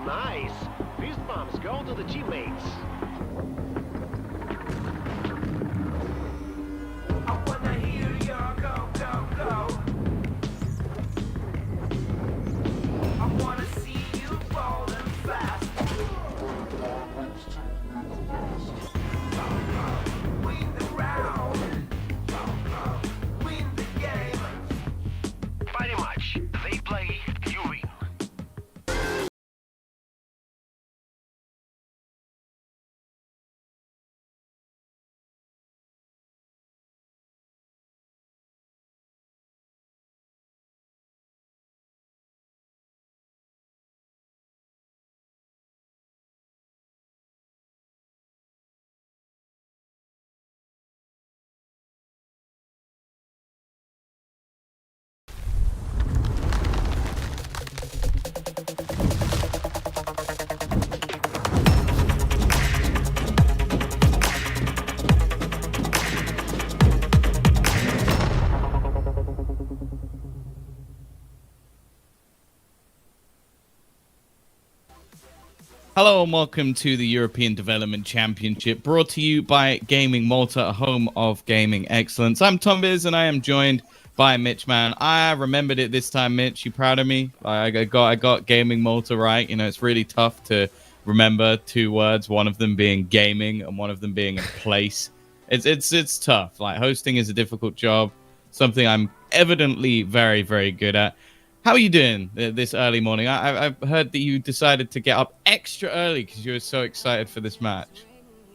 nice. Fist bumps go to the teammates. I wanna hear your go, go, go. I wanna see you falling fast. Win the round. Win the game. Pretty much. They play, you win. Hello and welcome to the European Development Championship, brought to you by Gaming Malta, home of gaming excellence. I'm Tom Biz and I am joined by Mitch, man. I remembered it this time, Mitch. You proud of me? I got Gaming Malta right. You know, it's really tough to remember two words, one of them being gaming and one of them being a place. It's tough. Like, hosting is a difficult job, something I'm evidently very, very good at. How are you doing this early morning? I've heard that you decided to get up extra early because you were so excited for this match.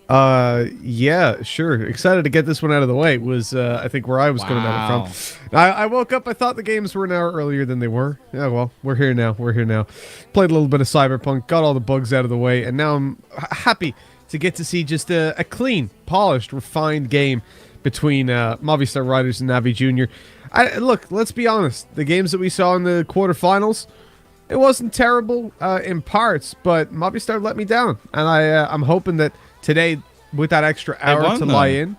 Yeah, sure. Excited to get this one out of the way was, I think, where I was coming at it from. I woke up, I thought the games were an hour earlier than they were. Yeah, well, we're here now. Played a little bit of Cyberpunk, got all the bugs out of the way, and now I'm happy to get to see just a clean, polished, refined game between Movistar Riders and NaVi Jr. Look, let's be honest. The games that we saw in the quarterfinals, it wasn't terrible in parts, but Movistar let me down. And I'm hoping that today, with that extra hour to lie in...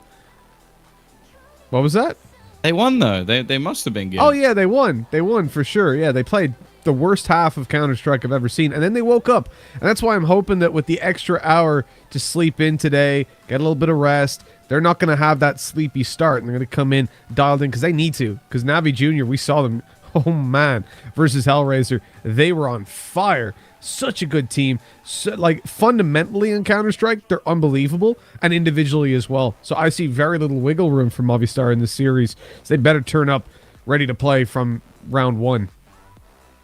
What was that? They won, though. They must have been good. Oh, yeah, they won. They won, for sure. Yeah, they played the worst half of Counter-Strike I've ever seen. And then they woke up. And that's why I'm hoping that with the extra hour to sleep in today, get a little bit of rest... They're not going to have that sleepy start, and they're going to come in dialed in because they need to. Because NaVi Jr., we saw them, oh man, versus Hellraiser. They were on fire. Such a good team. So, like, fundamentally in Counter-Strike, they're unbelievable, and individually as well. So I see very little wiggle room for Movistar in this series. So they better turn up ready to play from round one.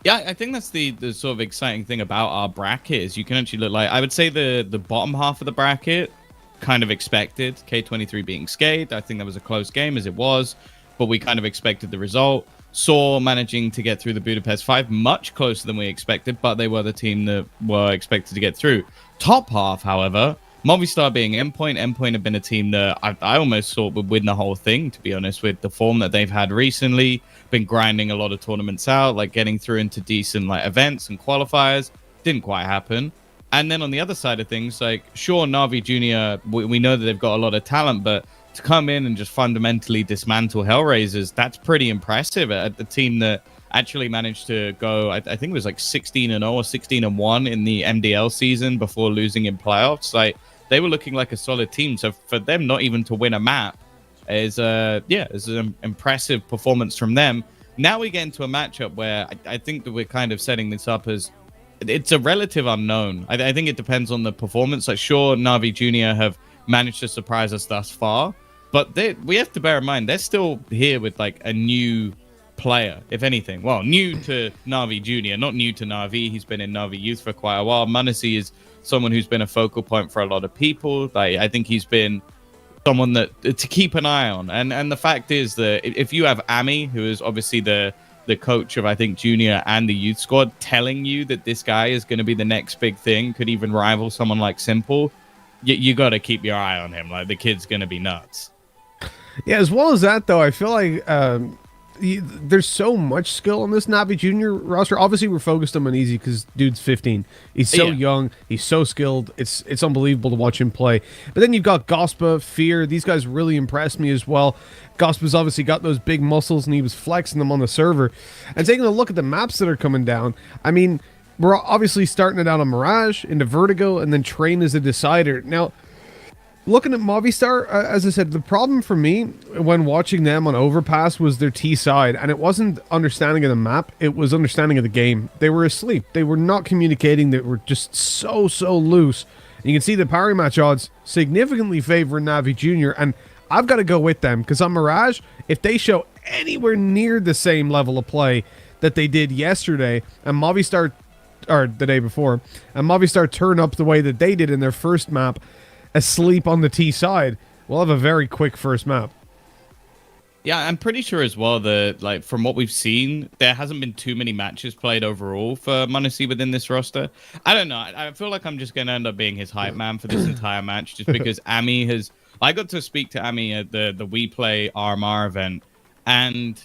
Yeah, I think that's the sort of exciting thing about our bracket is you can actually look like, I would say the bottom half of the bracket, kind of expected. K23 being scared. I think that was a close game as it was, but we kind of expected the result. sAw managing to get through the Budapest 5 much closer than we expected, but they were the team that were expected to get through. Top half, however, Movistar being Endpoint. Endpoint have been a team that I almost thought would win the whole thing, to be honest, with the form that they've had recently. Been grinding a lot of tournaments out, like getting through into decent like events and qualifiers. Didn't quite happen. And then on the other side of things, like, sure, NaVi Jr., we know that they've got a lot of talent, but to come in and just fundamentally dismantle Hellraisers, that's pretty impressive at the team that actually managed to go, I think it was like 16-0 or 16-1 in the MDL season before losing in playoffs. Like, they were looking like a solid team. So for them not even to win a map is an impressive performance from them. Now we get into a matchup where I think that we're kind of setting this up as it's a relative unknown. I think it depends on the performance. Like, sure, NaVi Jr. have managed to surprise us thus far, but we have to bear in mind they're still here with like a new player, if anything. Well, new to NaVi Jr., not new to NaVi. He's been in NaVi Youth for quite a while. Manasi is someone who's been a focal point for a lot of people. Like, I think he's been someone that to keep an eye on. And the fact is that if you have Ami, who is obviously the coach of, I think, junior and the youth squad, telling you that this guy is going to be the next big thing, could even rival someone like Simple, you got to keep your eye on him. Like, the kid's going to be nuts. Yeah, as well as that, though, I feel like there's so much skill on this NaVi Jr. roster. Obviously, we're focused on Manisi because dude's 15. He's so young. He's so skilled. It's unbelievable to watch him play. But then you've got Gospa, Fear. These guys really impressed me as well. Gospa's obviously got those big muscles, and he was flexing them on the server. And taking a look at the maps that are coming down, I mean, we're obviously starting it out on Mirage, into Vertigo, and then Train as a decider. Now, looking at Movistar, as I said, the problem for me when watching them on Overpass was their T side, and it wasn't understanding of the map, it was understanding of the game. They were asleep. They were not communicating. They were just so loose. And you can see the parry match odds significantly favoring NaVi Jr., and I've got to go with them, because on Mirage, if they show anywhere near the same level of play that they did yesterday, and Movistar, or the day before, and Movistar turn up the way that they did in their first map, asleep on the T side, we'll have a very quick first map. Yeah, I'm pretty sure as well that, like, from what we've seen, there hasn't been too many matches played overall for m0NESY within this roster. I don't know. I feel like I'm just going to end up being his hype man for this entire match, just because Ami has... I got to speak to Ami at the We Play RMR event, and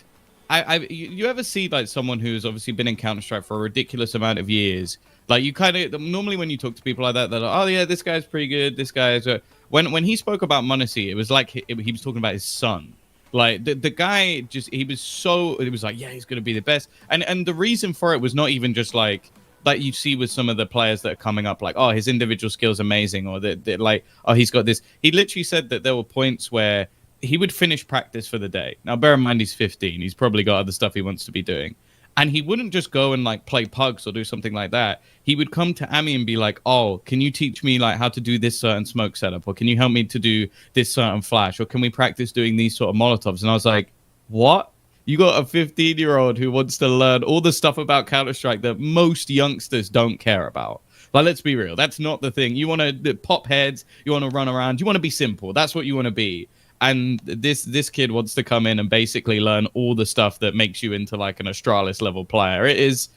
you ever see, like, someone who's obviously been in Counter-Strike for a ridiculous amount of years? Like, you kind of... Normally when you talk to people like that, they're like, oh, yeah, this guy's pretty good, this guy's... When he spoke about m0NESY, it was like he was talking about his son. Like, the guy just... He was so... It was like, yeah, he's going to be the best. And the reason for it was not even just, like you see with some of the players that are coming up, like, oh, his individual skill's amazing, or that like, oh, he's got this. He literally said that there were points where he would finish practice for the day. Now, bear in mind, he's 15. He's probably got other stuff he wants to be doing. And he wouldn't just go and, like, play pugs or do something like that. He would come to Ami and be like, oh, can you teach me, like, how to do this certain smoke setup? Or can you help me to do this certain flash? Or can we practice doing these sort of Molotovs? And I was like, what? You got a 15-year-old who wants to learn all the stuff about Counter-Strike that most youngsters don't care about. Like, let's be real. That's not the thing. You want to pop heads. You want to run around. You want to be simple. That's what you want to be. And this kid wants to come in and basically learn all the stuff that makes you into, like, an Astralis level player. It's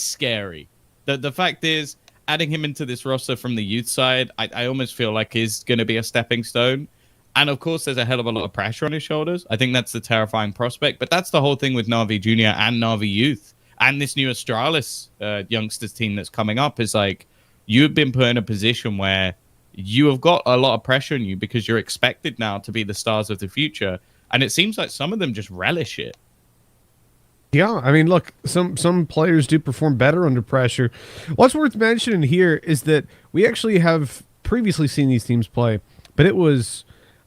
scary. The fact is, adding him into this roster from the youth side, I almost feel like is going to be a stepping stone. And, of course, there's a hell of a lot of pressure on his shoulders. I think that's the terrifying prospect. But that's the whole thing with NaVi Jr. and NaVi Youth. And this new Astralis youngsters team that's coming up is, like, you've been put in a position where you have got a lot of pressure on you because you're expected now to be the stars of the future. And it seems like some of them just relish it. Yeah, I mean, look, some players do perform better under pressure. What's worth mentioning here is that we actually have previously seen these teams play, but it was...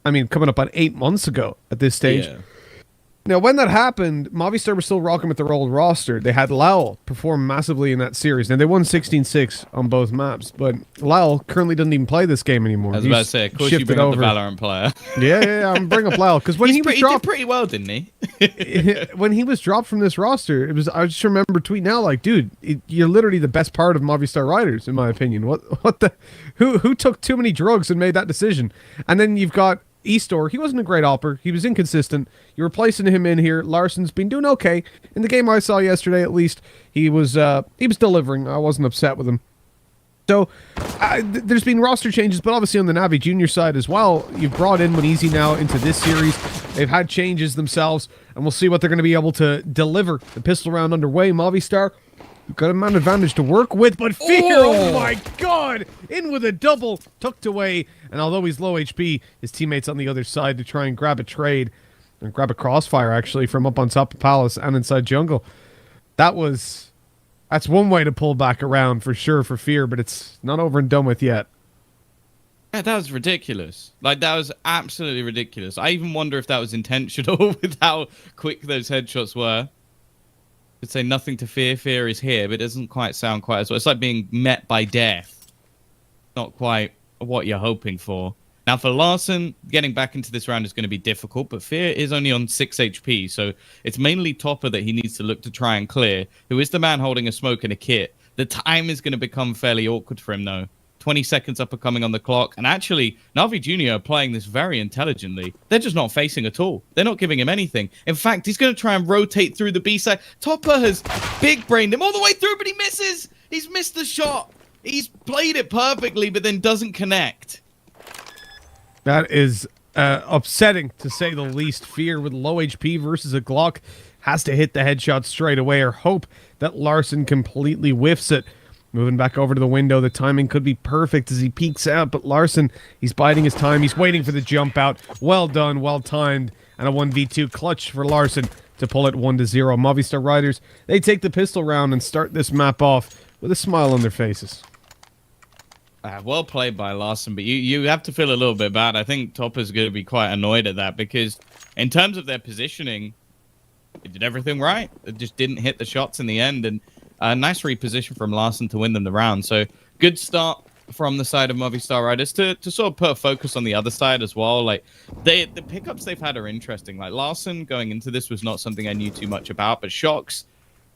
I mean, coming up on 8 months ago at this stage. Yeah. Now, when that happened, Movistar was still rocking with their old roster. They had Lowell perform massively in that series. Now, they won 16-6 on both maps, but Lowell currently doesn't even play this game anymore. I was about to say, of course you bring up the Valorant player. Yeah, I'm bringing up Lowell. Because when he was dropped... He did pretty well, didn't he? When he was dropped from this roster, I just remember tweeting out, like, dude, you're literally the best part of Movistar Riders, in my opinion. What the... Who took too many drugs and made that decision? And then you've got Eastor. He wasn't a great opper. He was inconsistent. You're replacing him in here. Larsen's been doing okay. In the game I saw yesterday, at least, he was delivering. I wasn't upset with him. So, there's been roster changes, but obviously on the NaVi Jr. side as well, you've brought in m0NESY now into this series. They've had changes themselves, and we'll see what they're going to be able to deliver. The pistol round underway. Movistar, you've got a man advantage to work with, but Fear, oh my god, in with a double, tucked away, and although he's low HP, his teammates on the other side to try and grab a trade, and grab a crossfire actually from up on top of Palace and inside jungle. That's one way to pull back around for sure for Fear, but it's not over and done with yet. Yeah, that was ridiculous. Like, that was absolutely ridiculous. I even wonder if that was intentional with how quick those headshots were. Could say nothing to fear. Fear is here, but it doesn't quite sound quite as well. It's like being met by death. Not quite what you're hoping for. Now, for Larsen, getting back into this round is going to be difficult, but Fear is only on 6 HP, so it's mainly Topper that he needs to look to try and clear, who is the man holding a smoke and a kit. The time is going to become fairly awkward for him, though. 20 seconds up and coming on the clock, and actually, NaVi Jr. are playing this very intelligently. They're just not facing at all. They're not giving him anything. In fact, he's going to try and rotate through the B side. Topper has big-brained him all the way through, but he misses! He's missed the shot! He's played it perfectly, but then doesn't connect. That is upsetting, to say the least. Fear with low HP versus a Glock has to hit the headshot straight away or hope that Larsen completely whiffs it. Moving back over to the window, the timing could be perfect as he peeks out, but Larsen, he's biding his time. He's waiting for the jump out. Well done, well timed, and a 1v2 clutch for Larsen to pull it 1-0. Movistar Riders, they take the pistol round and start this map off with a smile on their faces. Well played by Larson, but you have to feel a little bit bad. I think Topper's going to be quite annoyed at that because in terms of their positioning, they did everything right. It just didn't hit the shots in the end, and a nice reposition from Larson to win them the round. So good start from the side of Movistar Riders to sort of put a focus on the other side as well. Like the pickups they've had are interesting. Like Larson going into this was not something I knew too much about, but Shox,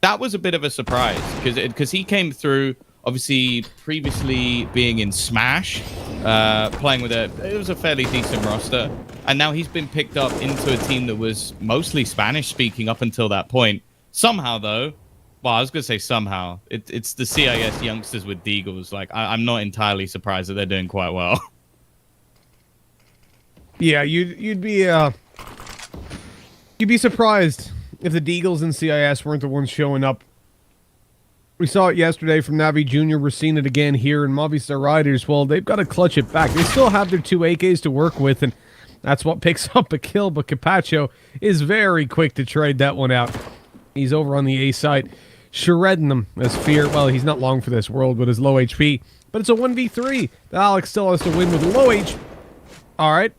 that was a bit of a surprise because he came through. Obviously, previously being in Smash, playing with it was a fairly decent roster. And now he's been picked up into a team that was mostly Spanish-speaking up until that point. Somehow, though, well, I was going to say somehow, it's the CIS youngsters with Deagles. Like, I'm not entirely surprised that they're doing quite well. Yeah, you'd be surprised if the Deagles and CIS weren't the ones showing up. We saw it yesterday from NaVi Jr. We're seeing it again here in Movistar Riders. Well, they've got to clutch it back. They still have their 2 AKs to work with, and that's what picks up a kill. But Capacho is very quick to trade that one out. He's over on the A side, shredding them as Fear. Well, he's not long for this world with his low HP, but it's a 1v3 that Alex still has to win with low H. All right.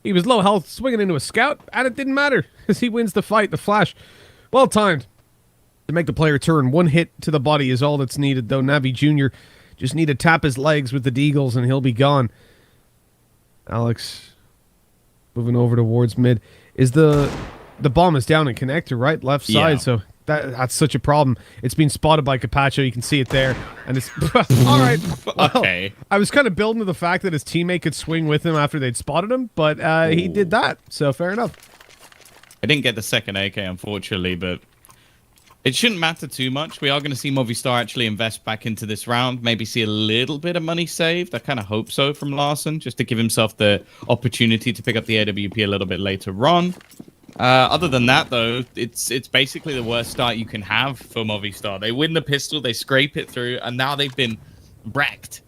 He was low health, swinging into a scout, and it didn't matter because he wins the fight. The flash, well timed. To make the player turn. One hit to the body is all that's needed, though. NaVi Jr. just need to tap his legs with the Deagles, and he'll be gone. Alex moving over towards mid. Is the bomb is down in connector, right? Left side, Yeah. so that's such a problem. It's been spotted by Capacho. You can see it there. And it's... all right. Well, Okay. I was kind of building to the fact that his teammate could swing with him after they'd spotted him, but he did that, so fair enough. I didn't get the second AK, unfortunately, but it shouldn't matter too much. We are going to see Movistar actually invest back into this round, maybe see a little bit of money saved. I kind of hope so from Larson, just to give himself the opportunity to pick up the AWP a little bit later on. Other than that, though, it's basically the worst start you can have for Movistar. They win the pistol, they scrape it through, and now they've been wrecked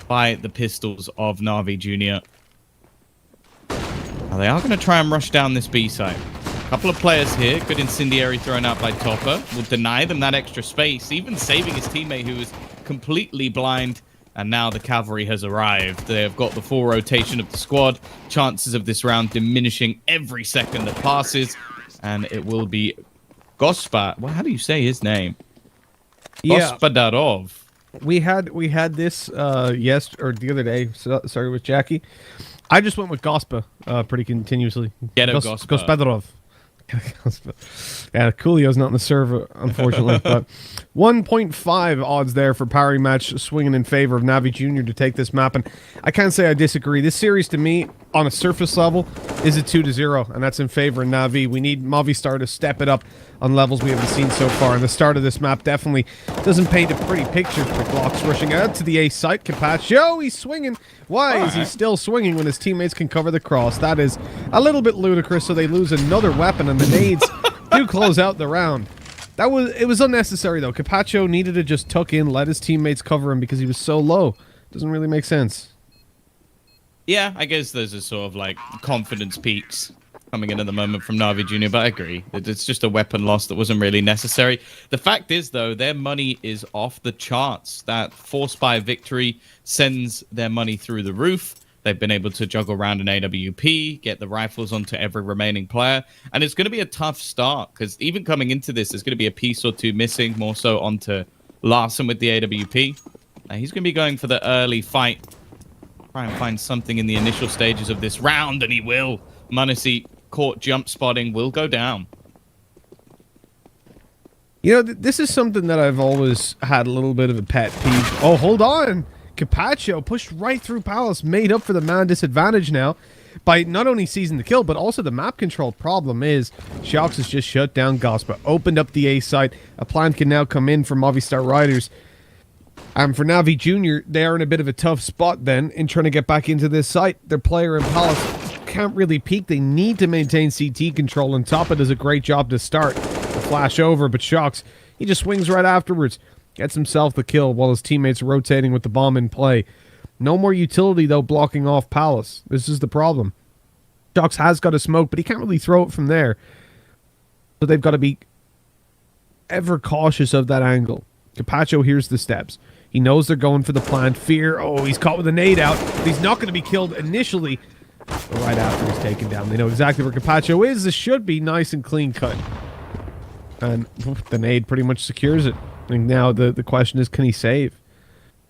by the pistols of NaVi Jr. Now, they are going to try and rush down this B site. Couple of players here. Good incendiary thrown out by Topper. Will deny them that extra space, even saving his teammate who was completely blind. And now the cavalry has arrived. They have got the full rotation of the squad. Chances of this round diminishing every second that passes. And it will be Gospa. Well, how do you say his name? Yeah. Gospodarov. We had this the other day. Sorry, with Jackie. I just went with Gospa pretty continuously. Ghetto Gospa. Gospodarov. Yeah, Coolio's not in the server, unfortunately, but 1.5 odds there for parry match swinging in favor of NaVi Jr. to take this map, and I can't say I disagree. This series, to me, on a surface level, is a 2-0, and that's in favor of NaVi. We need Movistar to step it up on levels we haven't seen so far, and the start of this map definitely doesn't paint a pretty picture. The Glock's rushing out to the A site. Capacho, he's swinging. Why is he still swinging when his teammates can cover the cross? That is a little bit ludicrous, so they lose another weapon, and the nades do close out the round. It was unnecessary, though. Capacho needed to just tuck in, let his teammates cover him because he was so low. Doesn't really make sense. Yeah, I guess those are sort of like confidence peaks coming in at the moment from NaVi Jr., but I agree. It's just a weapon loss that wasn't really necessary. The fact is, though, their money is off the charts. That force by victory sends their money through the roof. They've been able to juggle around an AWP, get the rifles onto every remaining player, and it's going to be a tough start because even coming into this, there's going to be a piece or two missing, more so onto Larson with the AWP. He's going to be going for the early fight. Try and find something in the initial stages of this round, and he will. Munisi caught jump spotting, will go down. You know, this is something that I've always had a little bit of a pet peeve. Oh, hold on. Capacho pushed right through Palace, made up for the man disadvantage now by not only seizing the kill, but also the map control. Problem is, Shox has just shut down Gospa, opened up the A site. A plan can now come in for Movistar Riders. And for NaVi Jr., they are in a bit of a tough spot then in trying to get back into this site. Their player in Palace can't really peek. They need to maintain CT control, and Toppa does a great job to start. The flash over, but Shox, he just swings right afterwards. Gets himself the kill while his teammates are rotating with the bomb in play. No more utility, though, blocking off Palace. This is the problem. Shox has got a smoke, but he can't really throw it from there. So they've got to be ever cautious of that angle. Capacho hears the steps. He knows they're going for the plant. Fear. Oh, he's caught with a nade out. He's not going to be killed initially. But right after he's taken down. They know exactly where Capacho is. This should be nice and clean cut. And the nade pretty much secures it. And now the question is, can he save?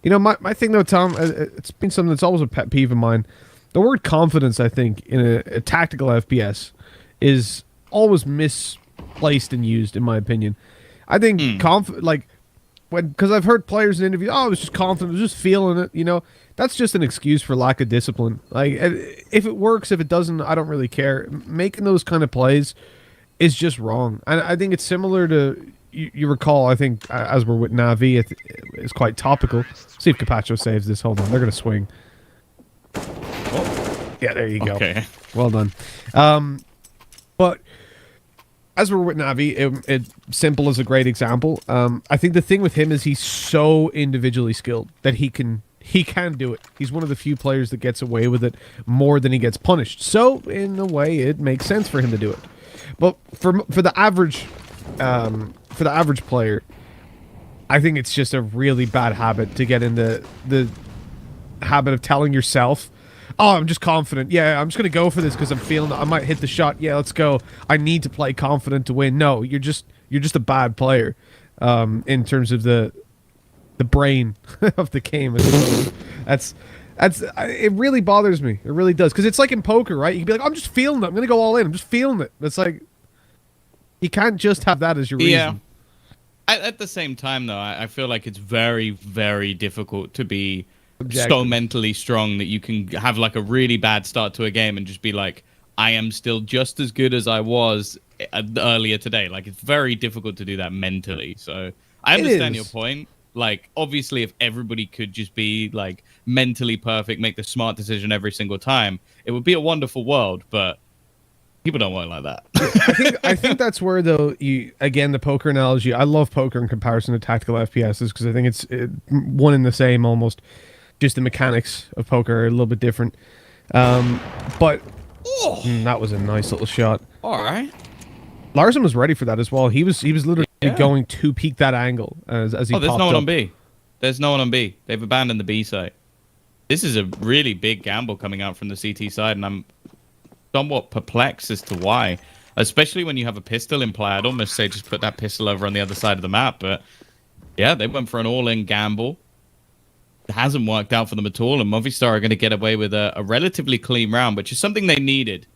You know, my thing though, Tom, it's been something that's always a pet peeve of mine. The word confidence, I think, in a tactical FPS is always misplaced and used, in my opinion. I think because I've heard players in interviews, I was just confident, I was just feeling it, you know. That's just an excuse for lack of discipline. Like, if it works, if it doesn't, I don't really care. Making those kind of plays is just wrong. And I think it's similar to, you recall, I think, as we're with NaVi, it's quite topical. See if Capacho saves this. Hold on, they're going to swing. Oh. Yeah, there you go. Okay. Well done. But as we're with NaVi, Simple is a great example. I think the thing with him is he's so individually skilled that he can do it. He's one of the few players that gets away with it more than he gets punished. So, in a way, it makes sense for him to do it. But for the average player, I think it's just a really bad habit to get in the habit of telling yourself, oh, I'm just confident. Yeah, I'm just going to go for this because I'm feeling I might hit the shot. Yeah, let's go. I need to play confident to win. No, you're just a bad player in terms of the brain of the game. That's it really bothers me. It really does. Because it's like in poker, right? You can be like, I'm just feeling it. I'm going to go all in. I'm just feeling it. It's like, you can't just have that as your reason. Yeah. At the same time, though, I feel like it's very, very difficult to be so mentally strong that you can have like a really bad start to a game and just be like, I am still just as good as I was earlier today. Like, it's very difficult to do that mentally. So I understand your point. Like, obviously, if everybody could just be like mentally perfect, make the smart decision every single time, it would be a wonderful world. But people don't work like that. I think that's where, though, again, the poker analogy. I love poker in comparison to tactical FPSs because I think it's one and the same almost. Just the mechanics of poker are a little bit different. But that was a nice little shot. All right. Larson was ready for that as well. He was literally going to peek that angle as he popped up. There's no one on B. There's no one on B. They've abandoned the B site. This is a really big gamble coming out from the CT side, and I'm somewhat perplexed as to why. Especially when you have a pistol in play. I'd almost say just put that pistol over on the other side of the map. But yeah, they went for an all-in gamble. It hasn't worked out for them at all, and Movistar are going to get away with a relatively clean round, which is something they needed.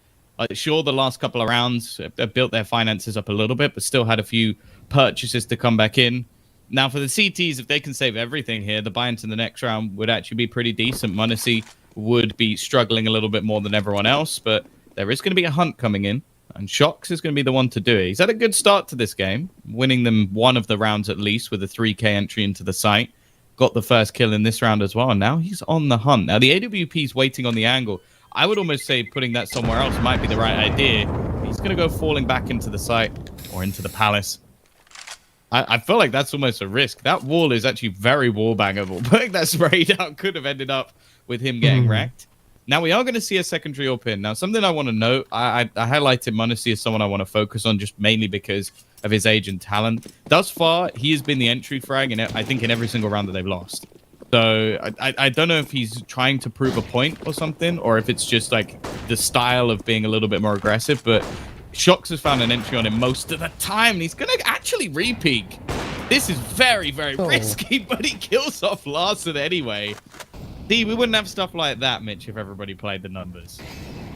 Sure, the last couple of rounds have built their finances up a little bit, but still had a few purchases to come back in. Now, for the CTs, if they can save everything here, the buy into the next round would actually be pretty decent. Munacy would be struggling a little bit more than everyone else, but there is going to be a hunt coming in, and Shox is going to be the one to do it. He's had a good start to this game, winning them one of the rounds at least with a 3K entry into the site. Got the first kill in this round as well, and now he's on the hunt. Now, the AWP is waiting on the angle. I would almost say putting that somewhere else might be the right idea. He's going to go falling back into the site or into the palace. I feel like that's almost a risk. That wall is actually very wall-bangable. Putting that spray down could have ended up with him getting wrecked. Now, we are going to see a secondary AWP in. Now, something I want to note, I highlighted Munacy as someone I want to focus on just mainly because of his age and talent. Thus far, he has been the entry frag, I think, in every single round that they've lost. So I don't know if he's trying to prove a point or something, or if it's just like the style of being a little bit more aggressive. But Shox has found an entry on him most of the time, and he's going to actually re-peek. This is very, very risky, but he kills off Larson anyway. See, we wouldn't have stuff like that, Mitch, if everybody played the numbers.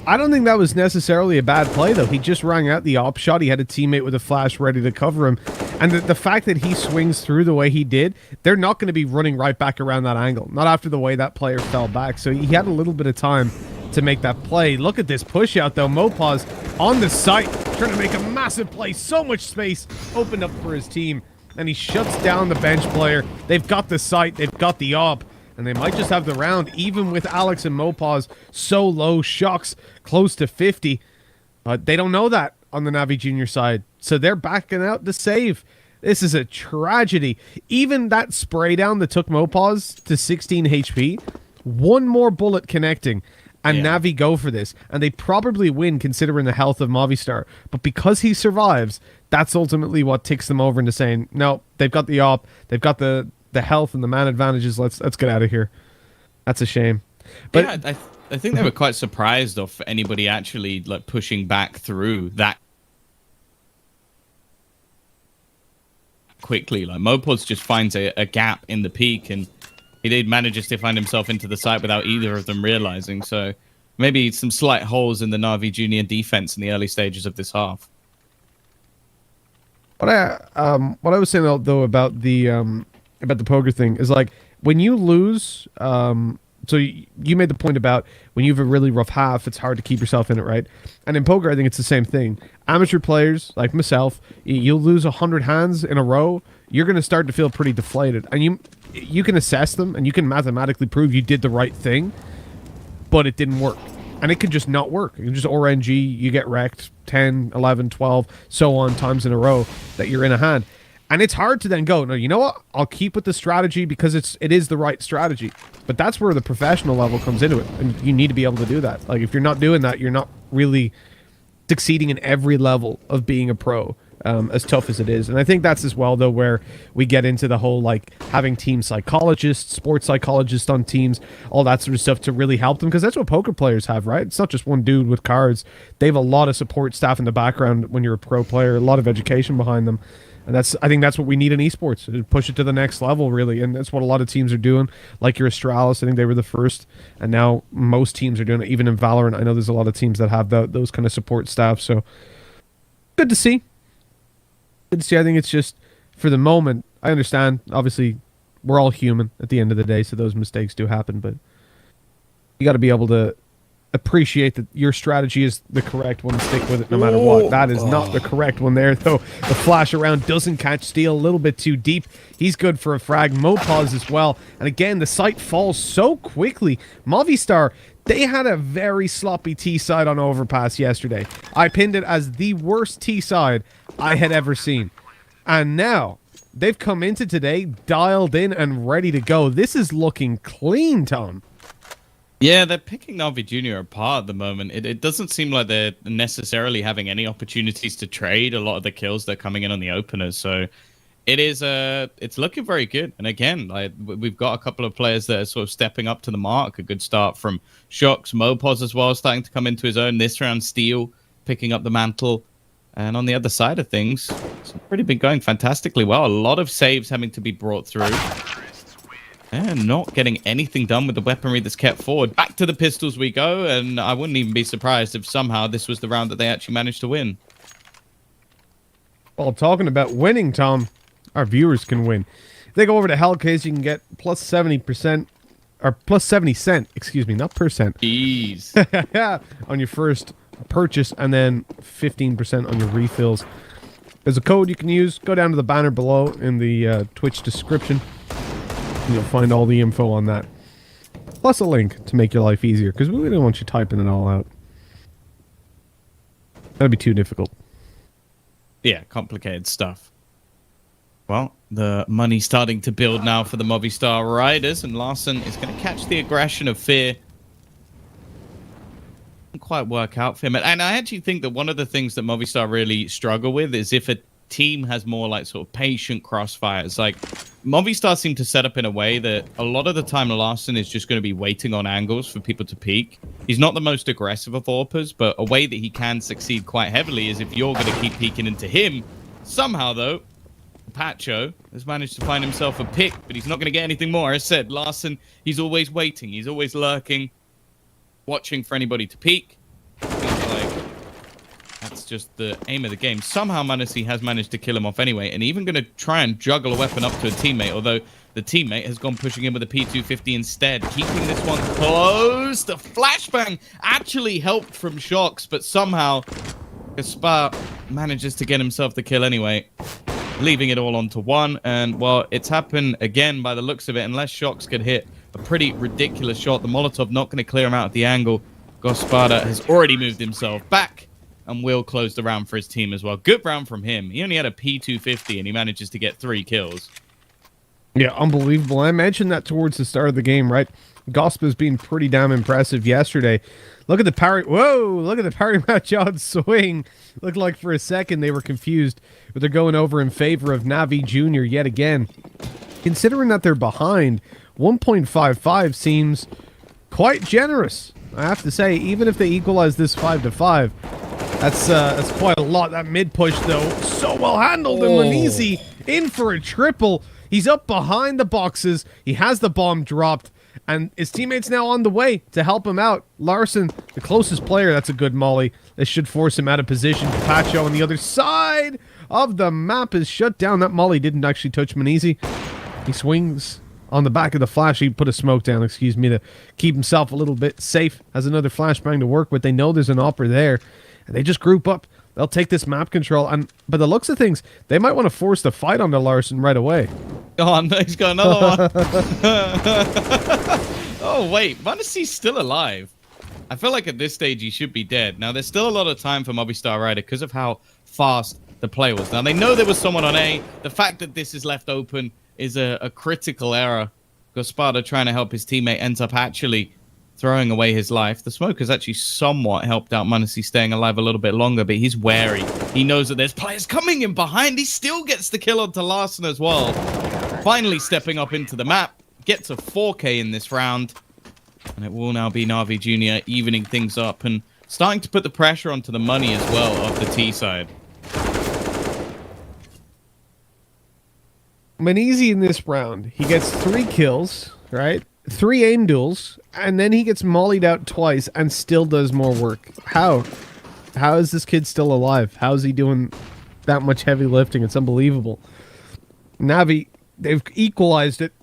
I don't think that was necessarily a bad play, though. He just rang out the op shot. He had a teammate with a flash ready to cover him. And the fact that he swings through the way he did, they're not going to be running right back around that angle. Not after the way that player fell back. So he had a little bit of time to make that play. Look at this push out, though. Mopaz on the site, trying to make a massive play. So much space opened up for his team. And he shuts down the bench player. They've got the site. They've got the op. And they might just have the round, even with Alex and Mopaz so low. Shox close to 50. But they don't know that on the NaVi Junior side. So they're backing out to save. This is a tragedy. Even that spray down that took Mopaz to 16 HP, one more bullet connecting, and NaVi go for this. And they probably win considering the health of Movistar. But because he survives, that's ultimately what ticks them over into saying, no, they've got the op, they've got the health and the man advantages. Let's get out of here. That's a shame. But yeah, I think they were quite surprised of anybody actually like pushing back through that quickly. Like Mopos just finds a gap in the peak, and he manages to find himself into the site without either of them realizing. So maybe some slight holes in the NaVi Junior defense in the early stages of this half. what I was saying though about the poker thing is like when you lose. So you made the point about when you have a really rough half, it's hard to keep yourself in it, right? And in poker, I think it's the same thing. Amateur players like myself, you'll lose 100 hands in a row, you're going to start to feel pretty deflated. And you can assess them, and you can mathematically prove you did the right thing, but it didn't work. And it could just not work. You can just RNG, you get wrecked 10, 11, 12, so on times in a row that you're in a hand. And it's hard to then go, no, you know what? I'll keep with the strategy because it is the right strategy. But that's where the professional level comes into it. And you need to be able to do that. Like, if you're not doing that, you're not really succeeding in every level of being a pro, as tough as it is. And I think that's as well, though, where we get into the whole, like, having team psychologists, sports psychologists on teams, all that sort of stuff to really help them. Because that's what poker players have, right? It's not just one dude with cards. They have a lot of support staff in the background when you're a pro player, a lot of education behind them. And I think that's what we need in esports, to push it to the next level, really. And that's what a lot of teams are doing. Like your Astralis, I think they were the first. And now most teams are doing it. Even in Valorant, I know there's a lot of teams that have those kind of support staff. So good to see. Good to see. I think it's just, for the moment, I understand. Obviously, we're all human at the end of the day, so those mistakes do happen. But you got to be able to appreciate that your strategy is the correct one, stick with it no matter what. That is not the correct one there, though. The flash around doesn't catch Steel, a little bit too deep. He's good for a frag. Mopaz as well. And again, the site falls so quickly. Movistar, they had a very sloppy T-side on Overpass yesterday. I pinned it as the worst T-side I had ever seen. And now, they've come into today, dialed in and ready to go. This is looking clean, Tom. Yeah, they're picking NaVi Junior apart at the moment. It doesn't seem like they're necessarily having any opportunities to trade a lot of the kills that are coming in on the openers. So it's looking very good. And again, like we've got a couple of players that are sort of stepping up to the mark. A good start from Shox, Mopos as well, starting to come into his own. This round, Steel picking up the mantle. And on the other side of things, it's pretty been going fantastically well. A lot of saves having to be brought through. And not getting anything done with the weaponry that's kept forward. Back to the pistols we go, and I wouldn't even be surprised if somehow this was the round that they actually managed to win. Well, talking about winning, Tom, our viewers can win. If they go over to Hellcase, you can get plus 70%, or plus 70 cent, excuse me, not percent. Jeez. On your first purchase, and then 15% on your refills. There's a code you can use. Go down to the banner below in the Twitch description. You'll find all the info on that. Plus a link to make your life easier, because we don't want you typing it all out. That'd be too difficult. Yeah, complicated stuff. Well, the money's starting to build now for the Movistar Riders, and Larson is going to catch the aggression of Fear. Didn't quite work out for him. And I actually think that one of the things that Movistar really struggle with is if a team has more like sort of patient crossfires. Like Movistar seem to set up in a way that a lot of the time Larson is just going to be waiting on angles for people to peek. He's not the most aggressive of AWPers, but a way that he can succeed quite heavily is if you're going to keep peeking into him. Somehow, though, Pacho has managed to find himself a pick, but he's not going to get anything more. As said, Larson, he's always waiting. He's always lurking, watching for anybody to peek. That's just the aim of the game. Somehow Manassi has managed to kill him off anyway, and even going to try and juggle a weapon up to a teammate, although the teammate has gone pushing in with a P250 instead, keeping this one close. The flashbang actually helped from Shox, but somehow Gaspar manages to get himself the kill anyway, leaving it all onto one. And, well, it's happened again by the looks of it. Unless Shox could hit a pretty ridiculous shot, the Molotov not going to clear him out at the angle. Gasparda has already moved himself back and will close the round for his team as well. Good round from him. He only had a P250 and he manages to get 3 kills. Yeah, unbelievable. I mentioned that towards the start of the game, right? Gospa's been pretty damn impressive yesterday. Look at the parry. Whoa! Look at the parry match on swing. Looked like for a second they were confused, but they're going over in favor of NaVi Jr. yet again. Considering that they're behind, 1.55 seems quite generous. I have to say, even if they equalize this 5-5, that's quite a lot. That mid push though, so well handled, and Manisi in for a triple. He's up behind the boxes. He has the bomb dropped, and his teammates now on the way to help him out. Larson, the closest player, that's a good molly. This should force him out of position. Pacho on the other side of the map is shut down. That molly didn't actually touch Manisi. He swings on the back of the flash. He put a smoke down, excuse me, to keep himself a little bit safe. Has another flashbang to work with. They know there's an opera there, and they just group up. They'll take this map control, and by the looks of things, they might want to force the fight onto Larson right away. Oh, no, he's got another one. Oh, wait. Manisi's still alive. I feel like at this stage he should be dead. Now, there's still a lot of time for Movistar Rider because of how fast the play was. Now, they know there was someone on A. The fact that this is left open is a critical error. Gospada, trying to help his teammate, ends up actually throwing away his life. The smoke has actually somewhat helped out Manisi staying alive a little bit longer, but he's wary. He knows that there's players coming in behind. He still gets the kill onto Larson as well. Finally stepping up into the map. Gets a 4K in this round. And it will now be NaVi Jr. evening things up and starting to put the pressure onto the money as well of the T side. Manisi in this round, he gets 3 kills, right? 3 aim duels, and then he gets mollied out twice and still does more work. How? How is this kid still alive? How is he doing that much heavy lifting? It's unbelievable. NaVi, they've equalized it.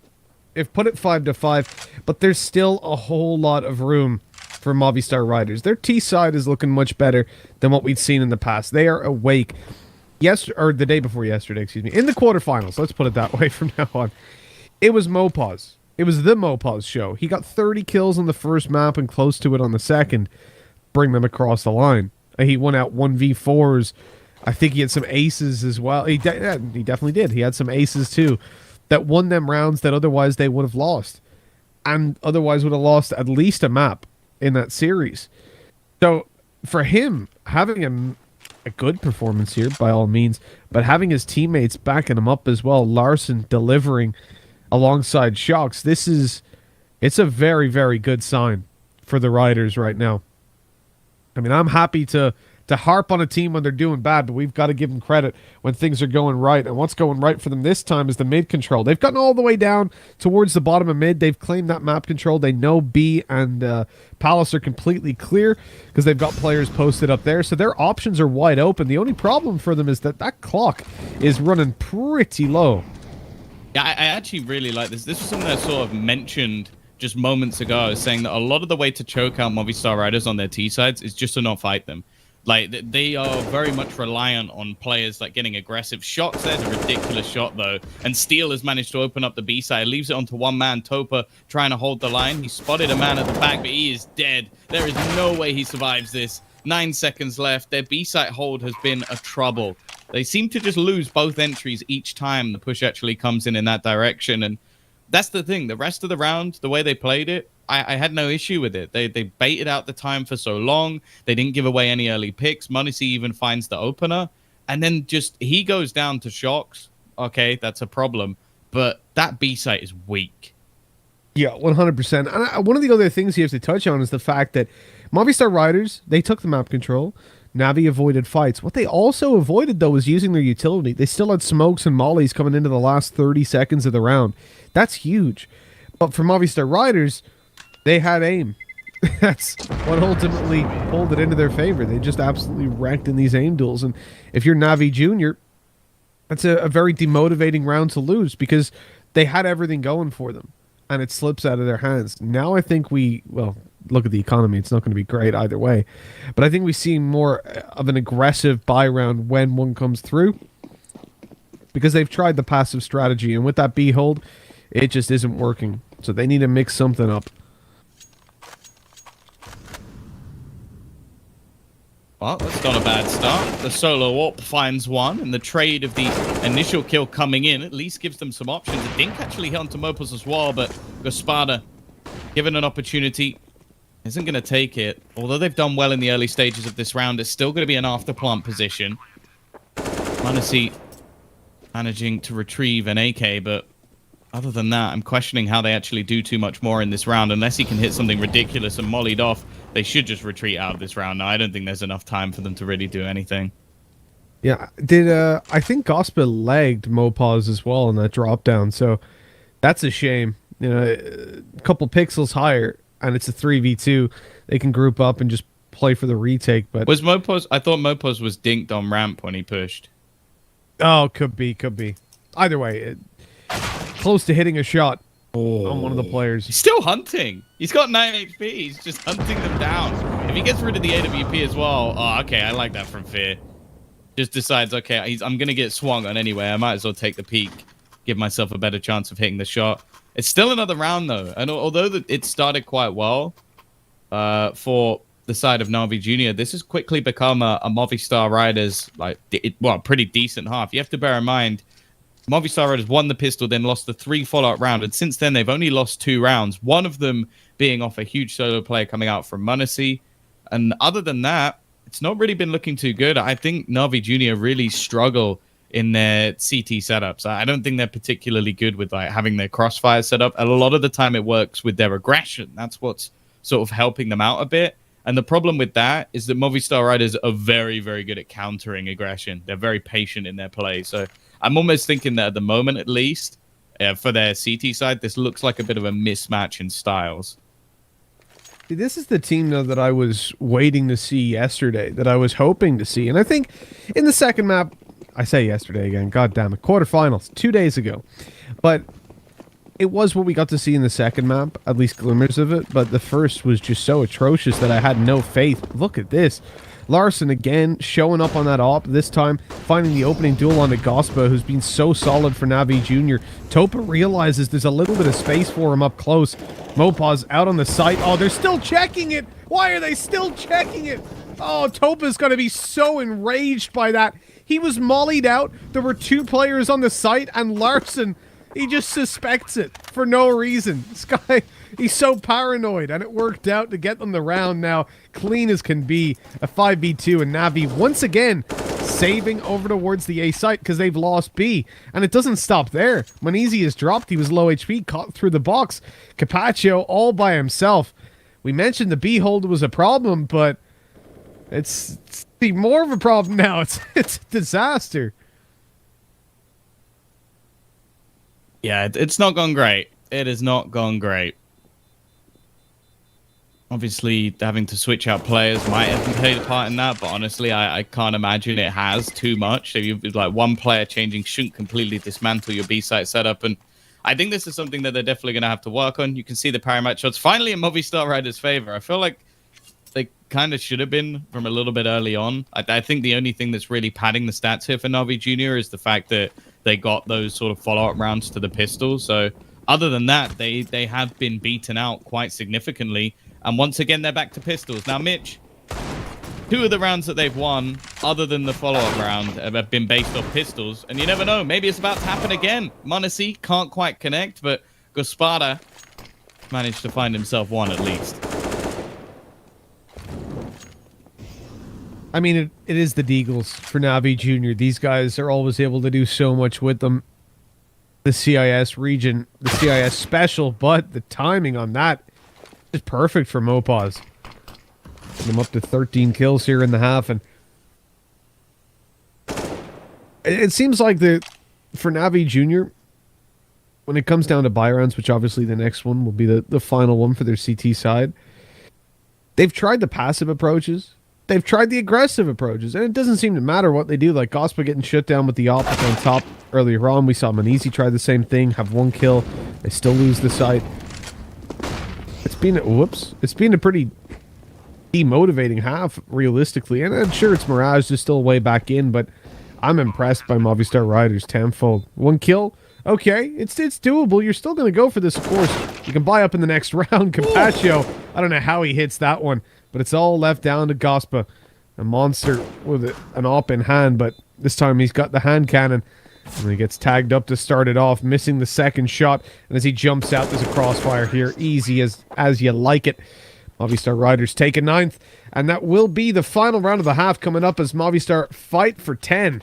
They've put it 5-5, but there's still a whole lot of room for Movistar Riders. Their T side is looking much better than what we've seen in the past. They are awake. Or the day before yesterday, excuse me. In the quarterfinals, let's put it that way from now on. It was Mopaz. It was the Mopaz show. He got 30 kills on the first map and close to it on the second. Bring them across the line. He won out 1v4s. I think he had some aces as well. He definitely did. He had some aces too that won them rounds that otherwise they would have lost. And otherwise would have lost at least a map in that series. So for him, having a good performance here by all means, but having his teammates backing him up as well, Larson delivering alongside Shocks, it's a very, very good sign for the Riders right now. I mean, I'm happy to harp on a team when they're doing bad, but we've got to give them credit when things are going right. And what's going right for them this time is the mid control. They've gotten all the way down towards the bottom of mid. They've claimed that map control. They know B and Palace are completely clear because they've got players posted up there. So their options are wide open. The only problem for them is that clock is running pretty low. Yeah, I actually really like this. This was something I sort of mentioned just moments ago, saying that a lot of the way to choke out Movistar Riders on their T sides is just to not fight them. Like, they are very much reliant on players like getting aggressive shots. There's a ridiculous shot, though. And Steel has managed to open up the B side. Leaves it onto one man, Topa, trying to hold the line. He spotted a man at the back, but he is dead. There is no way he survives this. 9 seconds left. Their B site hold has been a trouble. They seem to just lose both entries each time the push actually comes in that direction. And that's the thing. The rest of the round, the way they played it, I had no issue with it. They baited out the time for so long. They didn't give away any early picks. Manisi even finds the opener. And then just he goes down to Shocks. Okay, that's a problem. But that B site is weak. Yeah, 100%. And one of the other things you have to touch on is the fact that Movistar Riders, they took the map control. NaVi avoided fights. What they also avoided, though, was using their utility. They still had smokes and mollies coming into the last 30 seconds of the round. That's huge. But for Movistar Riders, they had aim. That's what ultimately pulled it into their favor. They just absolutely wrecked in these aim duels. And if you're NaVi Jr., that's a very demotivating round to lose because they had everything going for them. And it slips out of their hands. Now I think look at the economy. It's not going to be great either way. But I think we see more of an aggressive buy round when one comes through. Because they've tried the passive strategy. And with that B hold, it just isn't working. So they need to mix something up. Well, that's not a bad start. The solo AWP finds one, and the trade of the initial kill coming in at least gives them some options. It didn't actually hit onto Mopaz as well, but Gospada given an opportunity, isn't going to take it. Although they've done well in the early stages of this round, it's still going to be an after-plant position. Manasi managing to retrieve an AK, but other than that, I'm questioning how they actually do too much more in this round. Unless he can hit something ridiculous and mollied off, they should just retreat out of this round. Now, I don't think there's enough time for them to really do anything. Yeah, I think Gospa lagged Mopaz as well in that drop down, so that's a shame. You know, a couple pixels higher, and it's a 3v2. They can group up and just play for the retake. But was Mopaz? I thought Mopaz was dinked on ramp when he pushed. Oh, could be. Either way, close to hitting a shot on one of the players. He's still hunting. He's got 9 HP. He's just hunting them down. If he gets rid of the AWP as well, oh, okay, I like that from Fear. Just decides, okay, I'm going to get swung on anyway. I might as well take the peek, give myself a better chance of hitting the shot. It's still another round, though. And although it started quite well for the side of NaVi Jr., this has quickly become a Movistar Riders, pretty decent half. You have to bear in mind, Movistar Riders won the pistol, then lost the 3 follow-up round. And since then, they've only lost 2 rounds. One of them being off a huge solo play coming out from Munisi. And other than that, it's not really been looking too good. I think NaVi Jr. really struggle in their CT setups. I don't think they're particularly good with having their crossfire set up. A lot of the time it works with their aggression. That's what's sort of helping them out a bit. And the problem with that is that Movistar Riders are very, very good at countering aggression. They're very patient in their play. So I'm almost thinking that at the moment, at least, for their CT side, this looks like a bit of a mismatch in styles. This is the team, though, that I was waiting to see yesterday, that I was hoping to see. And I think in the second map, I say yesterday again, god damn it, quarterfinals, 2 days ago. But it was what we got to see in the second map, at least glimmers of it. But the first was just so atrocious that I had no faith. Look at this. Larson again showing up on that op, this time finding the opening duel on the Gospa, who's been so solid for NaVi Jr. Topa realizes there's a little bit of space for him up close. Mopaz out on the site. Oh, they're still checking it. Why are they still checking it? Oh, Topa's going to be so enraged by that. He was mollied out. There were 2 players on the site, and Larson, he just suspects it for no reason. This guy, he's so paranoid, and it worked out to get them the round now. Clean as can be. A 5v2, and NaVi once again saving over towards the A site because they've lost B. And it doesn't stop there. Manisi has dropped. He was low HP, caught through the box. Capaccio all by himself. We mentioned the B hold was a problem, but it's more of a problem now. It's a disaster. Yeah, it's not gone great. It has not gone great. Obviously, having to switch out players might have played a part in that, but honestly, I can't imagine it has too much. So you've like one player changing shouldn't completely dismantle your B-site setup, and I think this is something that they're definitely going to have to work on. You can see the paramatch shots finally in Movistar Riders' favor. I feel like they kind of should have been from a little bit early on. I think the only thing that's really padding the stats here for NaVi Jr. is the fact that they got those sort of follow-up rounds to the pistol. So other than that, they have been beaten out quite significantly. And once again, they're back to pistols. Now, Mitch, 2 of the rounds that they've won, other than the follow-up round, have been based off pistols. And you never know. Maybe it's about to happen again. Munisi can't quite connect, but Gospada managed to find himself one at least. I mean, it is the Deagles for NaVi Jr. These guys are always able to do so much with them. The CIS region, the CIS special, but the timing on that is perfect for Mopaz. I'm up to 13 kills here in the half, and it seems like for NaVi Jr., when it comes down to buy rounds, which obviously the next one will be the final one for their CT side, they've tried the passive approaches. They've tried the aggressive approaches, and it doesn't seem to matter what they do. Like Gospa getting shut down with the op on top earlier on. We saw Manisi try the same thing, have 1 kill. They still lose the site. It's been a pretty demotivating half, realistically. And I'm sure it's Mirage is still way back in, but I'm impressed by Movistar Riders tenfold. 1 kill? Okay, it's doable. You're still going to go for this, of course. You can buy up in the next round. Capaccio, I don't know how he hits that one, but it's all left down to Gospa. A monster with an op in hand, but this time he's got the hand cannon. And he gets tagged up to start it off, missing the second shot. And as he jumps out, there's a crossfire here. Easy as you like it. Movistar Riders take a 9th. And that will be the final round of the half coming up as Movistar fight for 10.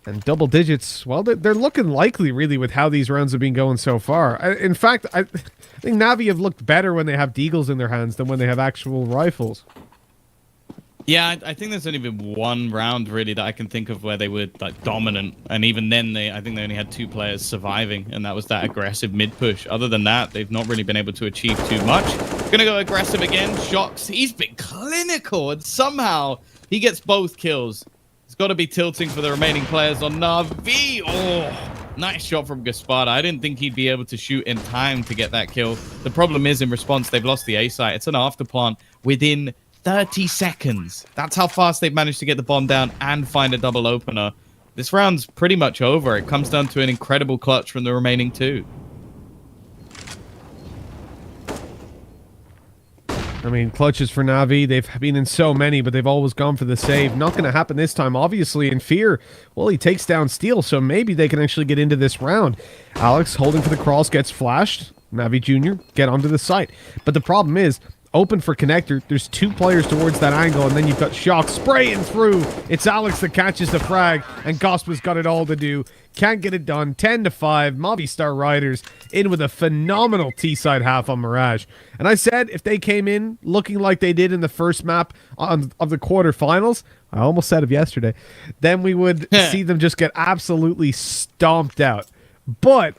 And double digits, well, they're looking likely, really, with how these rounds have been going so far. In fact, I think NaVi have looked better when they have deagles in their hands than when they have actual rifles. Yeah, I think there's only been one round, really, that I can think of where they were like dominant. And even then, I think they only had 2 players surviving, and that was that aggressive mid-push. Other than that, they've not really been able to achieve too much. Gonna go aggressive again. Shocks. He's been clinical, and somehow he gets both kills. It's got to be tilting for the remaining players on NaVi. Oh, nice shot from Gaspada. I didn't think he'd be able to shoot in time to get that kill. The problem is, in response, they've lost the A site. It's an afterplant within 30 seconds. That's how fast they've managed to get the bomb down and find a double opener. This round's pretty much over. It comes down to an incredible clutch from the remaining 2. I mean, clutches for NaVi, they've been in so many, but they've always gone for the save. Not going to happen this time, obviously, in fear. Well, he takes down Steel, so maybe they can actually get into this round. Alex, holding for the cross, gets flashed. NaVi Jr., get onto the site. But the problem is, open for connector, there's 2 players towards that angle, and then you've got Shock spraying through. It's Alex that catches the frag, and Gospa's got it all to do. Can't get it done. 10-5. Movistar Riders in with a phenomenal T-side half on Mirage. And I said if they came in looking like they did in the first map of the quarterfinals, I almost said it yesterday, then we would see them just get absolutely stomped out. But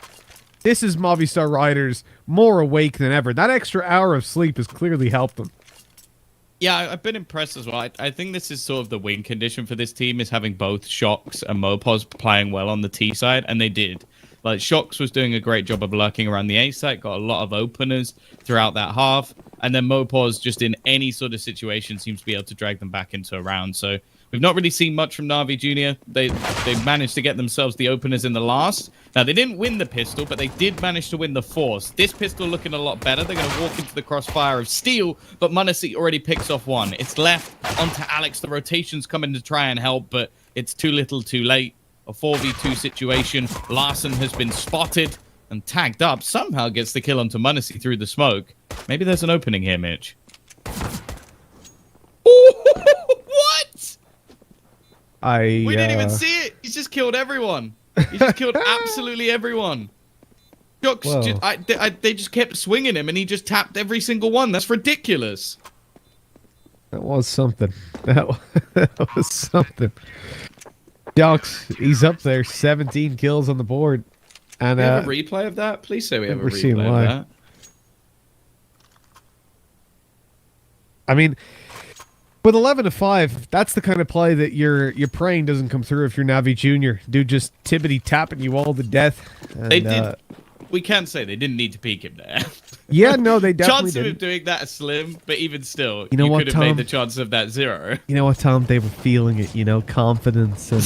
this is Movistar Riders more awake than ever. That extra hour of sleep has clearly helped them. Yeah, I've been impressed as well. I think this is sort of the win condition for this team, is having both Shocks and Mopos playing well on the T side, and they did. Like, Shocks was doing a great job of lurking around the A site, got a lot of openers throughout that half, and then Mopos, just in any sort of situation, seems to be able to drag them back into a round. So we've not really seen much from NaVi Jr. They managed to get themselves the openers in the last. Now, they didn't win the pistol, but they did manage to win the force. This pistol looking a lot better. They're going to walk into the crossfire of Steel, but Munisi already picks off one. It's left onto Alex. The rotation's coming to try and help, but it's too little too late. A 4v2 situation. Larson has been spotted and tagged up. Somehow gets the kill onto Munisi through the smoke. Maybe there's an opening here, Mitch. What? We didn't even see it. He's just killed everyone. He just killed absolutely everyone. They just kept swinging him, and he just tapped every single one. That's ridiculous. That was something. That was something. Jocks, he's up there. 17 kills on the board. And we have a replay of that? Please say we have a replay of that. I mean, with 11-5, that's the kind of play that you're praying doesn't come through if you're NaVi Jr. Dude just tippity tapping you all to death. And, they did. We can't say they didn't need to peek him there. Yeah, no, they definitely chance didn't. of him doing that is slim, but even still, you could have made the chance of that 0. You know what, Tom? They were feeling it, confidence and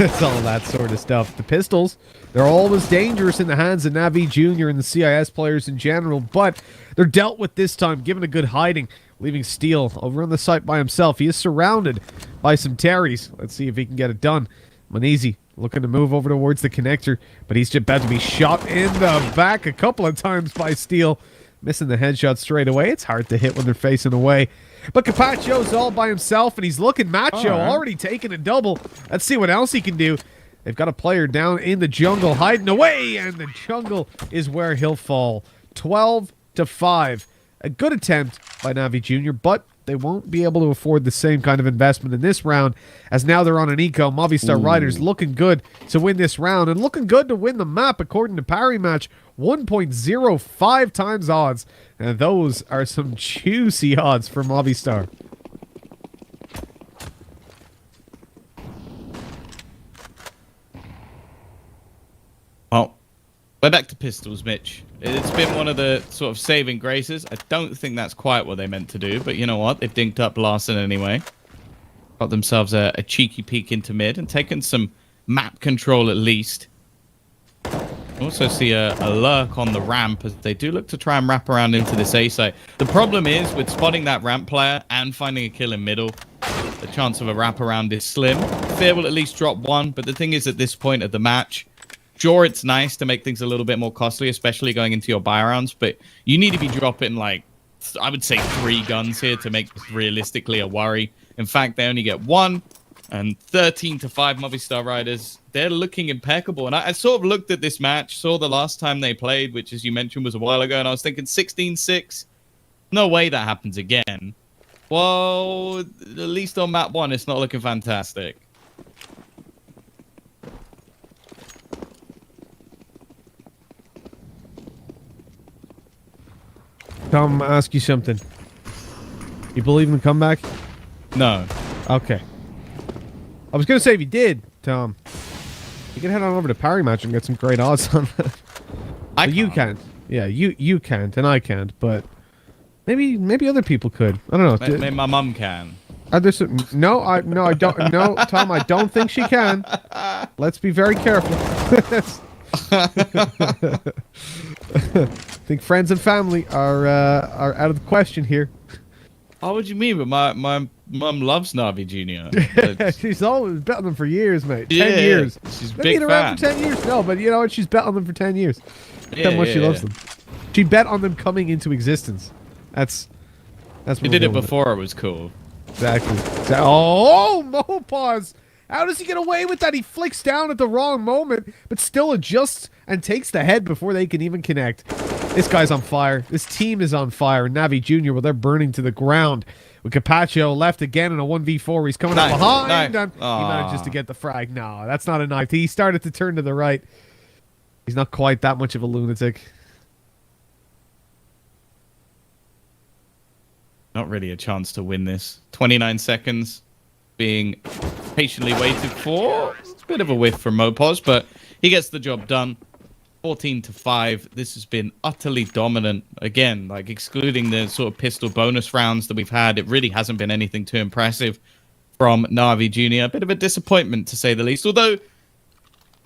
it's all that sort of stuff. The pistols, they're always dangerous in the hands of NaVi Jr. and the CIS players in general, but they're dealt with this time, given a good hiding, leaving Steel over on the site by himself. He is surrounded by some Terrys. Let's see if he can get it done. Manizi looking to move over towards the connector, but he's just about to be shot in the back a couple of times by Steel. Missing the headshot straight away. It's hard to hit when they're facing away. But Capaccio's all by himself, and he's looking macho, already taking a double. Let's see what else he can do. They've got a player down in the jungle, hiding away, and the jungle is where he'll fall. 12-5. A good attempt by NaVi Jr., but they won't be able to afford the same kind of investment in this round, as now they're on an eco. Movistar Riders looking good to win this round, and looking good to win the map, according to Parry Match. 1.05 times odds, and those are some juicy odds for Movistar. Oh, we're back to pistols, Mitch. It's been one of the sort of saving graces. I don't think that's quite what they meant to do, but you know what? They've dinked up Larson anyway. Got themselves a cheeky peek into mid and taken some map control at least. Also see a lurk on the ramp as they do look to try and wrap around into this A site. The problem is with spotting that ramp player and finding a kill in middle, the chance of a wraparound is slim. Fear will at least drop one, but the thing is, at this point of the match, sure, it's nice to make things a little bit more costly, especially going into your buy rounds, but you need to be dropping, like, I would say 3 guns here to make this realistically a worry. In fact, they only get 1, and 13 to 5 Movistar Riders. They're looking impeccable, and I sort of looked at this match, saw the last time they played, which, as you mentioned, was a while ago, and I was thinking 16-6. No way that happens again. Well, at least on map 1, it's not looking fantastic. Tom, I'll ask you something. You believe in the comeback? No. Okay. I was going to say if you did, Tom, you can head on over to Parry Match and get some great odds on that. You can't. Yeah, you can't, and I can't, but maybe other people could. I don't know. Maybe my mum can. Are there some... No, I don't. No, Tom, I don't think she can. Let's be very careful. I think friends and family are out of the question here. Oh, what do you mean? But my mum loves NaVi Jr. She's always bet on them for years, mate. 10 years. She's They've big been fan. around for 10 years. No, but you know what? She's bet on them for 10 years. That's how much she loves them. She bet on them coming into existence. That's what She did it before it was cool. Exactly. Oh, Mopause! How does he get away with that? He flicks down at the wrong moment, but still adjusts and takes the head before they can even connect. This guy's on fire. This team is on fire. NaVi Jr., well, they're burning to the ground. With Capaccio left again in a 1v4. He's coming up behind, and he manages to get the frag. No, that's not a knife. He started to turn to the right. He's not quite that much of a lunatic. Not really a chance to win this. 29 seconds being patiently waited for. It's a bit of a whiff from Mopause, but he gets the job done. 14 to 5. This has been utterly dominant. Again, like excluding the sort of pistol bonus rounds that we've had, it really hasn't been anything too impressive from NaVi Jr. A bit of a disappointment, to say the least. Although,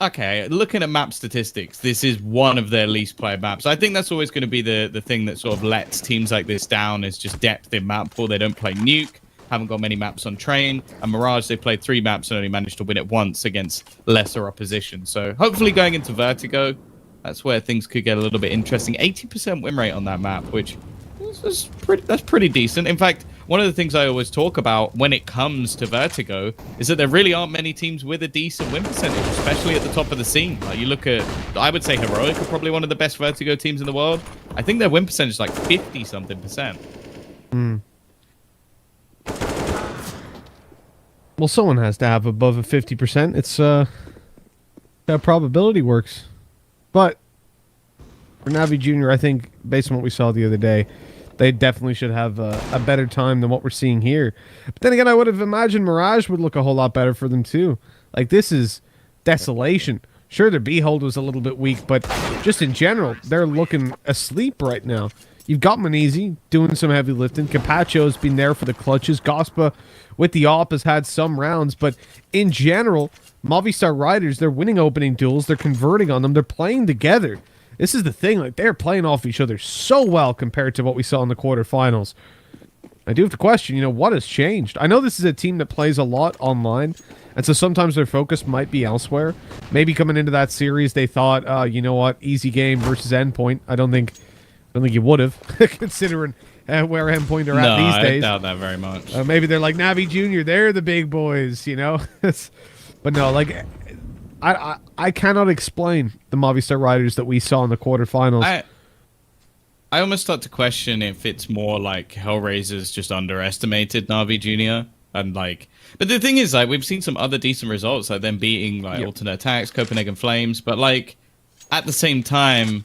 okay, looking at map statistics, this is one of their least played maps. I think that's always going to be the thing that sort of lets teams like this down, is just depth in map pool. They don't play Nuke, haven't got many maps on Train, and Mirage, they played 3 maps and only managed to win it once against lesser opposition. So hopefully going into Vertigo, that's where things could get a little bit interesting. 80% win rate on that map, which is pretty decent. In fact, one of the things I always talk about when it comes to Vertigo is that there really aren't many teams with a decent win percentage, especially at the top of the scene. Like you look at, I would say Heroic are probably one of the best Vertigo teams in the world. I think their win percentage is like 50-something%. Well, someone has to have above a 50%. It's how probability works. But for NaVi Jr., I think, based on what we saw the other day, they definitely should have a better time than what we're seeing here. But then again, I would have imagined Mirage would look a whole lot better for them too. Like, this is desolation. Sure, their B-hold was a little bit weak, but just in general, they're looking asleep right now. You've got Manisi doing some heavy lifting. Capaccio's been there for the clutches. Gospa with the AWP has had some rounds, but in general, Movistar Riders, they're winning opening duels. They're converting on them. They're playing together. This is the thing. Like, they're playing off each other so well compared to what we saw in the quarterfinals. I do have to question, what has changed? I know this is a team that plays a lot online, and so sometimes their focus might be elsewhere. Maybe coming into that series, they thought, you know what, easy game versus Endpoint. I don't think you would have, considering where Endpoint are at these days. I doubt that very much. Maybe they're like NaVi Jr. They're the big boys, But no, like, I cannot explain the Movistar Riders that we saw in the quarterfinals. I almost start to question if it's more like Hellraisers just underestimated NaVi Jr. And like, but the thing is, like, we've seen some other decent results, like them beating like Alternate Attacks, Copenhagen Flames, but like at the same time,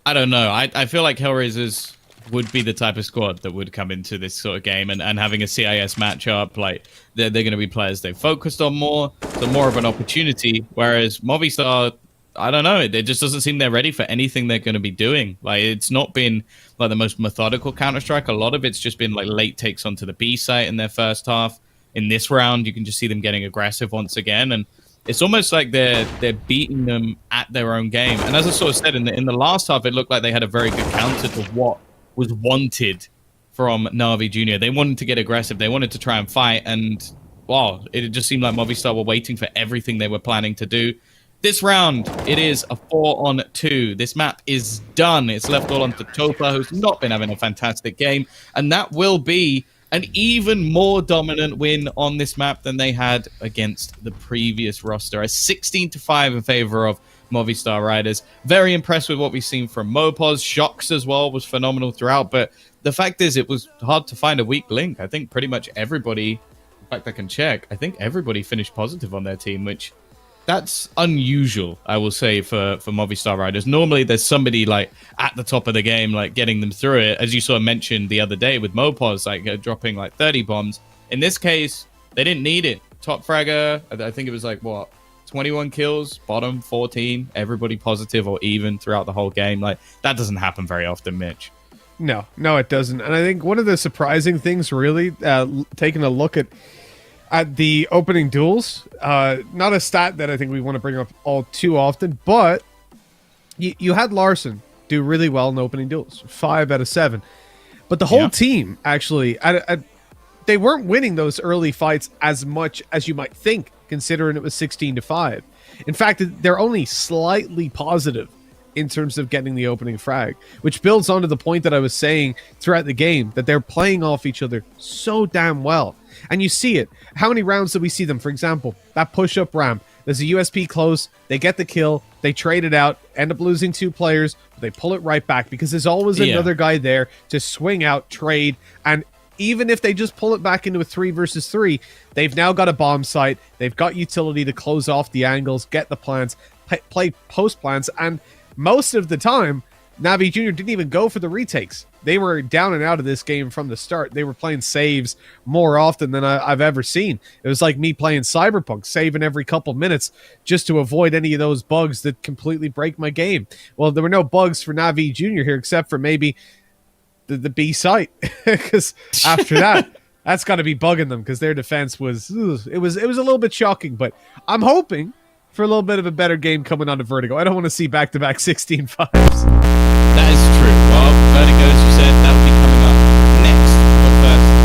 I don't know. I feel like Hellraisers would be the type of squad that would come into this sort of game and having a CIS matchup, like they're going to be players they've focused on more, so more of an opportunity. Whereas Movistar, I don't know, it just doesn't seem they're ready for anything they're going to be doing. Like, it's not been like the most methodical Counter-Strike. A lot of it's just been like late takes onto the B site in their first half. In this round, you can just see them getting aggressive once again, and it's almost like they're beating them at their own game. And as I sort of said, in the last half, it looked like they had a very good counter to what was wanted from NaVi Jr. They wanted to get aggressive. They wanted to try and fight. And, wow, it just seemed like Movistar were waiting for everything they were planning to do. This round, it is a 4-on-2. This map is done. It's left all onto Topa, who's not been having a fantastic game. And that will be an even more dominant win on this map than they had against the previous roster. A 16-5 in favor of Movistar Riders. Very impressed with what we've seen from Mopos. Shocks as well was phenomenal throughout. But the fact is, it was hard to find a weak link. I think pretty much everybody, in fact, I can check, I think everybody finished positive on their team, which... that's unusual, I will say, for Movistar Riders. Normally, there's somebody like at the top of the game, like getting them through it. As you saw mentioned the other day with Mopos, like dropping like 30 bombs. In this case, they didn't need it. Top fragger, I think it was like, what, 21 kills, bottom 14, everybody positive or even throughout the whole game. Like, that doesn't happen very often, Mitch. No, it doesn't. And I think one of the surprising things, really, taking a look at the opening duels, not a stat that I think we want to bring up all too often, but you had Larson do really well in opening duels, 5 out of 7. But the whole team, actually, they weren't winning those early fights as much as you might think, considering it was 16-5. In fact, they're only slightly positive in terms of getting the opening frag, which builds onto the point that I was saying throughout the game, that they're playing off each other so damn well. And you see it. How many rounds did we see them? For example, that push-up ramp. There's a USP close. They get the kill. They trade it out. End up losing 2 players. But they pull it right back because there's always another guy there to swing out, trade. And even if they just pull it back into a 3 versus 3, they've now got a bomb site. They've got utility to close off the angles, get the plants, play post plants. And most of the time, NaVi Jr. didn't even go for the retakes. They were down and out of this game from the start. They were playing saves more often than I've ever seen. It was like me playing Cyberpunk, saving every couple minutes just to avoid any of those bugs that completely break my game. Well, there were no bugs for NaVi Jr. here except for maybe the B site, because after that, that's got to be bugging them because their defense was it was a little bit shocking. But I'm hoping for a little bit of a better game coming on to Vertigo. I don't want to see back-to-back 16-5s. That is true. Well, Vertigo, as you said, that will be coming up next. But first,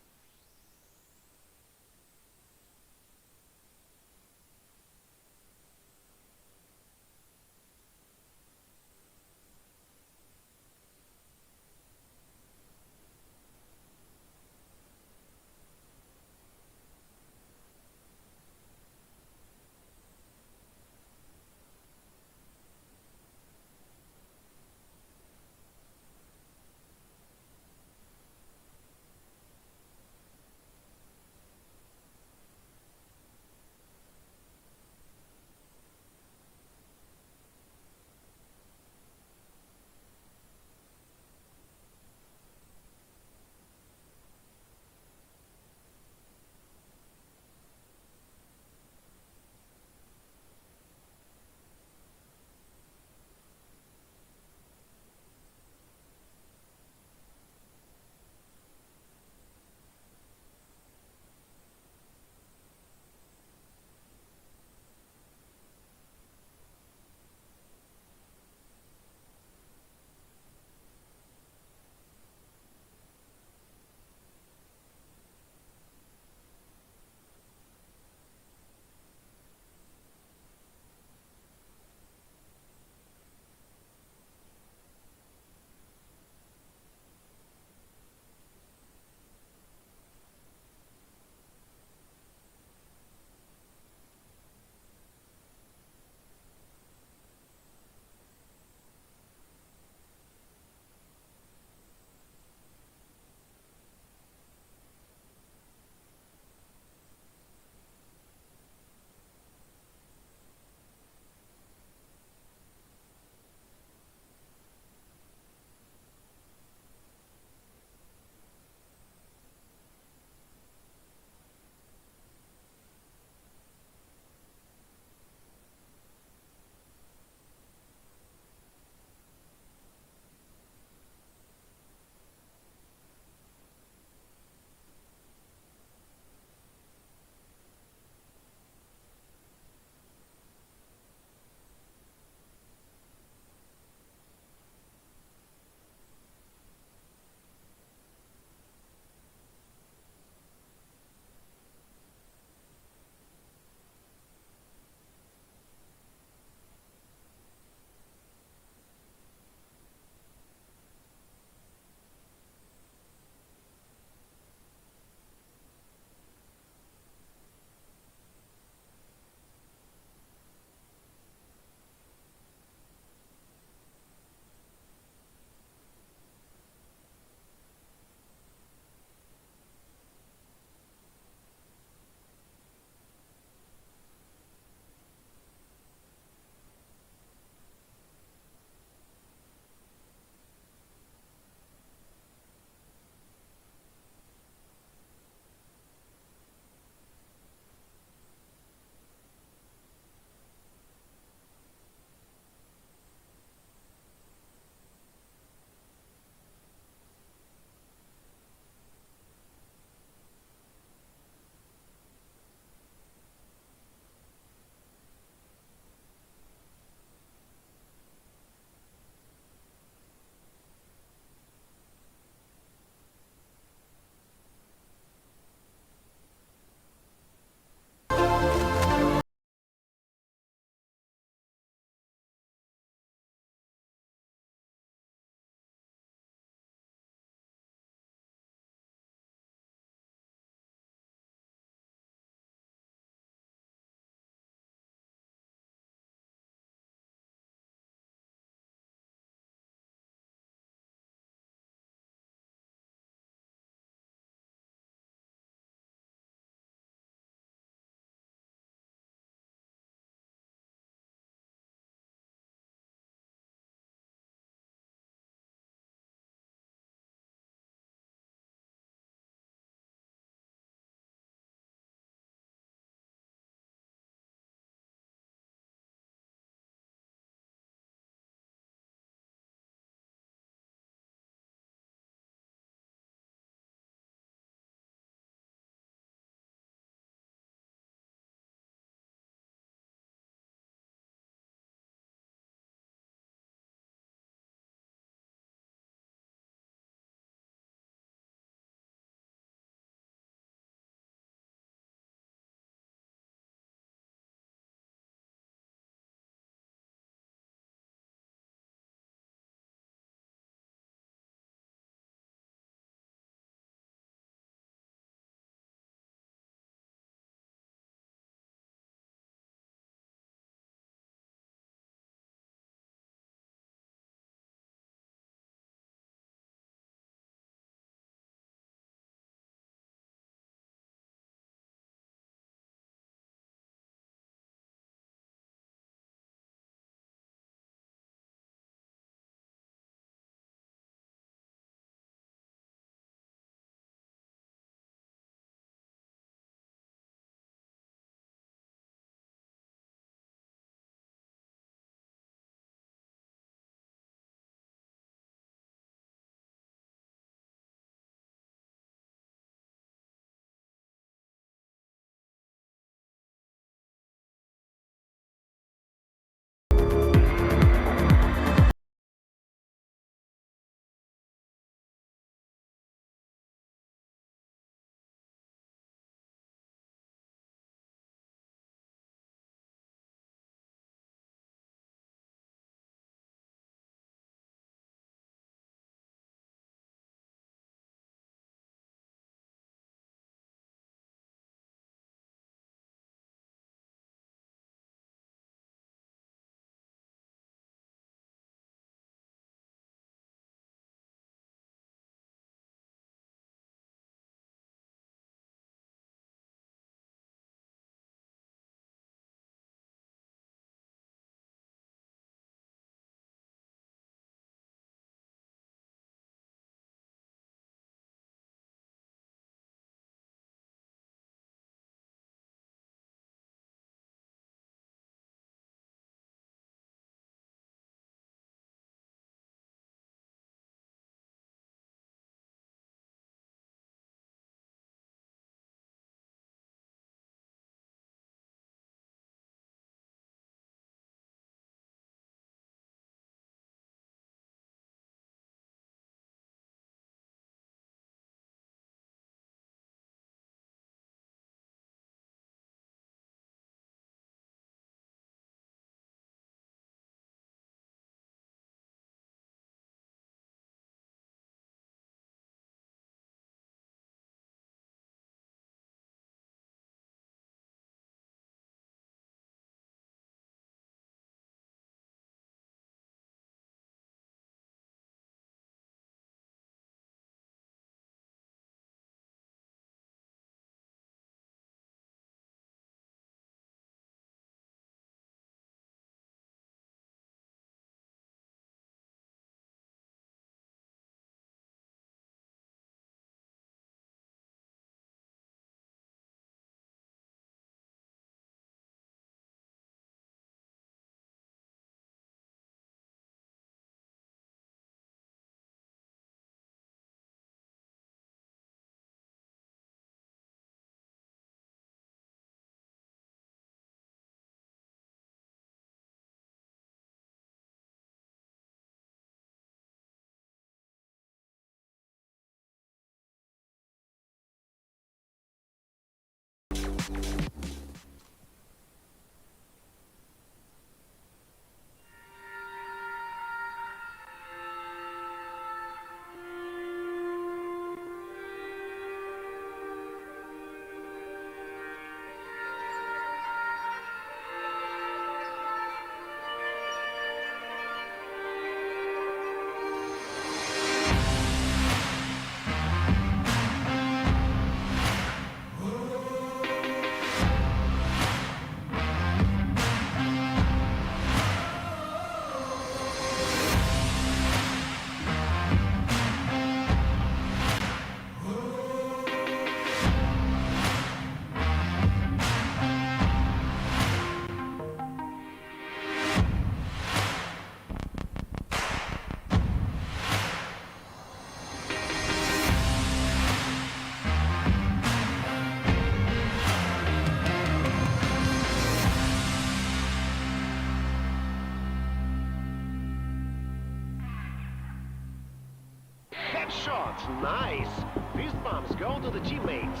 Headshot, nice. Fist bumps go to the teammates.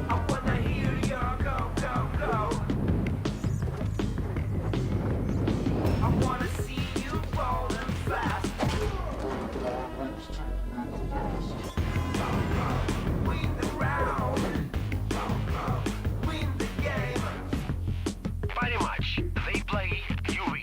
I wanna hear your go, go, go. I wanna see you rolling fast. Win the round. Win the game. Pretty much. They play, you win.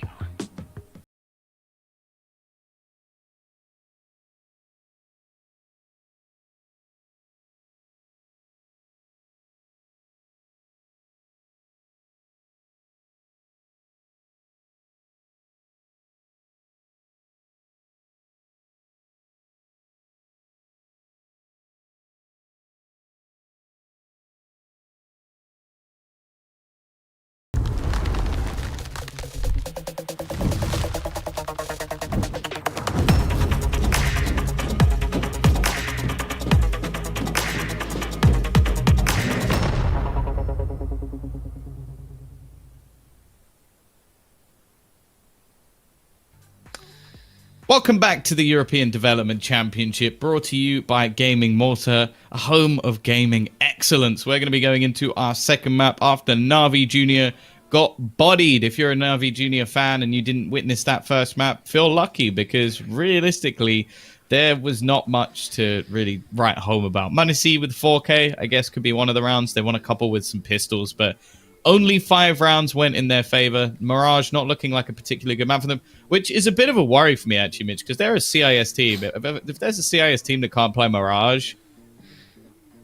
Welcome back to the European Development Championship, brought to you by Gaming Malta, a home of gaming excellence. We're going to be going into our second map after NaVi Jr. got bodied. If you're a NaVi Jr. fan and you didn't witness that first map, feel lucky, because realistically, there was not much to really write home about. Muncie with 4K, I guess, could be one of the rounds. They won a couple with some pistols, but only 5 rounds went in their favor. Mirage not looking like a particularly good map for them, which is a bit of a worry for me, actually, Mitch, because they're a CIS team. If there's a CIS team that can't play Mirage,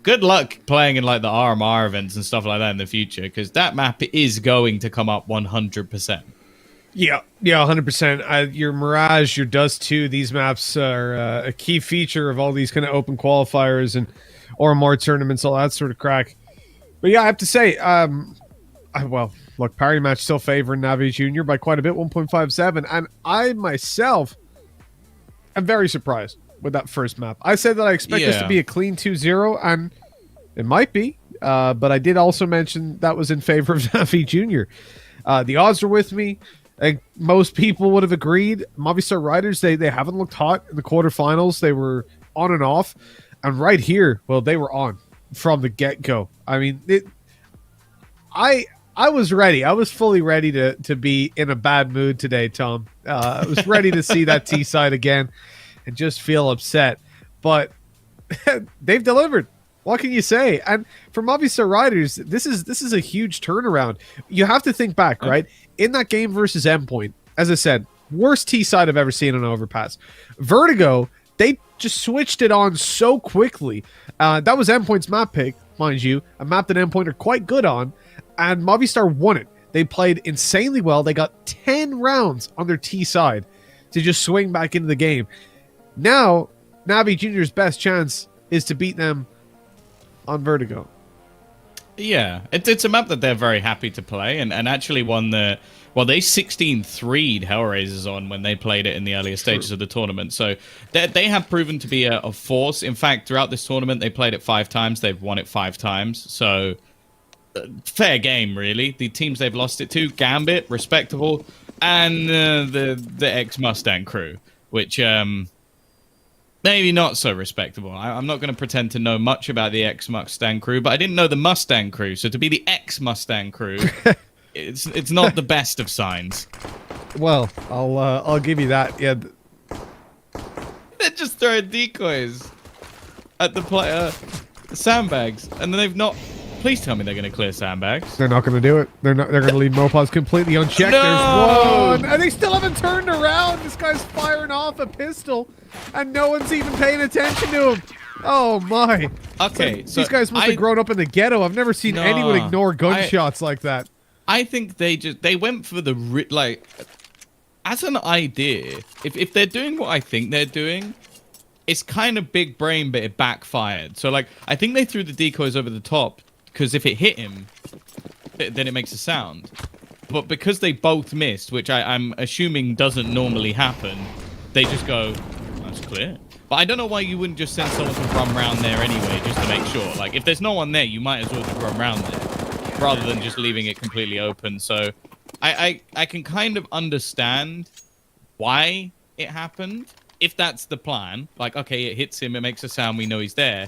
good luck playing in like the RMR events and stuff like that in the future, because that map is going to come up 100%. Yeah, 100%. Your Mirage, your Dust 2, these maps are a key feature of all these kind of open qualifiers and RMR tournaments, all that sort of crack. But yeah, I have to say, well, look, parity match still favoring NaVi Jr. by quite a bit, 1.57. And I myself am very surprised with that first map. I said that I expect this to be a clean 2-0, and it might be. But I did also mention that was in favor of NaVi Jr. The odds are with me. I think most people would have agreed. Movistar Riders, they haven't looked hot in the quarterfinals. They were on and off. And right here, well, they were on from the get-go. I mean, I was ready. I was fully ready to be in a bad mood today, Tom. I was ready to see that T side again and just feel upset. But they've delivered. What can you say? And for Movistar Riders, this is a huge turnaround. You have to think back, right? In that game versus Endpoint, as I said, worst T side I've ever seen on Overpass. Vertigo, they just switched it on so quickly. That was Endpoint's map pick, mind you, a map that Endpoint are quite good on. And Movistar won it. They played insanely well. They got 10 rounds on their T side to just swing back into the game. Now, NaVi Jr.'s best chance is to beat them on Vertigo. Yeah, it's a map that they're very happy to play, and actually won the... Well, they 16-3'd Hellraisers on when they played it in the earlier stages of the tournament. So they have proven to be a force. In fact, throughout this tournament, they played it 5 times. They've won it 5 times. So... fair game, really. The teams they've lost it to: Gambit, respectable, and the ex-Mustang crew, which maybe not so respectable. I'm not going to pretend to know much about the ex-Mustang crew, but I didn't know the Mustang crew. So to be the ex-Mustang crew, it's not the best of signs. Well, I'll give you that. Yeah. They're just throwing decoys at the player sandbags, and then they've not. Please tell me they're going to clear sandbags. They're not going to do it. They're not. They're going to leave Mopaz completely unchecked. No! There's one, and they still haven't turned around. This guy's firing off a pistol, and no one's even paying attention to him. Oh my. Okay, so these guys must have grown up in the ghetto. I've never seen anyone ignore gunshots like that. I think they went for the like. As an idea, if they're doing what I think they're doing, it's kind of big brain, but it backfired. So, like, I think they threw the decoys over the top, because if it hit him, then it makes a sound. But because they both missed, which I'm assuming doesn't normally happen, they just go, that's clear. But I don't know why you wouldn't just send someone to run around there anyway, just to make sure. Like, if there's no one there, you might as well just run around there, rather than just leaving it completely open. So I can kind of understand why it happened, if that's the plan. Like, okay, it hits him, it makes a sound, we know he's there.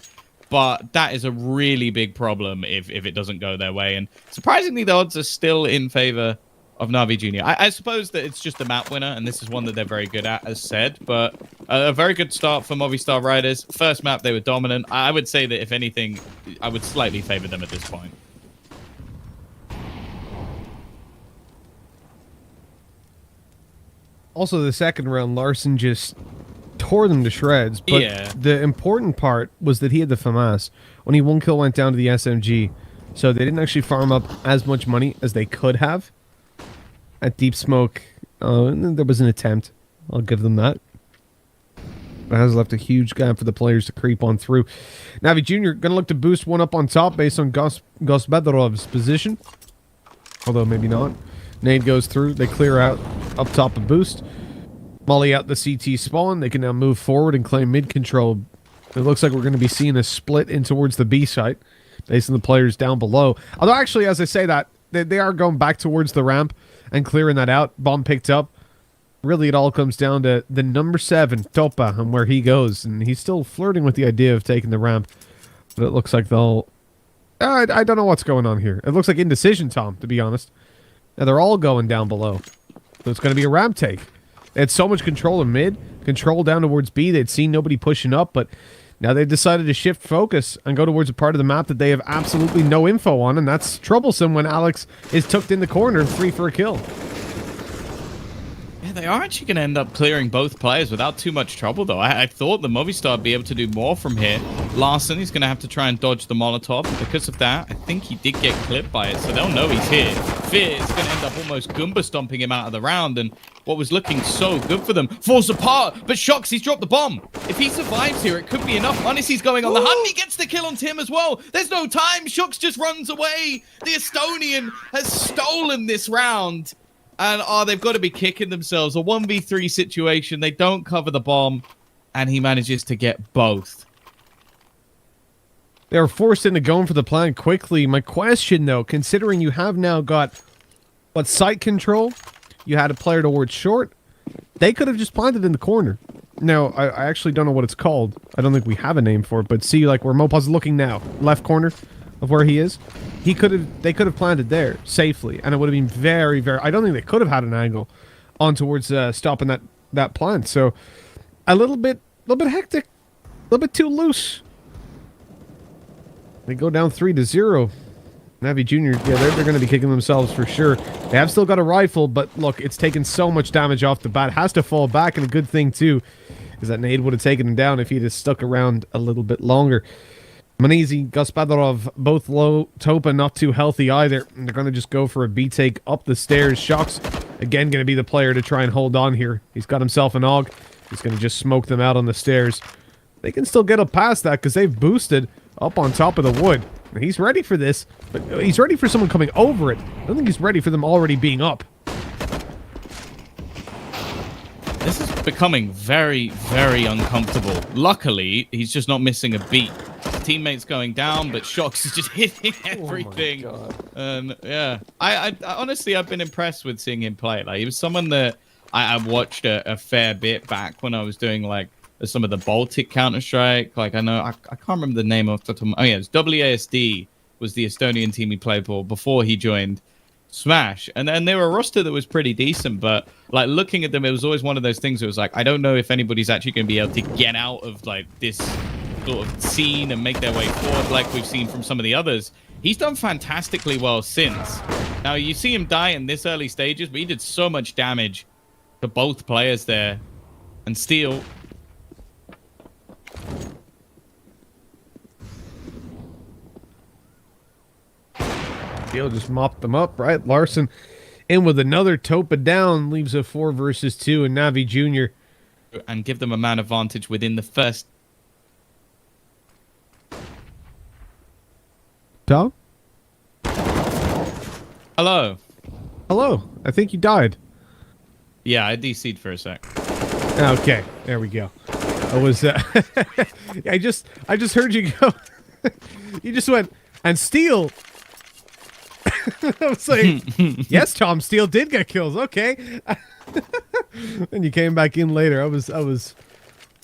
But that is a really big problem if it doesn't go their way. And surprisingly, the odds are still in favor of NaVi Jr. I suppose that it's just a map winner, and this is one that they're very good at, as said. But a very good start for Movistar Riders. First map, they were dominant. I would say that, if anything, I would slightly favor them at this point. Also, the second round, Larson just tore them to shreds. But yeah. The important part was that he had the FAMAS. Only one kill went down to the SMG. So they didn't actually farm up as much money as they could have. At Deep Smoke, there was an attempt. I'll give them that. It has left a huge gap for the players to creep on through. NaVi Jr. going to look to boost one up on top based on Gosbedrov's position. Although maybe not. Nade goes through. They clear out up top a boost. Molly out the CT spawn. They can now move forward and claim mid control. It looks like we're going to be seeing a split in towards the B site based on the players down below. Although actually, as I say that, they are going back towards the ramp and clearing that out. Bomb picked up. Really, it all comes down to the number 7, Topa, and where he goes. And he's still flirting with the idea of taking the ramp. But it looks like they'll... I don't know what's going on here. It looks like indecision, Tom, to be honest. Now, they're all going down below. So it's going to be a ramp take. They had so much control in mid, control down towards B. They'd seen nobody pushing up, but now they've decided to shift focus and go towards a part of the map that they have absolutely no info on, and that's troublesome when Alex is tucked in the corner, 3 for a kill. Yeah, they are actually going to end up clearing both players without too much trouble, though. I thought the Movistar would be able to do more from here. Larson, he's going to have to try and dodge the Molotov. Because of that, I think he did get clipped by it, so they'll know he's here. Fear is going to end up almost Goomba stomping him out of the round, and what was looking so good for them falls apart. But Shocks, he's dropped the bomb. If he survives here, it could be enough. Honestly's going on the hunt. He gets the kill on Tim as well. There's no time. Shocks just runs away. The Estonian has stolen this round. And they've got to be kicking themselves. A 1v3 situation. They don't cover the bomb. And he manages to get both. They were forced into going for the plan quickly. My question, though, considering you have now got, site control, you had a player towards short, they could have just planted in the corner. Now, I actually don't know what it's called. I don't think we have a name for it, but see, like, where Mopaz is looking now, left corner of where he is, they could have planted there safely, and it would have been very, very... I don't think they could have had an angle on towards stopping that plant. So, a little bit hectic, a little bit too loose. They go down 3-0. NaVi Jr., yeah, they're going to be kicking themselves for sure. They have still got a rifle, but look, it's taken so much damage off the bat. Has to fall back, and a good thing, too, is that Nade would have taken him down if he'd have stuck around a little bit longer. Manizi, Gospodarov, both low. Topa not too healthy either. And they're going to just go for a B take up the stairs. Shocks, again, going to be the player to try and hold on here. He's got himself an AUG. He's going to just smoke them out on the stairs. They can still get up past that because they've boosted up on top of the wood. He's ready for this, but he's ready for someone coming over it. I don't think he's ready for them already being up. This is becoming very, very uncomfortable. Luckily, he's just not missing a beat. His teammates going down, but Shocks is just hitting everything. Oh my God. Yeah, I honestly, I've been impressed with seeing him play. Like, he was someone that I watched a fair bit back when I was doing like as some of the Baltic Counter-Strike. Like, I know, I can't remember the name of the top. Oh, yeah, it's WASD was the Estonian team he played for before he joined Smash. And then they were a roster that was pretty decent, but like looking at them, it was always one of those things that was like, I don't know if anybody's actually going to be able to get out of like this sort of scene and make their way forward like we've seen from some of the others. He's done fantastically well since. Now, you see him die in this early stages, but he did so much damage to both players there. And Steel... Steel just mopped them up, right? Larson in with another Topa down, leaves a 4 versus 2, and NaVi Jr. And give them a man advantage within the first... Tom? Hello. Hello. I think you died. Yeah, I DC'd for a sec. Okay, there we go. I was, I just heard you go. You just went, and Steel. I was like, yes, Tom, Steel did get kills. Okay. And you came back in later. I was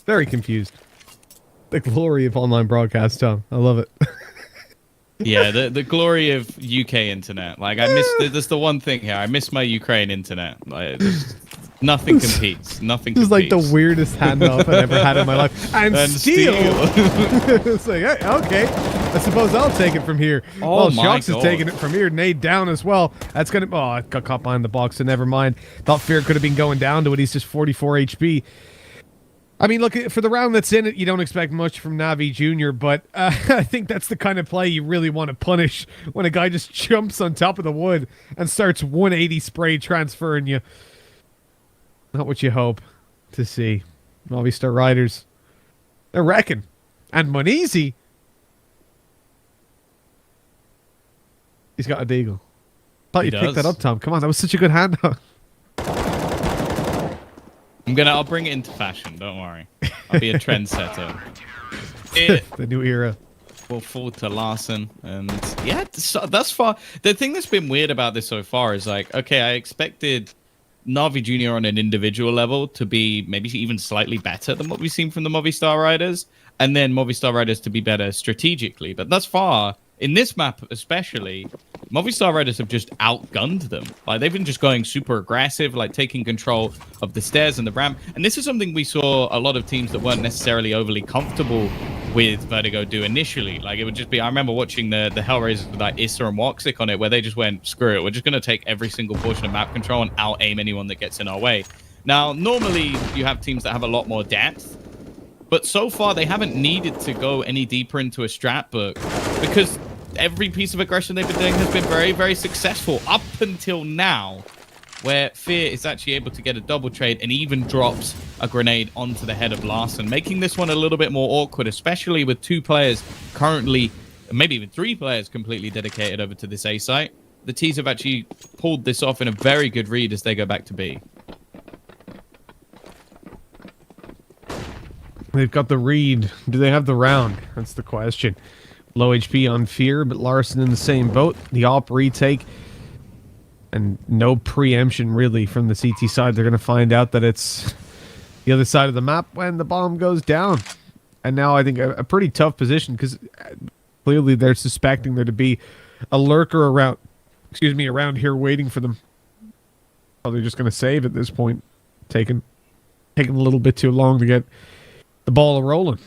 very confused. The glory of online broadcast, Tom. I love it. Yeah, the glory of UK internet. Like, I miss... That's the one thing here. I miss my Ukraine internet. Like, nothing competes. Nothing This is like competes. the weirdest handoff I've ever had in my life. And Steel! It's like, hey, okay. I suppose I'll take it from here. Oh, well, my Shox is God. taking it from here. Nade down as well. That's going to... Oh, I got caught behind the box, so never mind. Thought Fear could have been going down to it. He's just 44 HP. I mean, look, for the round that's in it, you don't expect much from NaVi Jr., but I think that's the kind of play you really want to punish when a guy just jumps on top of the wood and starts 180 spray transferring you. Not what you hope to see. Movistar Riders, they're wrecking. And Monizy, he's got a deagle. Thought you'd pick that up, Tom. Come on, that was such a good handoff. I'll bring it into fashion. Don't worry. I'll be a trendsetter. The new era. Will fall to Larson, and yeah, thus far, the thing that's been weird about this so far is like, okay, I expected NaVi Jr. on an individual level to be maybe even slightly better than what we've seen from the Movistar Riders, and then Movistar Riders to be better strategically. But thus far, in this map especially, Movistar Riders have just outgunned them. Like, they've been just going super aggressive, like taking control of the stairs and the ramp. And this is something we saw a lot of teams that weren't necessarily overly comfortable with Vertigo do initially. Like, it would just be, I remember watching the Hellraisers with like Issa and Woxic on it, where they just went, screw it, we're just going to take every single portion of map control and out-aim anyone that gets in our way. Now, normally you have teams that have a lot more depth, but so far they haven't needed to go any deeper into a strat book because every piece of aggression they've been doing has been very, very successful up until now, where Fear is actually able to get a double trade and even drops a grenade onto the head of Larson, making this one a little bit more awkward, especially with 2 players currently, maybe even 3 players completely dedicated over to this A site. The T's have actually pulled this off in a very good read as they go back to B. They've got the read. Do they have the round? That's the question. Low HP on Fear, but Larson in the same boat. The AWP retake. And no preemption, really, from the CT side. They're going to find out that it's the other side of the map when the bomb goes down. And now I think a pretty tough position, because clearly they're suspecting there to be a lurker around, around here waiting for them. Probably just going to save at this point. Taking a little bit too long to get the ball rolling.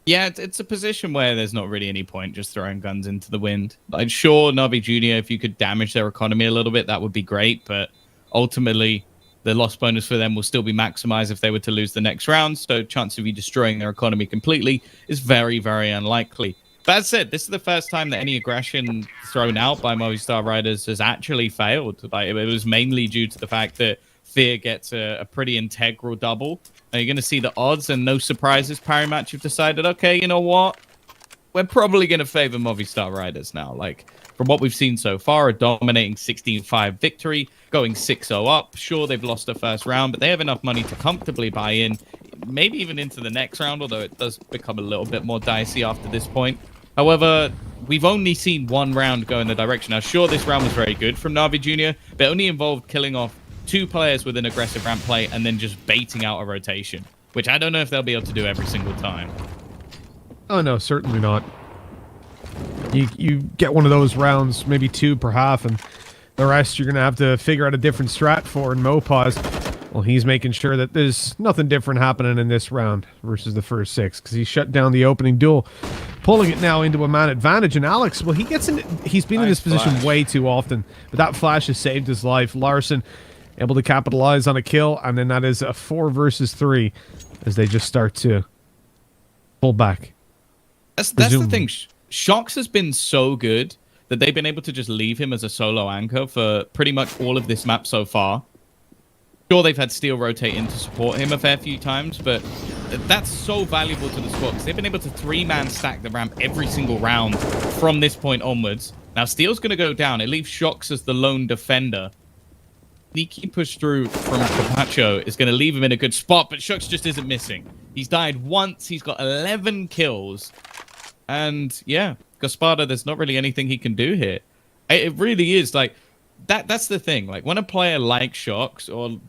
Yeah, it's a position where there's not really any point just throwing guns into the wind. Like, sure, NaVi Jr., if you could damage their economy a little bit, that would be great, but ultimately the loss bonus for them will still be maximized if they were to lose the next round, so chance of you destroying their economy completely is very, very unlikely. But as said, this is the first time that any aggression thrown out by Movistar Riders has actually failed. Like, it was mainly due to the fact that Fear gets a pretty integral double. Now you're going to see the odds, and no surprises, Parimatch have decided, okay, you know what? We're probably going to favor Movistar Riders now. Like, from what we've seen so far, a dominating 16-5 victory, going 6-0 up. Sure, they've lost the first round, but they have enough money to comfortably buy in, maybe even into the next round, although it does become a little bit more dicey after this point. However, we've only seen one round go in the direction. Now, sure, this round was very good from NaVi Jr., but it only involved killing off 2 players with an aggressive ramp play and then just baiting out a rotation, which I don't know if they'll be able to do every single time. Oh, no, certainly not. You get one of those rounds, maybe 2 per half, and the rest you're going to have to figure out a different strat for. And Mopaz, well, he's making sure that there's nothing different happening in this round versus the first 6, because he shut down the opening duel, pulling it now into a man advantage. And Alex, well, he's been in this position way too often, but that flash has saved his life. Larson able to capitalize on a kill, and then that is a 4 versus 3 as they just start to pull back. That's the thing. Shox has been so good that they've been able to just leave him as a solo anchor for pretty much all of this map so far. Sure, they've had Steel rotate in to support him a fair few times, but that's so valuable to the squad because they've been able to 3-man stack the ramp every single round from this point onwards. Now, Steel's going to go down. It leaves Shox as the lone defender. Sneaky push through from Capacho is going to leave him in a good spot, but Shox just isn't missing. He's died once. He's got 11 kills. And yeah, Gaspardo, there's not really anything he can do here. It really is like that's the thing. Like when a player like Shox, or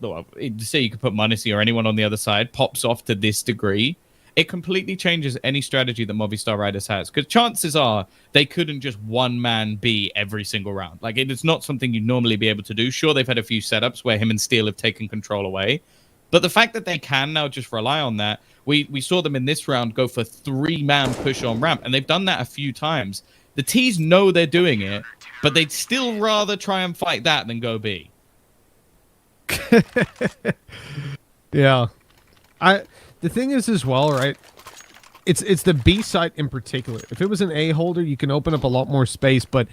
say you could put Munisi or anyone on the other side, pops off to this degree, it completely changes any strategy that Movistar Riders has. Because chances are they couldn't just 1-man be every single round. Like it is not something you'd normally be able to do. Sure, they've had a few setups where him and Steel have taken control away. But the fact that they can now just rely on that, we saw them in this round go for 3-man push on ramp, and they've done that a few times. The T's know they're doing it, but they'd still rather try and fight that than go B. Yeah. The thing is as well, right? It's the B site in particular. If it was an A holder, you can open up a lot more space, but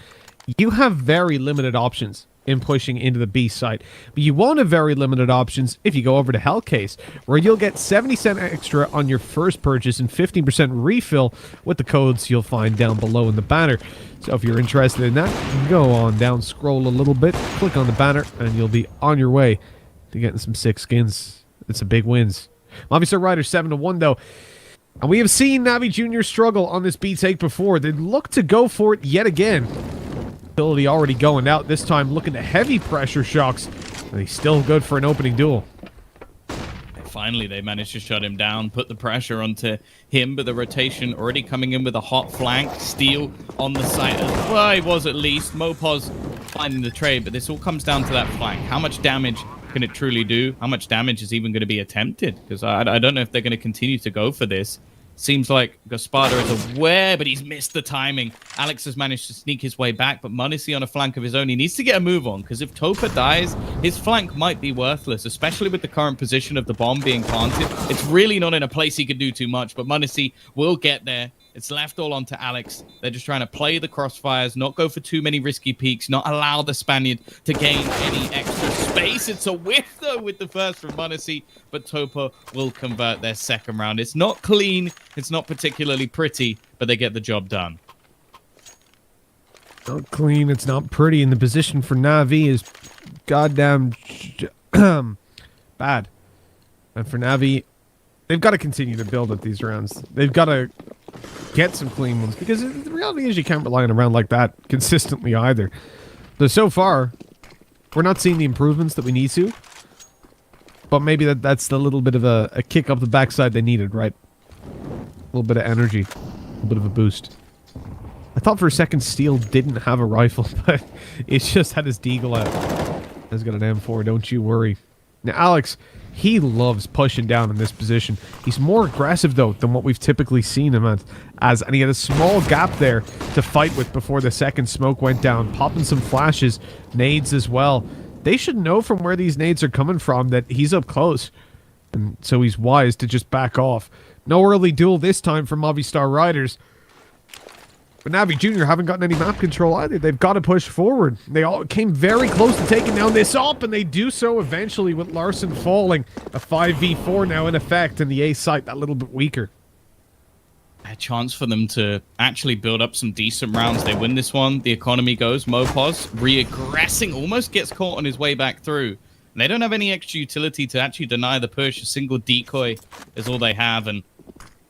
you have very limited options in pushing into the B site. But you won't have very limited options if you go over to Hellcase, where you'll get 70 cents extra on your first purchase and 15% refill with the codes you'll find down below in the banner. So if you're interested in that, go on down, scroll a little bit, click on the banner, and you'll be on your way to getting some sick skins. It's some big wins. Movistar Riders 7-1 though. And we have seen NaVi Jr. struggle on this B take before. They look to go for it yet again. Ability already going out, this time looking to heavy pressure Shox. And he's still good for an opening duel. Finally, they managed to shut him down, put the pressure onto him, but the rotation already coming in with a hot flank. Steel on the side as well, he was at least. Mopaz finding the trade, but this all comes down to that flank. How much damage can it truly do? How much damage is even going to be attempted? Because I don't know if they're going to continue to go for this. Seems like Gaspardo is aware, but he's missed the timing. Alex has managed to sneak his way back, but Munisi on a flank of his own. He needs to get a move on, because if Topa dies, his flank might be worthless, especially with the current position of the bomb being planted. It's really not in a place he could do too much, but Munisi will get there. It's left all onto Alex. They're just trying to play the crossfires, not go for too many risky peeks, not allow the Spaniard to gain any extra space. It's a whiff, though, with the first from Munisi, but Topa will convert their second round. It's not clean, it's not particularly pretty, but they get the job done. Not clean, it's not pretty, and the position for NaVi is goddamn bad. And for NaVi, they've got to continue to build up these rounds. They've got to get some clean ones, because the reality is you can't rely on a round like that consistently either. So far, we're not seeing the improvements that we need to, but maybe that's the little bit of a kick up the backside they needed, right? A little bit of energy, a little bit of a boost. I thought for a second Steel didn't have a rifle, but it's just had his deagle out. He's got an M4, don't you worry. Now, Alex, he loves pushing down in this position. He's more aggressive, though, than what we've typically seen him as. And he had a small gap there to fight with before the second smoke went down. Popping some flashes, nades as well. They should know from where these nades are coming from that he's up close. And so he's wise to just back off. No early duel this time for Movistar Riders. But NaVi Jr. haven't gotten any map control either. They've got to push forward. They all came very close to taking down this AWP, and they do so eventually with Larson falling. A 5v4 now in effect, and the A site that little bit weaker. A chance for them to actually build up some decent rounds. They win this one. The economy goes. Mopaz re-aggressing, almost gets caught on his way back through. And they don't have any extra utility to actually deny the push. A single decoy is all they have, and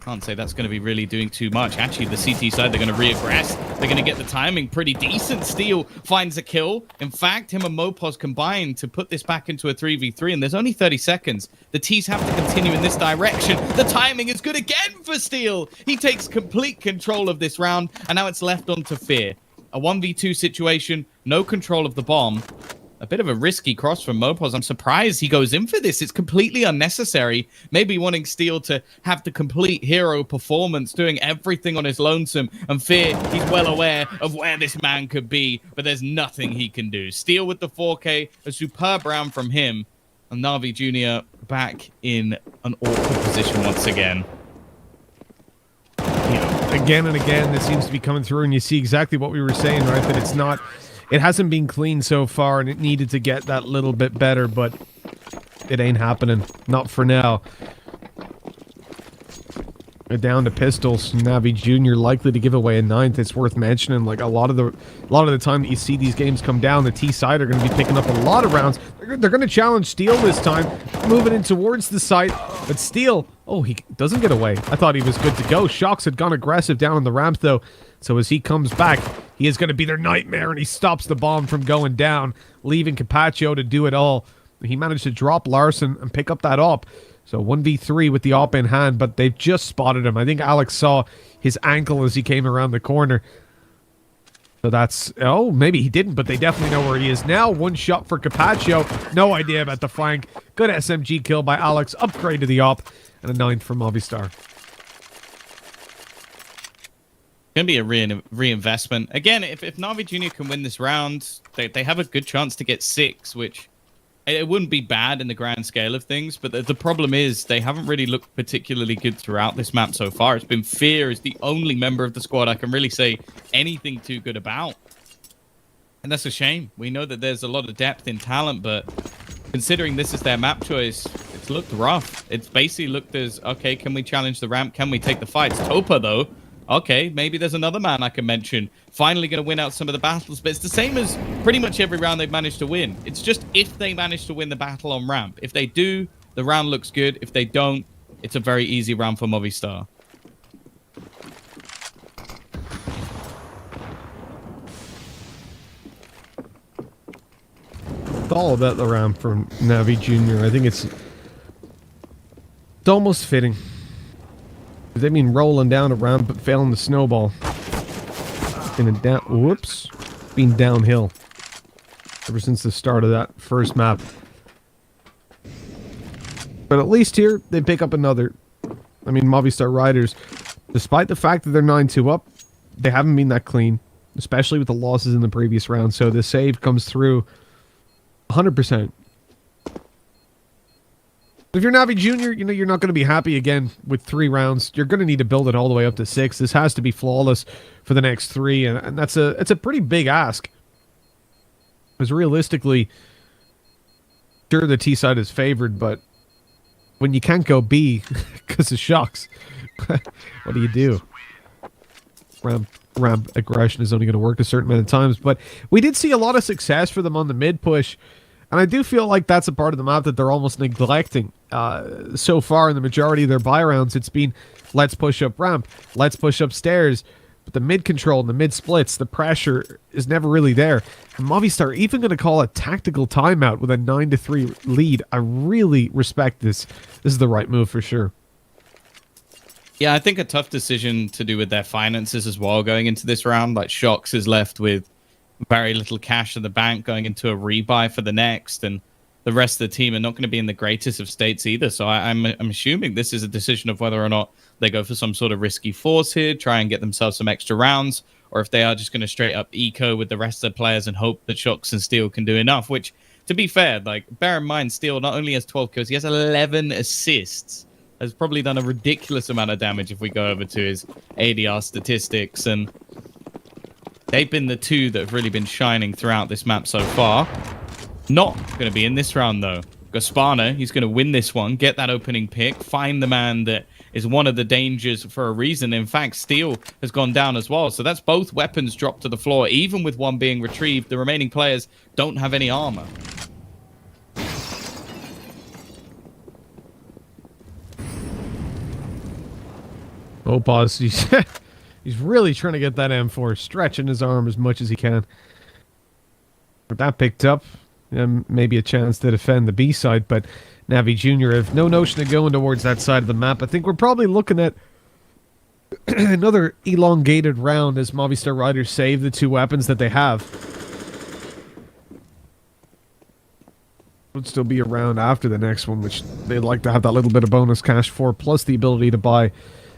Can't say that's going to be really doing too much. Actually, the CT side, they're going to re-aggress. They're going to get the timing pretty decent. Steel finds a kill. In fact, him and Mopos combined to put this back into a 3v3, and there's only 30 seconds. The T's have to continue in this direction. The timing is good again for Steel. He takes complete control of this round, and now it's left on to Fear. A 1v2 situation, no control of the bomb. A bit of a risky cross from Mopos. I'm surprised he goes in for this. It's completely unnecessary. Maybe wanting Steel to have the complete hero performance, doing everything on his lonesome. And Fear, he's well aware of where this man could be, but there's nothing he can do. Steel with the 4K, a superb round from him. And NaVi Jr. back in an awkward position once again. Again and again, this seems to be coming through, and you see exactly what we were saying, right? That it's not... It hasn't been clean so far, and it needed to get that little bit better, but it ain't happening. Not for now. They're down to pistols. NaVi Jr. likely to give away a 9th. It's worth mentioning, like a lot of the time that you see these games come down, the T side are going to be picking up a lot of rounds. They're going to challenge Steel this time, moving in towards the site, but Steel, oh, he doesn't get away. I thought he was good to go. Shox had gone aggressive down on the ramp though, so as he comes back, he is going to be their nightmare, and he stops the bomb from going down, leaving Capaccio to do it all. He managed to drop Larson and pick up that op. So 1v3 with the op in hand, but they've just spotted him. I think Alex saw his ankle as he came around the corner. So that's... Oh, maybe he didn't, but they definitely know where he is now. One shot for Capaccio. No idea about the flank. Good SMG kill by Alex. Upgrade to the op. And a 9th from Movistar. Going to be a reinvestment. Again, if NaVi Jr. can win this round, they have a good chance to get 6, which... It wouldn't be bad in the grand scale of things, but the problem is they haven't really looked particularly good throughout this map so far. It's been Fear is the only member of the squad I can really say anything too good about. And that's a shame. We know that there's a lot of depth in talent, but considering this is their map choice, it's looked rough. It's basically looked as, okay, can we challenge the ramp? Can we take the fights? Topa, though, okay, maybe there's another man I can mention. Finally going to win out some of the battles, but it's the same as pretty much every round they've managed to win. It's just if they manage to win the battle on ramp. If they do, the round looks good. If they don't, it's a very easy round for Movistar. It's all about the ramp from NaVi Jr. I think it's almost fitting. They've been rolling down a ramp but failing the snowball. In a down... Whoops. Been downhill. Ever since the start of that first map. But at least here, they pick up another. I mean, Movistar Riders, despite the fact that they're 9-2 up, they haven't been that clean. Especially with the losses in the previous round. So the save comes through 100%. If you're NaVi Jr., you know you're not going to be happy again with 3 rounds. You're going to need to build it all the way up to 6. This has to be flawless for the next 3, and it's a pretty big ask. Because realistically, sure the T side is favored, but when you can't go B because of Shox, what do you do? Ramp aggression is only going to work a certain amount of times, but we did see a lot of success for them on the mid push. And I do feel like that's a part of the map that they're almost neglecting. So far in the majority of their buy rounds, it's been, let's push up ramp, let's push upstairs. But the mid control and the mid splits, the pressure is never really there. And Movistar even going to call a tactical timeout with a 9-3 lead. I really respect this. This is the right move for sure. Yeah, I think a tough decision to do with their finances as well going into this round. Like Shox is left with very little cash in the bank going into a rebuy for the next, and the rest of the team are not going to be in the greatest of states either. So I'm assuming this is a decision of whether or not they go for some sort of risky force here, try and get themselves some extra rounds, or if they are just going to straight up eco with the rest of the players and hope that Shox and Steel can do enough, which, to be fair, like, bear in mind, Steel not only has 12 kills, he has 11 assists. Has probably done a ridiculous amount of damage if we go over to his ADR statistics, and they've been the two that have really been shining throughout this map so far. Not going to be in this round, though. Gaspana, he's going to win this one, get that opening pick, find the man that is one of the dangers for a reason. In fact, Steel has gone down as well. So that's both weapons dropped to the floor. Even with one being retrieved, the remaining players don't have any armor. Opaz, he's really trying to get that M4, stretching his arm as much as he can. With that picked up, maybe a chance to defend the B side, but NaVi Jr. have no notion of going towards that side of the map. I think we're probably looking at another elongated round as Movistar Riders save the two weapons that they have. Would still be around after the next one, which they'd like to have that little bit of bonus cash for, plus the ability to buy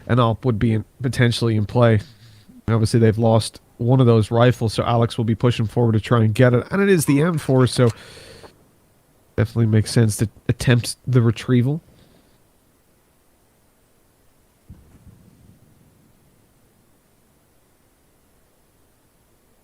an op would be potentially in play. Obviously, they've lost one of those rifles, so Alex will be pushing forward to try and get it. And it is the M4, so definitely makes sense to attempt the retrieval.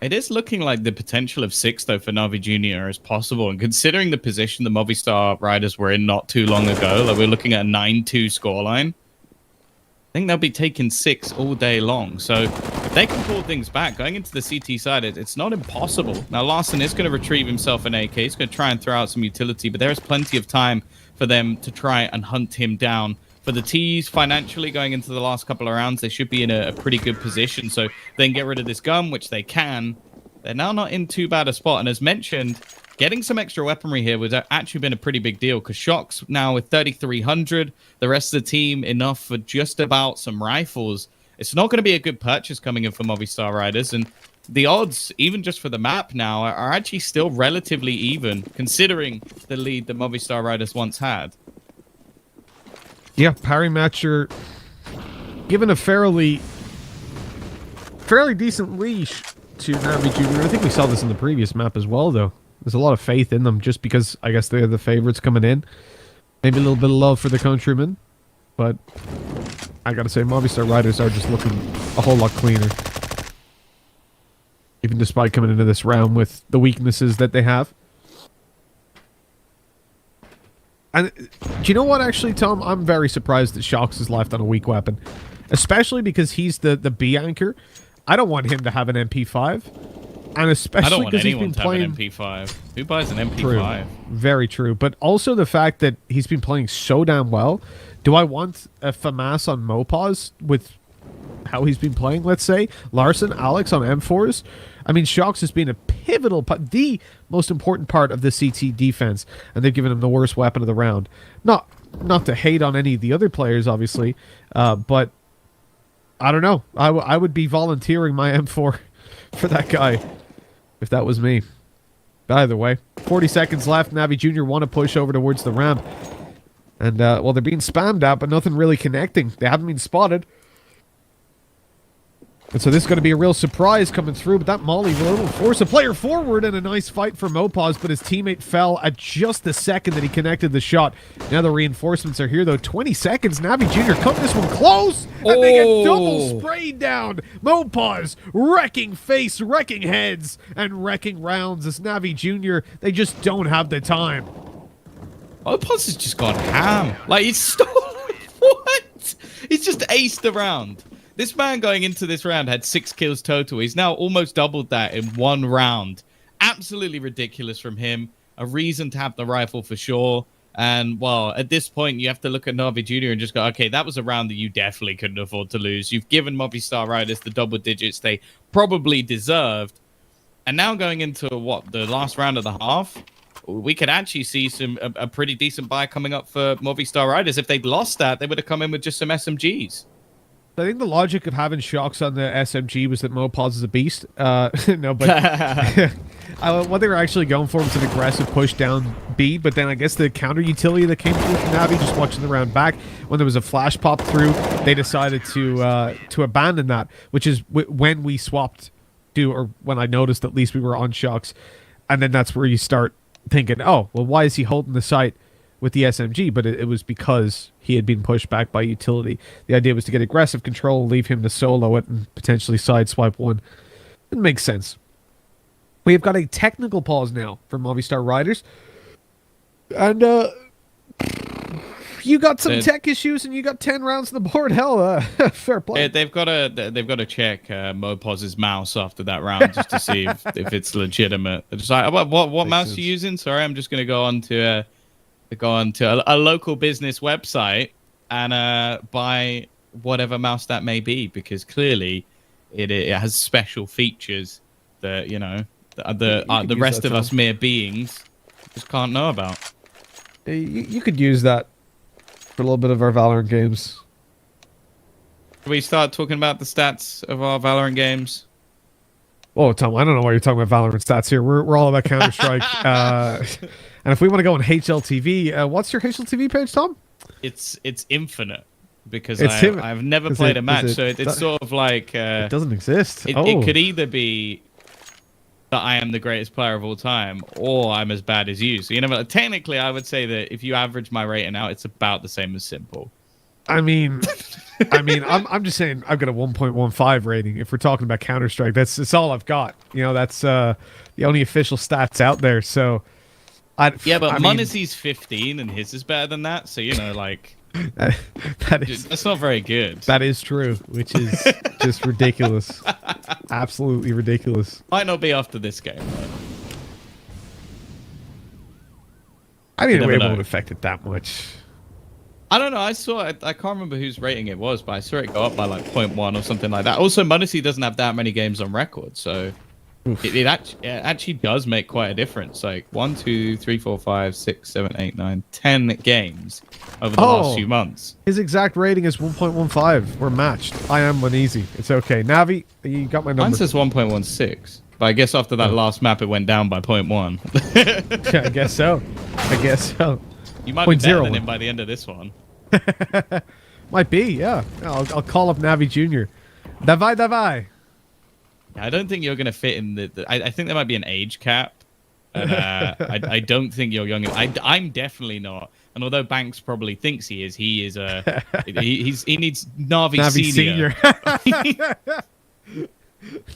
It is looking like the potential of 6, though, for NaVi Jr. is possible. And considering the position the Movistar Riders were in not too long ago, like we're looking at a 9-2 scoreline, I think they'll be taking 6 all day long. So if they can pull things back, going into the CT side, it's not impossible. Now, Larson is going to retrieve himself an AK. He's going to try and throw out some utility, but there is plenty of time for them to try and hunt him down. For the T's, financially, going into the last couple of rounds, they should be in a pretty good position. So they can get rid of this gun, which they can. They're now not in too bad a spot. And as mentioned, getting some extra weaponry here would actually been a pretty big deal, because Shock's now with 3,300. The rest of the team enough for just about some rifles. It's not going to be a good purchase coming in for Movistar Riders. And the odds, even just for the map now, are actually still relatively even, considering the lead that Movistar Riders once had. Yeah, parry matcher given a fairly decent leash to NaVi Jr. I think we saw this in the previous map as well, though. There's a lot of faith in them just because I guess they're the favorites coming in. Maybe a little bit of love for the countrymen, but I gotta say, Movistar Riders are just looking a whole lot cleaner. Even despite coming into this round with the weaknesses that they have. And do you know what, actually, Tom? I'm very surprised that Shocks is left on a weak weapon. Especially because he's the B anchor. I don't want him to have an MP5. And especially because he's been playing... I don't want anyone to have an MP5. Who buys an MP5? True. Very true. But also the fact that he's been playing so damn well. Do I want a FAMAS on Mopaz with how he's been playing, let's say? Larson, Alex on M4s? I mean, Shocks has been a pivotal part, the most important part of the CT defense, and they've given him the worst weapon of the round. Not to hate on any of the other players, obviously, but I don't know. I would be volunteering my M4 for that guy if that was me. Either way, 40 seconds left. NaVi Jr. want to push over towards the ramp. And, well, they're being spammed out, but nothing really connecting. They haven't been spotted. And so this is going to be a real surprise coming through, but that Molly will force a player forward and a nice fight for Mopaz, but his teammate fell at just the second that he connected the shot. Now the reinforcements are here, though. 20 seconds. NaVi Jr. cut this one close, and they get double sprayed down. Mopaz wrecking face, wrecking heads, and wrecking rounds as NaVi Jr., they just don't have the time. Mopaz has just gone ham. Like, he's stolen. What? He's just aced the round. This man going into this round had 6 kills total. He's now almost doubled that in one round. Absolutely ridiculous from him. A reason to have the rifle for sure. And, well, at this point, you have to look at NaVi Jr. and just go, okay, that was a round that you definitely couldn't afford to lose. You've given Movistar Riders the double digits they probably deserved. And now going into, what, the last round of the half, we could actually see a pretty decent buy coming up for Movistar Riders. If they'd lost that, they would have come in with just some SMGs. I think the logic of having Shocks on the SMG was that Mopaz is a beast. No, but what they were actually going for was an aggressive push down B, but then I guess the counter utility that came through from NaVi, just watching the round back, when there was a flash pop through, they decided to abandon that, which is when we swapped or when I noticed at least we were on Shocks, and then that's where you start thinking, oh, well, why is he holding the site with the SMG? But it was because he had been pushed back by utility. The idea was to get aggressive control, leave him to solo it, and potentially sideswipe one. It makes sense. We have got a technical pause now for Movistar Riders. And, you got some tech issues and you got 10 rounds on the board. Hell, fair play. They've got to check Mopaz's mouse after that round just to see if it's legitimate. They're just like, what mouse are you using? Sorry, I'm just going to go on to a local business website and buy whatever mouse that may be, because clearly it has special features that, you know, the rest of us mere beings just can't know about. You could use that for a little bit of our Valorant games. Can we start talking about the stats of our Valorant games? Oh, Tom, I don't know why you're talking about Valorant stats here. We're all about Counter-Strike. And if we want to go on HLTV, what's your HLTV page, Tom? It's infinite, because It's I've never played a match, so it's sort of like... it doesn't exist. It could either be that I am the greatest player of all time, or I'm as bad as you. So, you know, technically, I would say that if you average my rating out, it's about the same as Simple. I mean, I'm just saying I've got a 1.15 rating. If we're talking about Counter-Strike, that's all I've got. You know, that's the only official stats out there. So, Monesi's 15, and his is better than that. So, you know, like, that's not very good. That is true, which is just ridiculous. Absolutely ridiculous. Might not be after this game, though. I mean, it won't affect it that much. I don't know. I can't remember whose rating it was, but I saw it go up by like 0.1 or something like that. Also, Monesi doesn't have that many games on record, so it actually does make quite a difference. Like 1, 2, 3, 4, 5, 6, 7, 8, 9, 10 games over the last few months. His exact rating is 1.15. We're matched. I am Uneasy. It's okay. NaVi, you got my number. Mine says 1.16. But I guess after that last map, it went down by 0.1. Yeah, I guess so. You might be better than him by the end of this one. Might be, yeah. I'll call up NaVi Jr. Davai. I don't think you're going to fit in I think there might be an age cap. And, I don't think you're young. I'm definitely not. And although Banks probably thinks he is he needs NaVi Senior.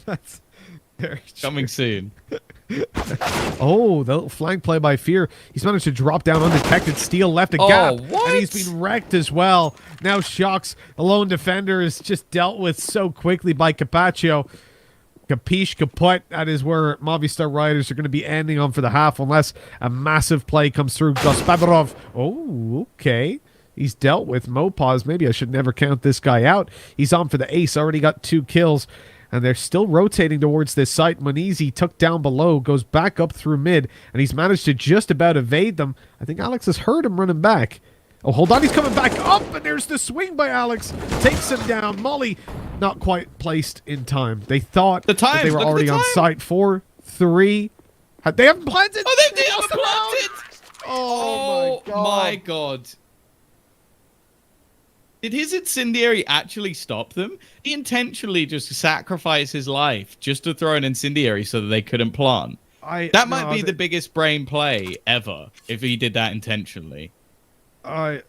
That's very true. Coming soon. Oh, the little flank play by Fear. He's managed to drop down undetected. Steel left a gap. What? And he's been wrecked as well. Now Shocks, the lone defender, is just dealt with so quickly by Capaccio. Capiche kaput. That is where Movistar Riders are going to be ending on for the half, unless a massive play comes through. Gospavarov. Oh, okay. He's dealt with. Mopaz. Maybe I should never count this guy out. He's on for the ace. Already got 2 kills. And they're still rotating towards this site. Monesi tucked down below, goes back up through mid, and he's managed to just about evade them. I think Alex has heard him running back. Oh, hold on, he's coming back up, and there's the swing by Alex. Takes him down. Molly not quite placed in time. They thought that they were already on site. 4, 3. They haven't planted. Oh, they haven't planted. Oh my God. Did his incendiary actually stop them? He intentionally just sacrificed his life just to throw an incendiary so that they couldn't plant. That might be the biggest brain play ever if he did that intentionally. I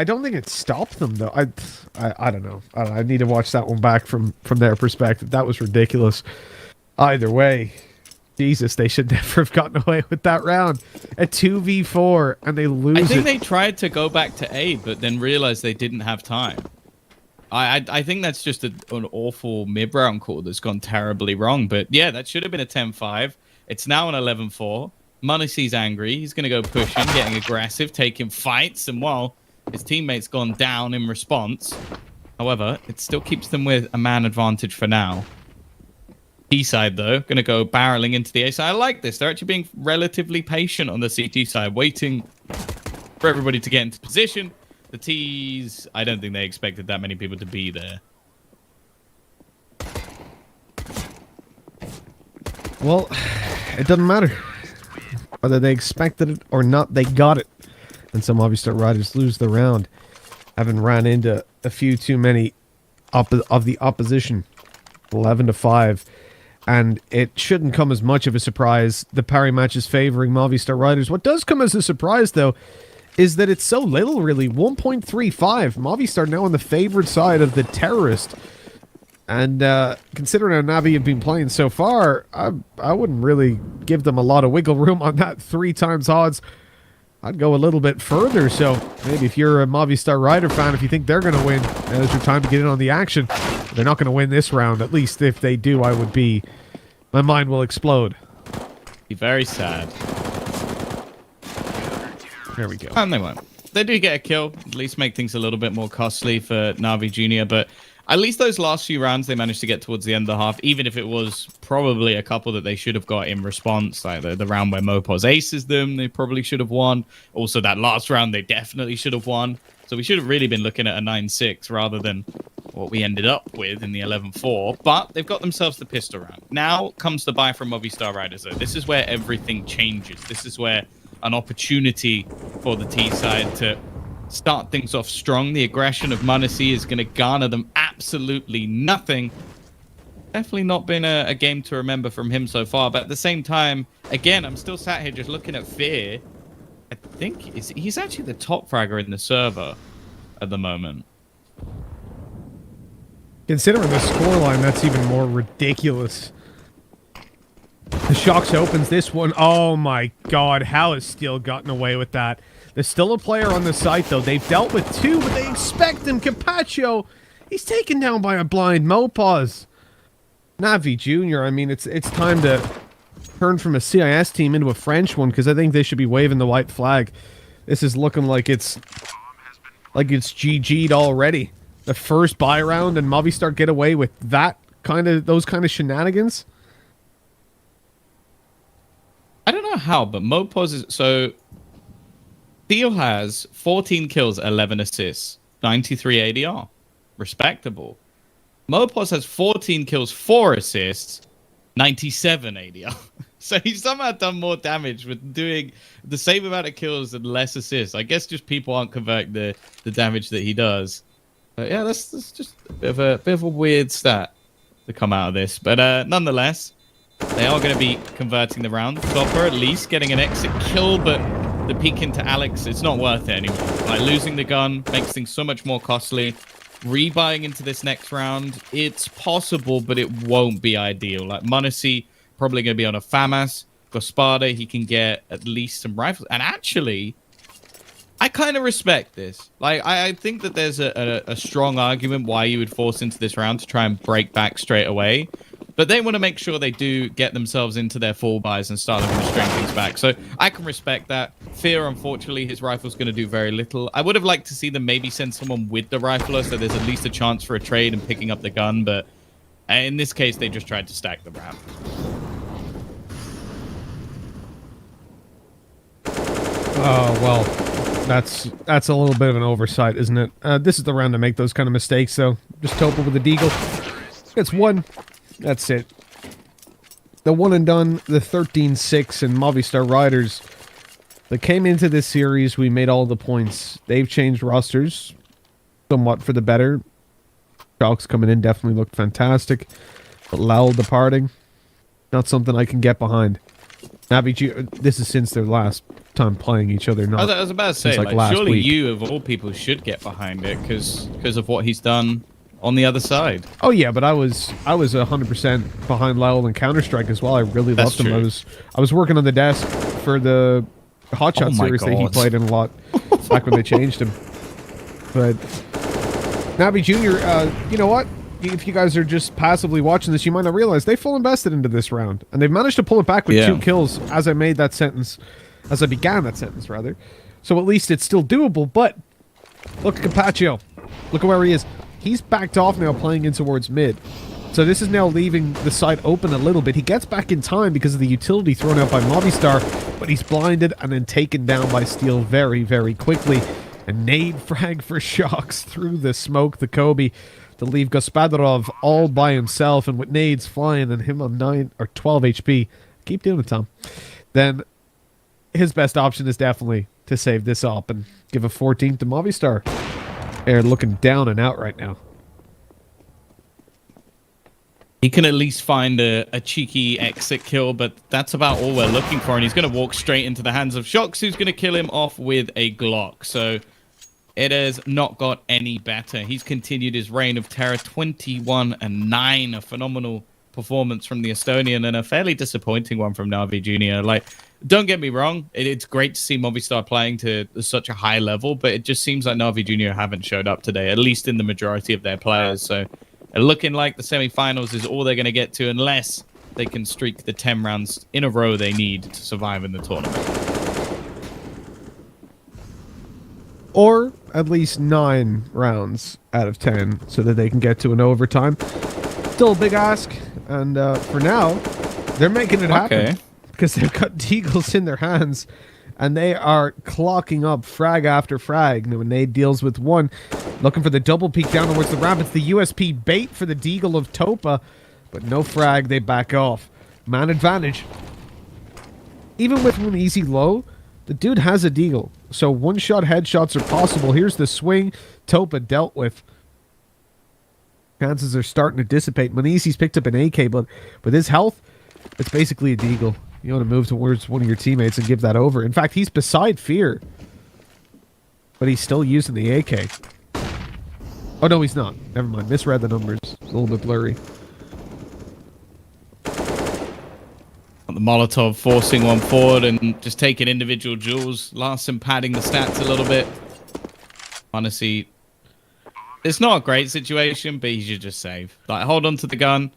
don't think it stopped them though. I don't know. I need to watch that one back from their perspective. That was ridiculous. Either way, Jesus, they should never have gotten away with that round. A 2v4 and they lose it. I think they tried to go back to A, but then realized they didn't have time. I think that's just an awful mid-round call that's gone terribly wrong. But yeah, that should have been a 10-5. It's now an 11-4. Monesi's angry. He's going to go pushing, getting aggressive, taking fights. And while his teammate's gone down in response, however, it still keeps them with a man advantage for now. B side, though, going to go barreling into the A side. I like this. They're actually being relatively patient on the CT side, waiting for everybody to get into position. The T's, I don't think they expected that many people to be there. Well, it doesn't matter. Whether they expected it or not, they got it. And some Movistar Riders lose the round, having ran into a few too many of the opposition. 11-5. And it shouldn't come as much of a surprise. The parry match is favoring Movistar Riders. What does come as a surprise, though, is that it's so little, really. 1.35. Movistar now on the favored side of the terrorist. And considering how NaVi have been playing so far, I wouldn't really give them a lot of wiggle room on that 3 times odds. I'd go a little bit further. So maybe if you're a Movistar Rider fan, if you think they're going to win, now's your time to get in on the action. They're not going to win this round. At least if they do, I would be... my mind will explode. Be very sad. There we go. And they won't. they do get a kill, at least make things a little bit more costly for NaVi Jr., but at least those last few rounds they managed to get towards the end of the half, even if it was probably a couple that they should have got in response, like the round where Mopos aces them, they probably should have won. Also, that last round, they definitely should have won. So we should have really been looking at a 9-6 rather than what we ended up with in the 11-4. But they've got themselves the pistol round. Now comes the buy from Movistar Riders, though. This is where everything changes. This is where an opportunity for the T side to start things off strong. The aggression of m0NESY is going to garner them absolutely nothing. Definitely not been a game to remember from him so far. But at the same time, again, I'm still sat here just looking at Fear. I think he's actually the top fragger in the server at the moment. Considering the scoreline, that's even more ridiculous. The Shocks opens this one. Oh my god, how has Steel gotten away with that? There's still a player on the site, though. They've dealt with two, but they expect him. Capaccio, he's taken down by a blind Mopaz. NaVi Jr., I mean, it's time to turn from a CIS team into a French one, because I think they should be waving the white flag. This is looking like it's GG'd already. The first buy round, and Movistar get away with those kind of shenanigans. I don't know how, but Mopaz is... So, Theo has 14 kills, 11 assists, 93 ADR. Respectable. Mopaz has 14 kills, 4 assists, 97 ADR. So he's somehow done more damage with doing the same amount of kills and less assists. I guess just people aren't converting the damage that he does. But yeah, that's just a bit of a weird stat to come out of this. But nonetheless, they are going to be converting the round. Topper at least getting an exit kill, but the peek into Alex, it's not worth it anymore. Like, losing the gun makes things so much more costly. Rebuying into this next round, it's possible, but it won't be ideal. Like, m0NESY probably going to be on a FAMAS. Gospada, he can get at least some rifles. And actually, I kind of respect this. Like, I think that there's a strong argument why you would force into this round to try and break back straight away. But they want to make sure they do get themselves into their full buys and start looking to string things back. So I can respect that. Fear, unfortunately, his rifle's going to do very little. I would have liked to see them maybe send someone with the rifler so there's at least a chance for a trade and picking up the gun. But in this case, they just tried to stack the ramp. Oh, well, that's a little bit of an oversight, isn't it? This is the round to make those kind of mistakes, so just Topa with a deagle. It's one. That's it. The one and done, the 13-6 and Movistar Riders. They came into this series, we made all the points. They've changed rosters somewhat for the better. Chalks coming in definitely looked fantastic. But Lowell departing, not something I can get behind. NaVi, this is since their last time playing each other. Not I was about to say, like surely week. You, of all people, should get behind it because of what he's done on the other side. Oh yeah, but I was 100% behind Lowell in Counter-Strike as well. I really loved him. I was working on the desk for the Hotshot series that he played in a lot back when they changed him. But NaVi Jr., you know what? If you guys are just passively watching this, you might not realize they full invested into this round, and they've managed to pull it back with 2 kills as I began that sentence, rather. So at least it's still doable. But look at Capaccio. Look at where he is. He's backed off now, playing in towards mid. So this is now leaving the side open a little bit. He gets back in time because of the utility thrown out by Movistar, but he's blinded and then taken down by Steel very, very quickly. A nade frag for Shocks through the smoke, the Kobe, to leave Gospodarov all by himself, and with nades flying and him on 9 or 12 HP. Keep doing it, Tom. Then his best option is definitely to save this up and give a 14 to Movistar. They're looking down and out right now. He can at least find a cheeky exit kill, but that's about all we're looking for. And he's going to walk straight into the hands of Shocks, who's going to kill him off with a Glock. So it has not got any better. He's continued his reign of terror, 21-9. A phenomenal performance from the Estonian and a fairly disappointing one from NaVi Jr. Like, don't get me wrong, it's great to see Movistar playing to such a high level, but it just seems like NaVi Jr. haven't showed up today, at least in the majority of their players. So looking like the semi-finals is all they're going to get to unless they can streak the 10 rounds in a row they need to survive in the tournament. or at least 9 rounds out of 10 so that they can get to an overtime. Still a big ask, and for now, they're making it happen because they've got Deagles in their hands, and they are clocking up frag after frag. Now, when Nade deals with one, looking for the double peek down towards the ramp. It's the USP bait for the Deagle of Topa, but no frag. They back off. Man advantage. Even with one easy low, the dude has a Deagle, so one-shot headshots are possible. Here's the swing Topa dealt with. Chances are starting to dissipate. Manisi's picked up an AK, but with his health, it's basically a Deagle. You want to move towards one of your teammates and give that over. In fact, he's beside Fear, but he's still using the AK. Oh, no, he's not. Never mind. Misread the numbers. It's a little bit blurry. The Molotov forcing one forward and just taking individual jewels. Larson padding the stats a little bit. Honestly, it's not a great situation, but he should just save. Like, hold on to the gun.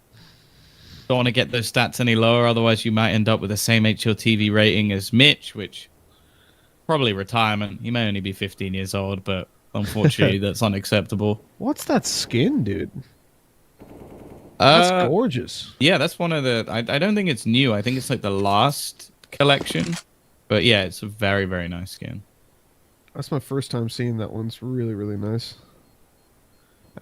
Don't want to get those stats any lower, otherwise you might end up with the same HLTV rating as Mitch, which probably retirement. He may only be 15 years old, but unfortunately that's unacceptable. What's that skin, dude? That's gorgeous. Yeah, that's one of the... I don't think it's new. I think it's like the last collection. But yeah, it's a very, very nice skin. That's my first time seeing that one. It's really, really nice.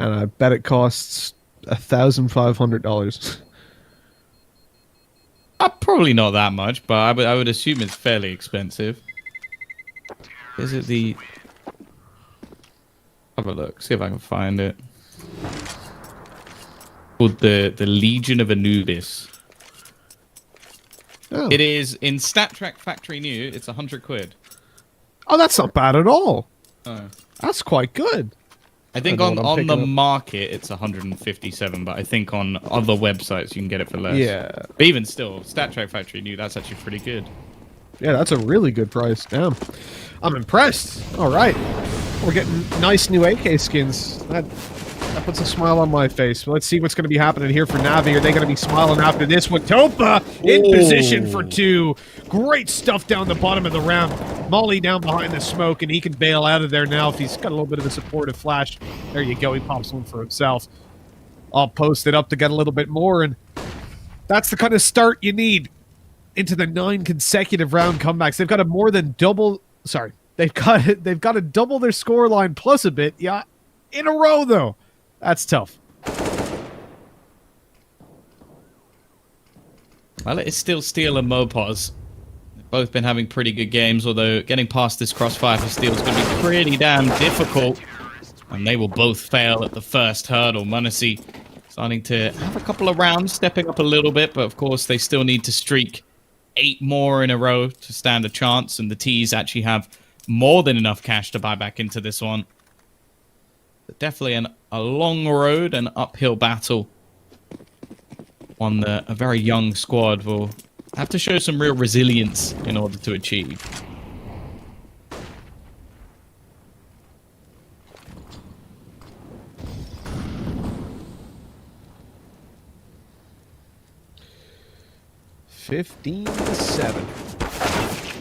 And I bet it costs $1,500. Probably not that much, but I would assume it's fairly expensive. Is it the... Have a look. See if I can find it. Called the Legion of Anubis. Oh. It is in StatTrack Factory New. It's 100 quid. Oh, that's not bad at all. Oh. That's quite good. I think on the market it's 157, but I think on other websites you can get it for less. Yeah. But even still, StatTrack Factory New, that's actually pretty good. Yeah, that's a really good price. Damn. I'm impressed. All right. We're getting nice new AK skins. That puts a smile on my face. Let's see what's going to be happening here for NaVi. Are they going to be smiling after this one? Topa in position for 2. Great stuff down the bottom of the ramp. Molly down behind the smoke, and he can bail out of there now if he's got a little bit of a supportive flash. There you go. He pops one for himself. I'll post it up to get a little bit more, and that's the kind of start you need into the 9 consecutive round comebacks. They've got a more than double... Sorry. They've got to double their scoreline plus a bit. Yeah, in a row, though. That's tough. Well, it's still Steel and Mopaz. They've both been having pretty good games, although getting past this crossfire for Steel is going to be pretty damn difficult. And they will both fail at the first hurdle. Munisi starting to have a couple of rounds, stepping up a little bit, but of course they still need to streak 8 more in a row to stand a chance, and the T's actually have more than enough cash to buy back into this one. But definitely a long road and uphill battle on a very young squad. Will have to show some real resilience in order to achieve. $15-7.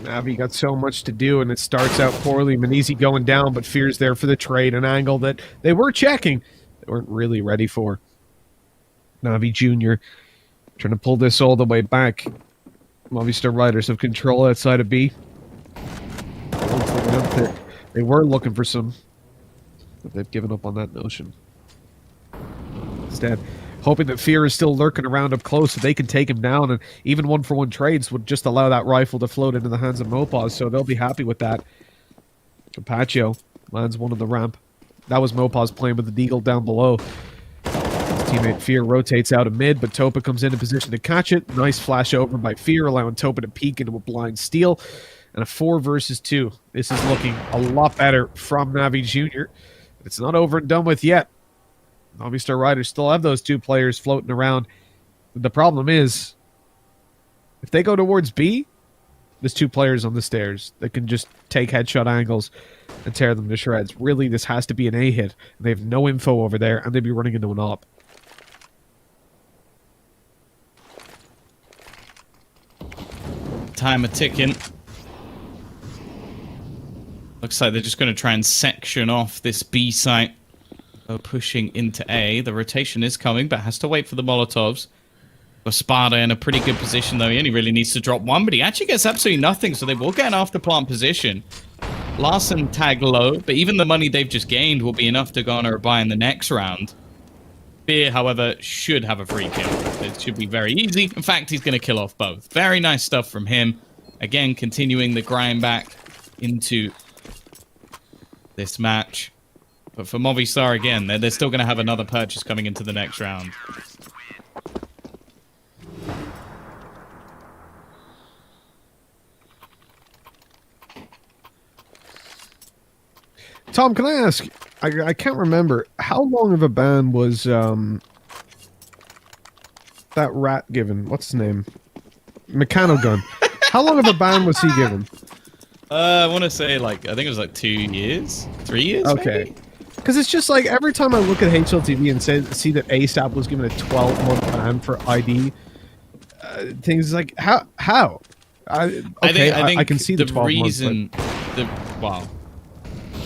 NaVi got so much to do, and it starts out poorly. Manisi going down, but Fear's there for the trade, an angle that they were checking. They weren't really ready for. NaVi Jr. trying to pull this all the way back. Movistar Riders have control outside of B. They were looking for some, but they've given up on that notion. Instead, hoping that Fear is still lurking around up close so they can take him down, and even 1-for-1 trades would just allow that rifle to float into the hands of Mopaz, so they'll be happy with that. Capaccio lands one on the ramp. That was Mopaz playing with the Deagle down below. His teammate Fear rotates out of mid, but Topa comes into position to catch it. Nice flash over by Fear, allowing Topa to peek into a blind steal. And a 4 versus 2. This is looking a lot better from NaVi Jr. It's not over and done with yet. Movistar Riders still have those 2 players floating around. The problem is, if they go towards B, there's 2 players on the stairs that can just take headshot angles and tear them to shreds. Really, this has to be an A hit. And they have no info over there, and they'd be running into an op. Time a ticking. Looks like they're just going to try and section off this B site. Pushing into A. The rotation is coming, but has to wait for the Molotovs. Sparta in a pretty good position, though. He only really needs to drop one, but he actually gets absolutely nothing, so they will get an after-plant position. Larson tag low, but even the money they've just gained will be enough to garner a buy in the next round. Fear, however, should have a free kill. It should be very easy. In fact, he's going to kill off both. Very nice stuff from him. Again, continuing the grind back into this match. But for Movistar, again, they're still going to have another purchase coming into the next round. Tom, can I ask, I can't remember, how long of a ban was that rat given? What's his name? Mechanogun. How long of a ban was he given? I want to say, like, I think it was like 2 years? 3 years, okay. Maybe? Because it's just like, every time I look at HLTV and see that ASAP was given a 12-month ban for ID, things like, how? I think I can see the 12 reason, months,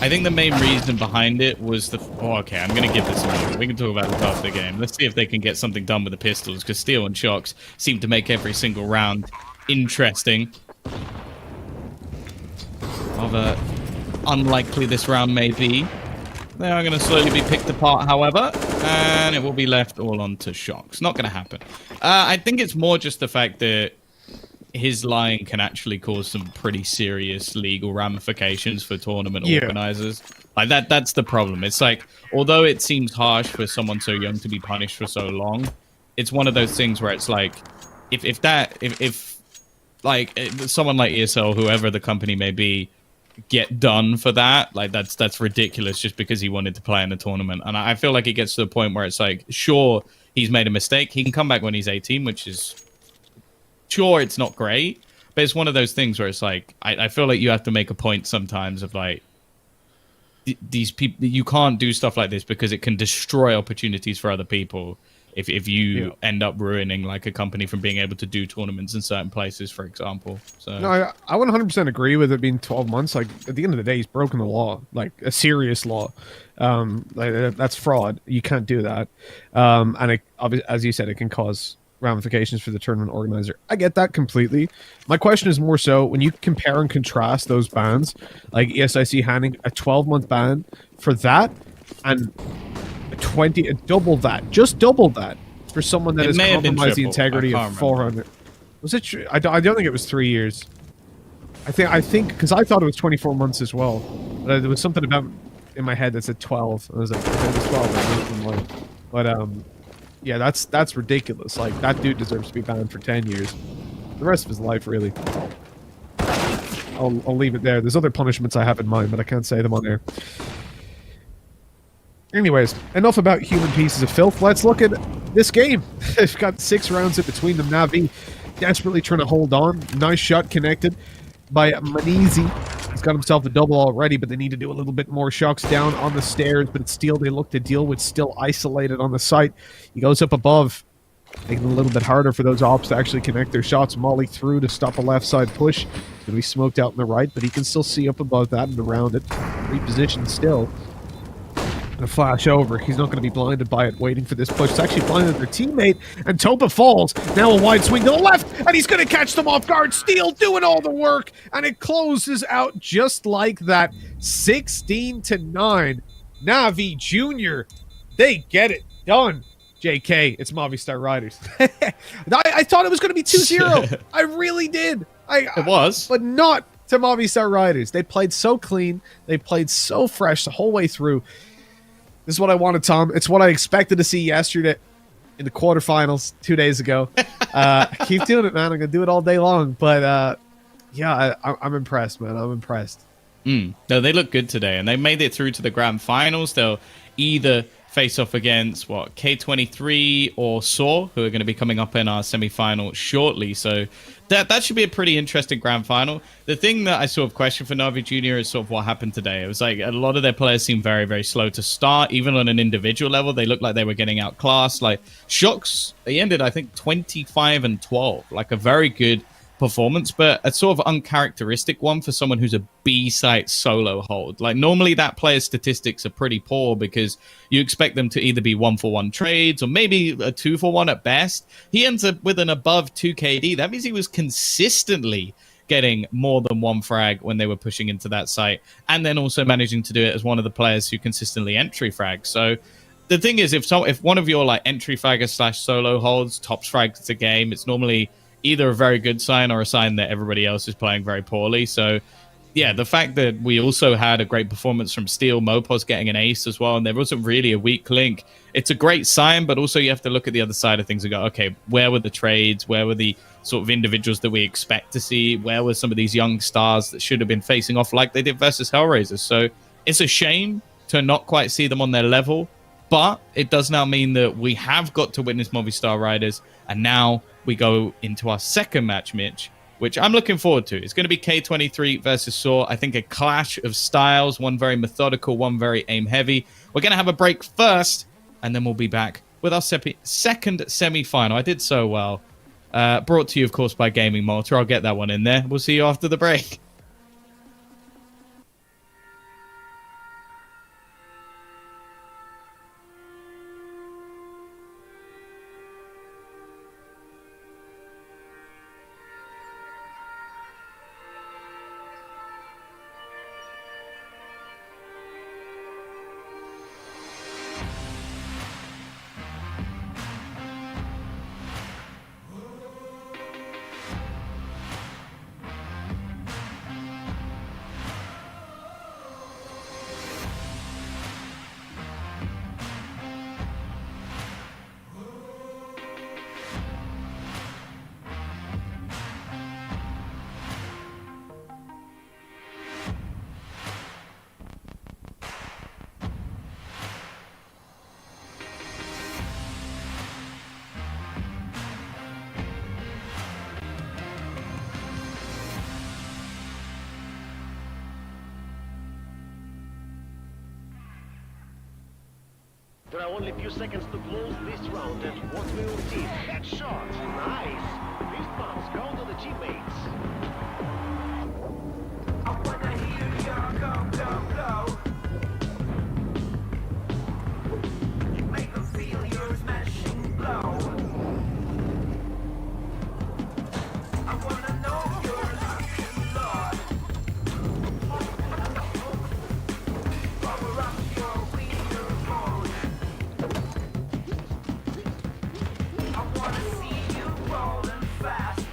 I think the main reason behind it was okay, I'm going to give this a minute. We can talk about it after the game. Let's see if they can get something done with the pistols, because Steel and Shocks seem to make every single round interesting. However unlikely this round may be. They are going to slowly be picked apart, however, and it will be left all onto Shocks. Not going to happen. I think it's more just the fact that his lying can actually cause some pretty serious legal ramifications for tournament organizers. Like that's the problem. It's like, although it seems harsh for someone so young to be punished for so long, it's one of those things where it's like, if someone like ESL, whoever the company may be, get done for that, like that's ridiculous just because he wanted to play in the tournament. And I feel like it gets to the point where it's like, sure, he's made a mistake. He can come back when he's 18, which is, sure, it's not great, but it's one of those things where it's like, I feel like you have to make a point sometimes of like, these people, you can't do stuff like this because it can destroy opportunities for other people if you end up ruining like a company from being able to do tournaments in certain places, for example. So no, I would 100% agree with it being 12 months. Like, at the end of the day, he's broken the law, like a serious law. That's fraud. You can't do that. And it, as you said, it can cause ramifications for the tournament organizer. I get that completely. My question is more so, when you compare and contrast those bans, like ESIC handing a 12-month ban for that and 20, double that, just double that for someone that has compromised the integrity of 400. Was it true? I don't think it was 3 years. I think because I thought it was 24 months as well, but there was something about in my head that said 12. I was like, it was 12. But yeah, that's ridiculous. Like, that dude deserves to be banned for 10 years, the rest of his life, really. I'll leave it there. There's other punishments I have in mind, but I can't say them on air. Anyways, enough about human pieces of filth. Let's look at this game. They've got 6 rounds in between them. NaVi desperately trying to hold on. Nice shot connected by Manizi. He's got himself a double already, but they need to do a little bit more. Shocks down on the stairs, but it's Steel they look to deal with, still isolated on the site. He goes up above, making it a little bit harder for those ops to actually connect their shots. Molly through to stop a left side push. Going to be smoked out in the right, but he can still see up above that and around it. Repositioned still. Gonna flash over. He's not going to be blinded by it, waiting for this push. It's actually blinded their teammate, and Topa falls. Now a wide swing to the left, and he's going to catch them off guard. Steel doing all the work, and it closes out just like that. 16-9. NaVi Jr., they get it done. JK, it's Movistar Riders. I thought it was going to be 2-0. I really did. It was. But not to Movistar Riders. They played so clean. They played so fresh the whole way through. This is what I wanted, Tom. It's what I expected to see yesterday in the quarterfinals 2 days ago. Keep doing it, man. I'm going to do it all day long. But, yeah, I'm impressed, man. I'm impressed. No, they look good today, and they made it through to the grand finals. They'll either face off against, K23 or sAw, who are going to be coming up in our semi-final shortly. So that should be a pretty interesting grand final. The thing that I sort of question for NaVi Jr. is sort of what happened today. It was like a lot of their players seemed very, very slow to start. Even on an individual level, they looked like they were getting outclassed. Like, Shocks, they ended, I think, 25-12. Like, a very good performance, but a sort of uncharacteristic one for someone who's a B-site solo hold. Like, normally that player's statistics are pretty poor because you expect them to either be 1-for-1 trades or maybe a 2-for-1 at best. He ends up with an above 2 KD. That means he was consistently getting more than one frag when they were pushing into that site, and then also managing to do it as one of the players who consistently entry frag. So the thing is, if one of your like entry fraggers / solo holds tops frags the game, it's normally either a very good sign or a sign that everybody else is playing very poorly. So yeah, the fact that we also had a great performance from Steel, Mopos getting an ace as well, and there wasn't really a weak link, it's a great sign, but also you have to look at the other side of things and go, okay, where were the trades? Where were the sort of individuals that we expect to see? Where were some of these young stars that should have been facing off like they did versus Hellraisers? So it's a shame to not quite see them on their level, but it does now mean that we have got to witness Movistar Riders, and now we go into our second match, Mitch, which I'm looking forward to. It's going to be K23 versus sAw. I think a clash of styles, one very methodical, one very aim-heavy. We're going to have a break first, and then we'll be back with our second semi-final. I did so well. Brought to you, of course, by Gaming Malta. I'll get that one in there. We'll see you after the break. There are only a few seconds to close this round, and what we will see? Headshot, nice. Fist bumps go to the teammates. I wanna hear your go, go, go. Make them feel your smashing blow. I wanna know your looking lord. Power up your wiener mode. I wanna see you rolling fast.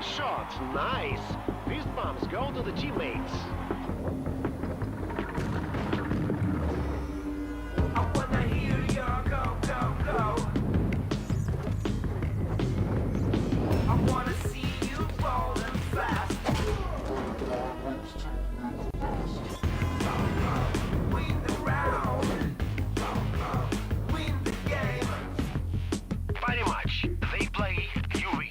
Headshot. Nice. Fist bumps go to the teammates. I wanna hear your go, go, go. I wanna see you rolling fast. Win the round. Win the game. Pretty much. They play, you win.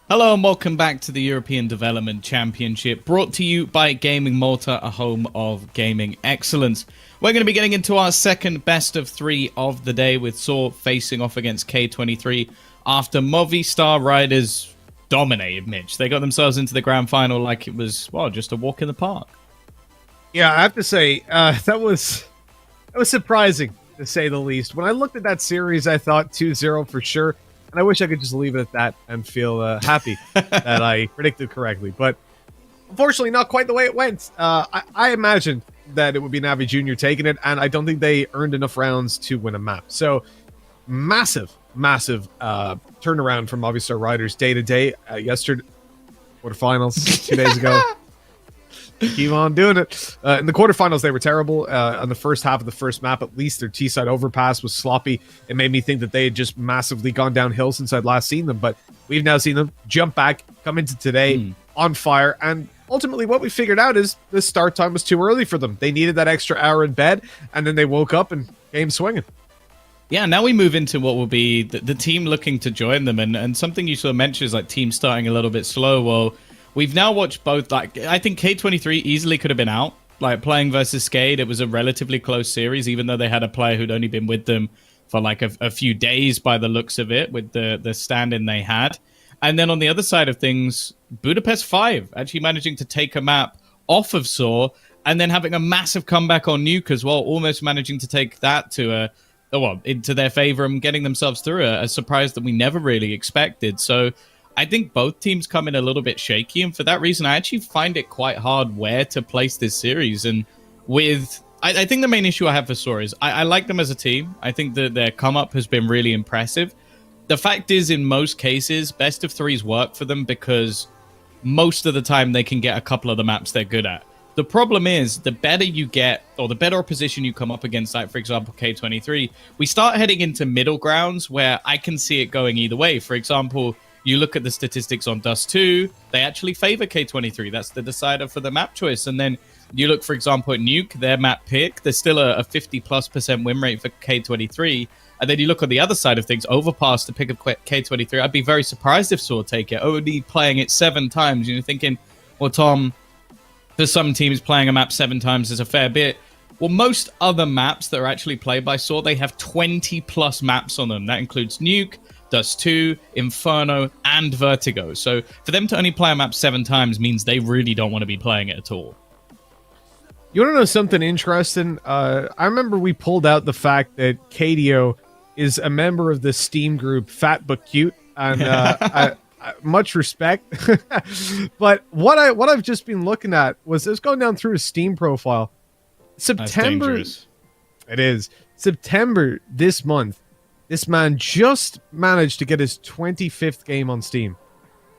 Hello and welcome back to the European Development Championship, brought to you by Gaming Malta, a home of gaming excellence. We're going to be getting into our second best of three of the day, with sAw facing off against K23 after Movistar Riders dominated, Mitch. They got themselves into the grand final like it was, well, just a walk in the park. Yeah, I have to say, that was surprising, to say the least. When I looked at that series, I thought 2-0 for sure. And I wish I could just leave it at that and feel happy that I predicted correctly. But unfortunately, not quite the way it went. I imagined that it would be NaVi Jr. taking it, and I don't think they earned enough rounds to win a map. So massive turnaround from Movistar Riders day to day. Yesterday, quarterfinals, 2 days ago. Keep on doing it. In the quarterfinals, they were terrible. On the first half of the first map, at least their T-side overpass was sloppy. It made me think that they had just massively gone downhill since I'd last seen them. But we've now seen them jump back, come into today on fire. And ultimately what we figured out is the start time was too early for them. They needed that extra hour in bed, and then they woke up and came swinging. Yeah, now we move into what will be the team looking to join them. And something you sort of mentioned is like team starting a little bit slow. Well, we've now watched both. Like, I think K23 easily could have been out. Like, playing versus Skade, it was a relatively close series, even though they had a player who'd only been with them for like a few days by the looks of it, with the stand-in they had. And then on the other side of things, Budapest 5 actually managing to take a map off of sAw, and then having a massive comeback on Nuke as well, almost managing to take that to into their favor and getting themselves through a surprise that we never really expected. So I think both teams come in a little bit shaky, and for that reason, I actually find it quite hard where to place this series. And I think the main issue I have for sAw is I like them as a team. I think that their come-up has been really impressive. The fact is, in most cases, best of threes work for them because most of the time they can get a couple of the maps they're good at. The problem is, the better you get, or the better opposition you come up against, like, for example, K23, we start heading into middle grounds where I can see it going either way. For example, you look at the statistics on Dust 2, they actually favor K23. That's the decider for the map choice. And then you look, for example, at Nuke, their map pick, there's still a 50+% win rate for K23. And then you look on the other side of things, Overpass, the pick of K23. I'd be very surprised if sAw take it, only playing it 7 times. You're thinking, well, Tom, for some teams, playing a map 7 times is a fair bit. Well, most other maps that are actually played by sAw, they have 20+ maps on them. That includes Nuke, Dust 2, Inferno, and Vertigo. So for them to only play a map 7 times means they really don't want to be playing it at all. You want to know something interesting? I remember we pulled out the fact that KDO is a member of the Steam group Fat But Cute, and much respect. But what I've just been looking at was just going down through his Steam profile. September, it is September this month. This man just managed to get his 25th game on Steam.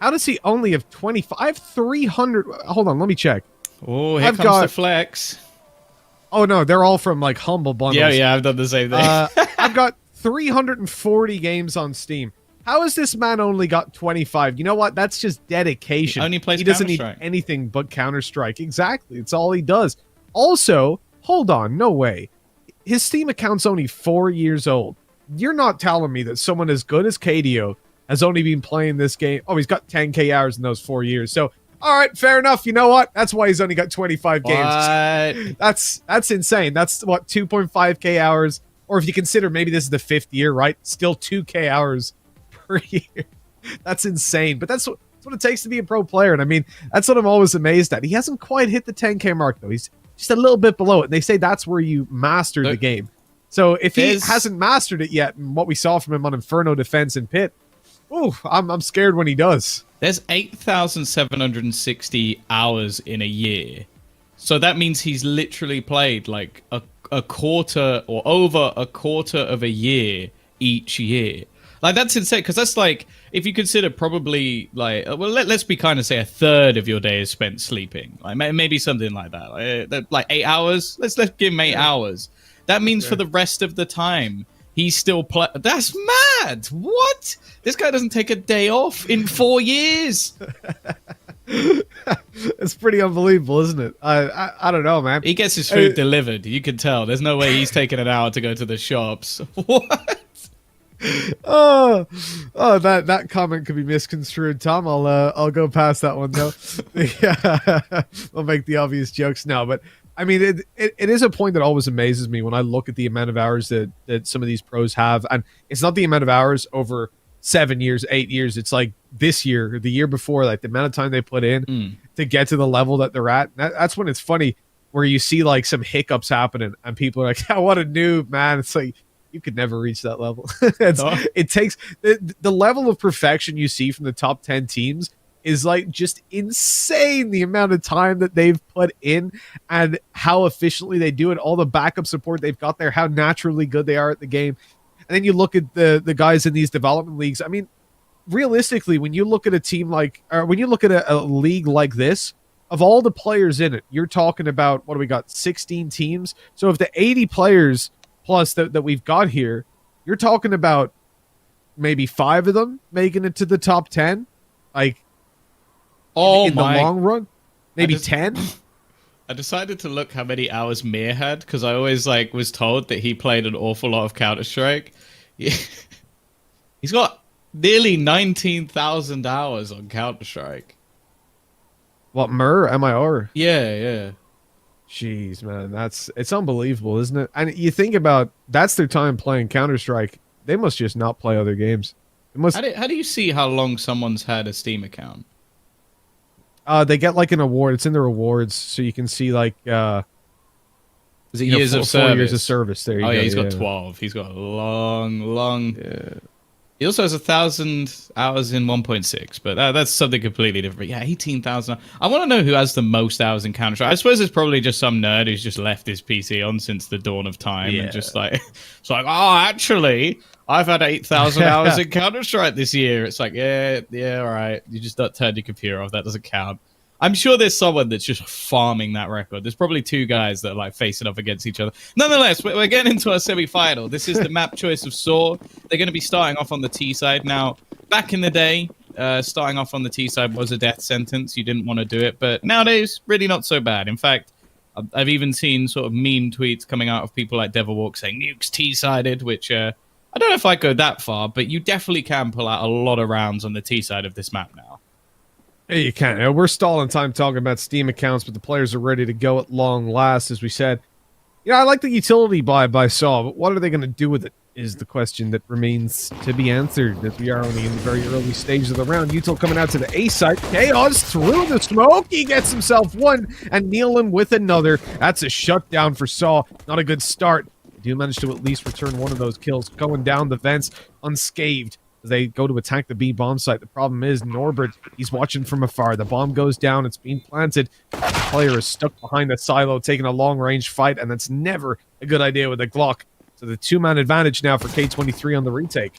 How does he only have 25? 300. Hold on, let me check. Oh, here comes the flex. Oh no, they're all from like humble bundles. Yeah, I've done the same thing. I've got 340 games on Steam. How has this man only got 25? You know what? That's just dedication. Only plays he doesn't need anything but Counter-Strike. Exactly. It's all he does. Also, hold on. No way. His Steam account's only 4 years old. You're not telling me that someone as good as KDO has only been playing this game. Oh, he's got 10K hours in those 4 years. So, all right, fair enough. You know what? That's why he's only got 25 games. That's insane. That's what 2.5K hours, or if you consider maybe this is the 5th year, right? Still 2K hours per year. That's insane. But that's what it takes to be a pro player. And I mean, that's what I'm always amazed at. He hasn't quite hit the 10K mark though. He's just a little bit below it. And they say that's where you master the game. So if he hasn't mastered it yet, and what we saw from him on Inferno, Defense, and Pit, ooh, I'm scared when he does. There's 8,760 hours in a year. So that means he's literally played like a quarter or over a quarter of a year each year. Like, that's insane, because that's like, if you consider probably like, well, let's be kind of say a third of your day is spent sleeping. Like maybe something like that. Like 8 hours. Let's give him 8 hours. That means for the rest of the time, he's still play. That's mad. What? This guy doesn't take a day off in 4 years. It's pretty unbelievable, isn't it? I don't know, man. He gets his food delivered. You can tell. There's no way he's taking an hour to go to the shops. What? Oh, that comment could be misconstrued, Tom. I'll go past that one though. Yeah, I'll make the obvious jokes now, but I mean, it is a point that always amazes me when I look at the amount of hours that some of these pros have, and it's not the amount of hours over 7 years, 8 years. It's like this year, the year before, like the amount of time they put in to get to the level that they're at. That's when it's funny where you see like some hiccups happening, and people are like, "Oh, what a noob, man!" It's like, you could never reach that level. It takes the level of perfection you see from the top 10 teams is like just insane. The amount of time that they've put in and how efficiently they do it, all the backup support they've got there, how naturally good they are at the game. And then you look at the guys in these development leagues. I mean, realistically, when you look at a team like, or when you look at a league like this, of all the players in it, you're talking about, what do we got? 16 teams. So if the 80 players plus that we've got here, you're talking about maybe 5 of them making it to the top 10, like in the long run, maybe 10. I decided to look how many hours Mir had, because I always like was told that he played an awful lot of Counter-Strike. He's got nearly 19,000 hours on Counter-Strike. What, Mir? M-I-R? Yeah. Jeez, man, it's unbelievable, isn't it? And you think about, that's their time playing Counter-Strike. They must just not play other games. How do you see how long someone's had a Steam account? They get like an award. It's in the rewards, so you can see like is it years of service? 4 years of service. There you go. Yeah, he's got 12. He's got a long. Yeah. He also has 1,000 hours in 1.6, but that's something completely different. Yeah, 18,000. I want to know who has the most hours in Counter-Strike. I suppose it's probably just some nerd who's just left his PC on since the dawn of time and just like, it's like, oh, actually, I've had 8,000 hours in Counter-Strike this year. It's like, yeah, all right. You just not turned your computer off. That doesn't count. I'm sure there's someone that's just farming that record. There's probably 2 guys that are like facing off against each other. Nonetheless, we're getting into our semi-final. This is the map choice of sAw. They're going to be starting off on the T side. Now, back in the day, starting off on the T side was a death sentence. You didn't want to do it. But nowadays, really not so bad. In fact, I've even seen sort of meme tweets coming out of people like Devilwalk saying nukes T-sided, which I don't know if I'd go that far, but you definitely can pull out a lot of rounds on the T side of this map now. Yeah, you can. We're stalling time talking about Steam accounts, but the players are ready to go at long last, as we said. You know, I like the utility buy by sAw, but what are they going to do with it is the question that remains to be answered, as we are only in the very early stages of the round. Util coming out to the A side. Chaos through the smoke. He gets himself one, and Nealon with another. That's a shutdown for sAw. Not a good start. They do manage to at least return one of those kills, going down the vents unscathed as they go to attack the B bomb site. The problem is Norbert, he's watching from afar. The bomb goes down. It's being planted. The player is stuck behind the silo, taking a long-range fight, and that's never a good idea with a Glock. So the 2-man advantage now for K23 on the retake.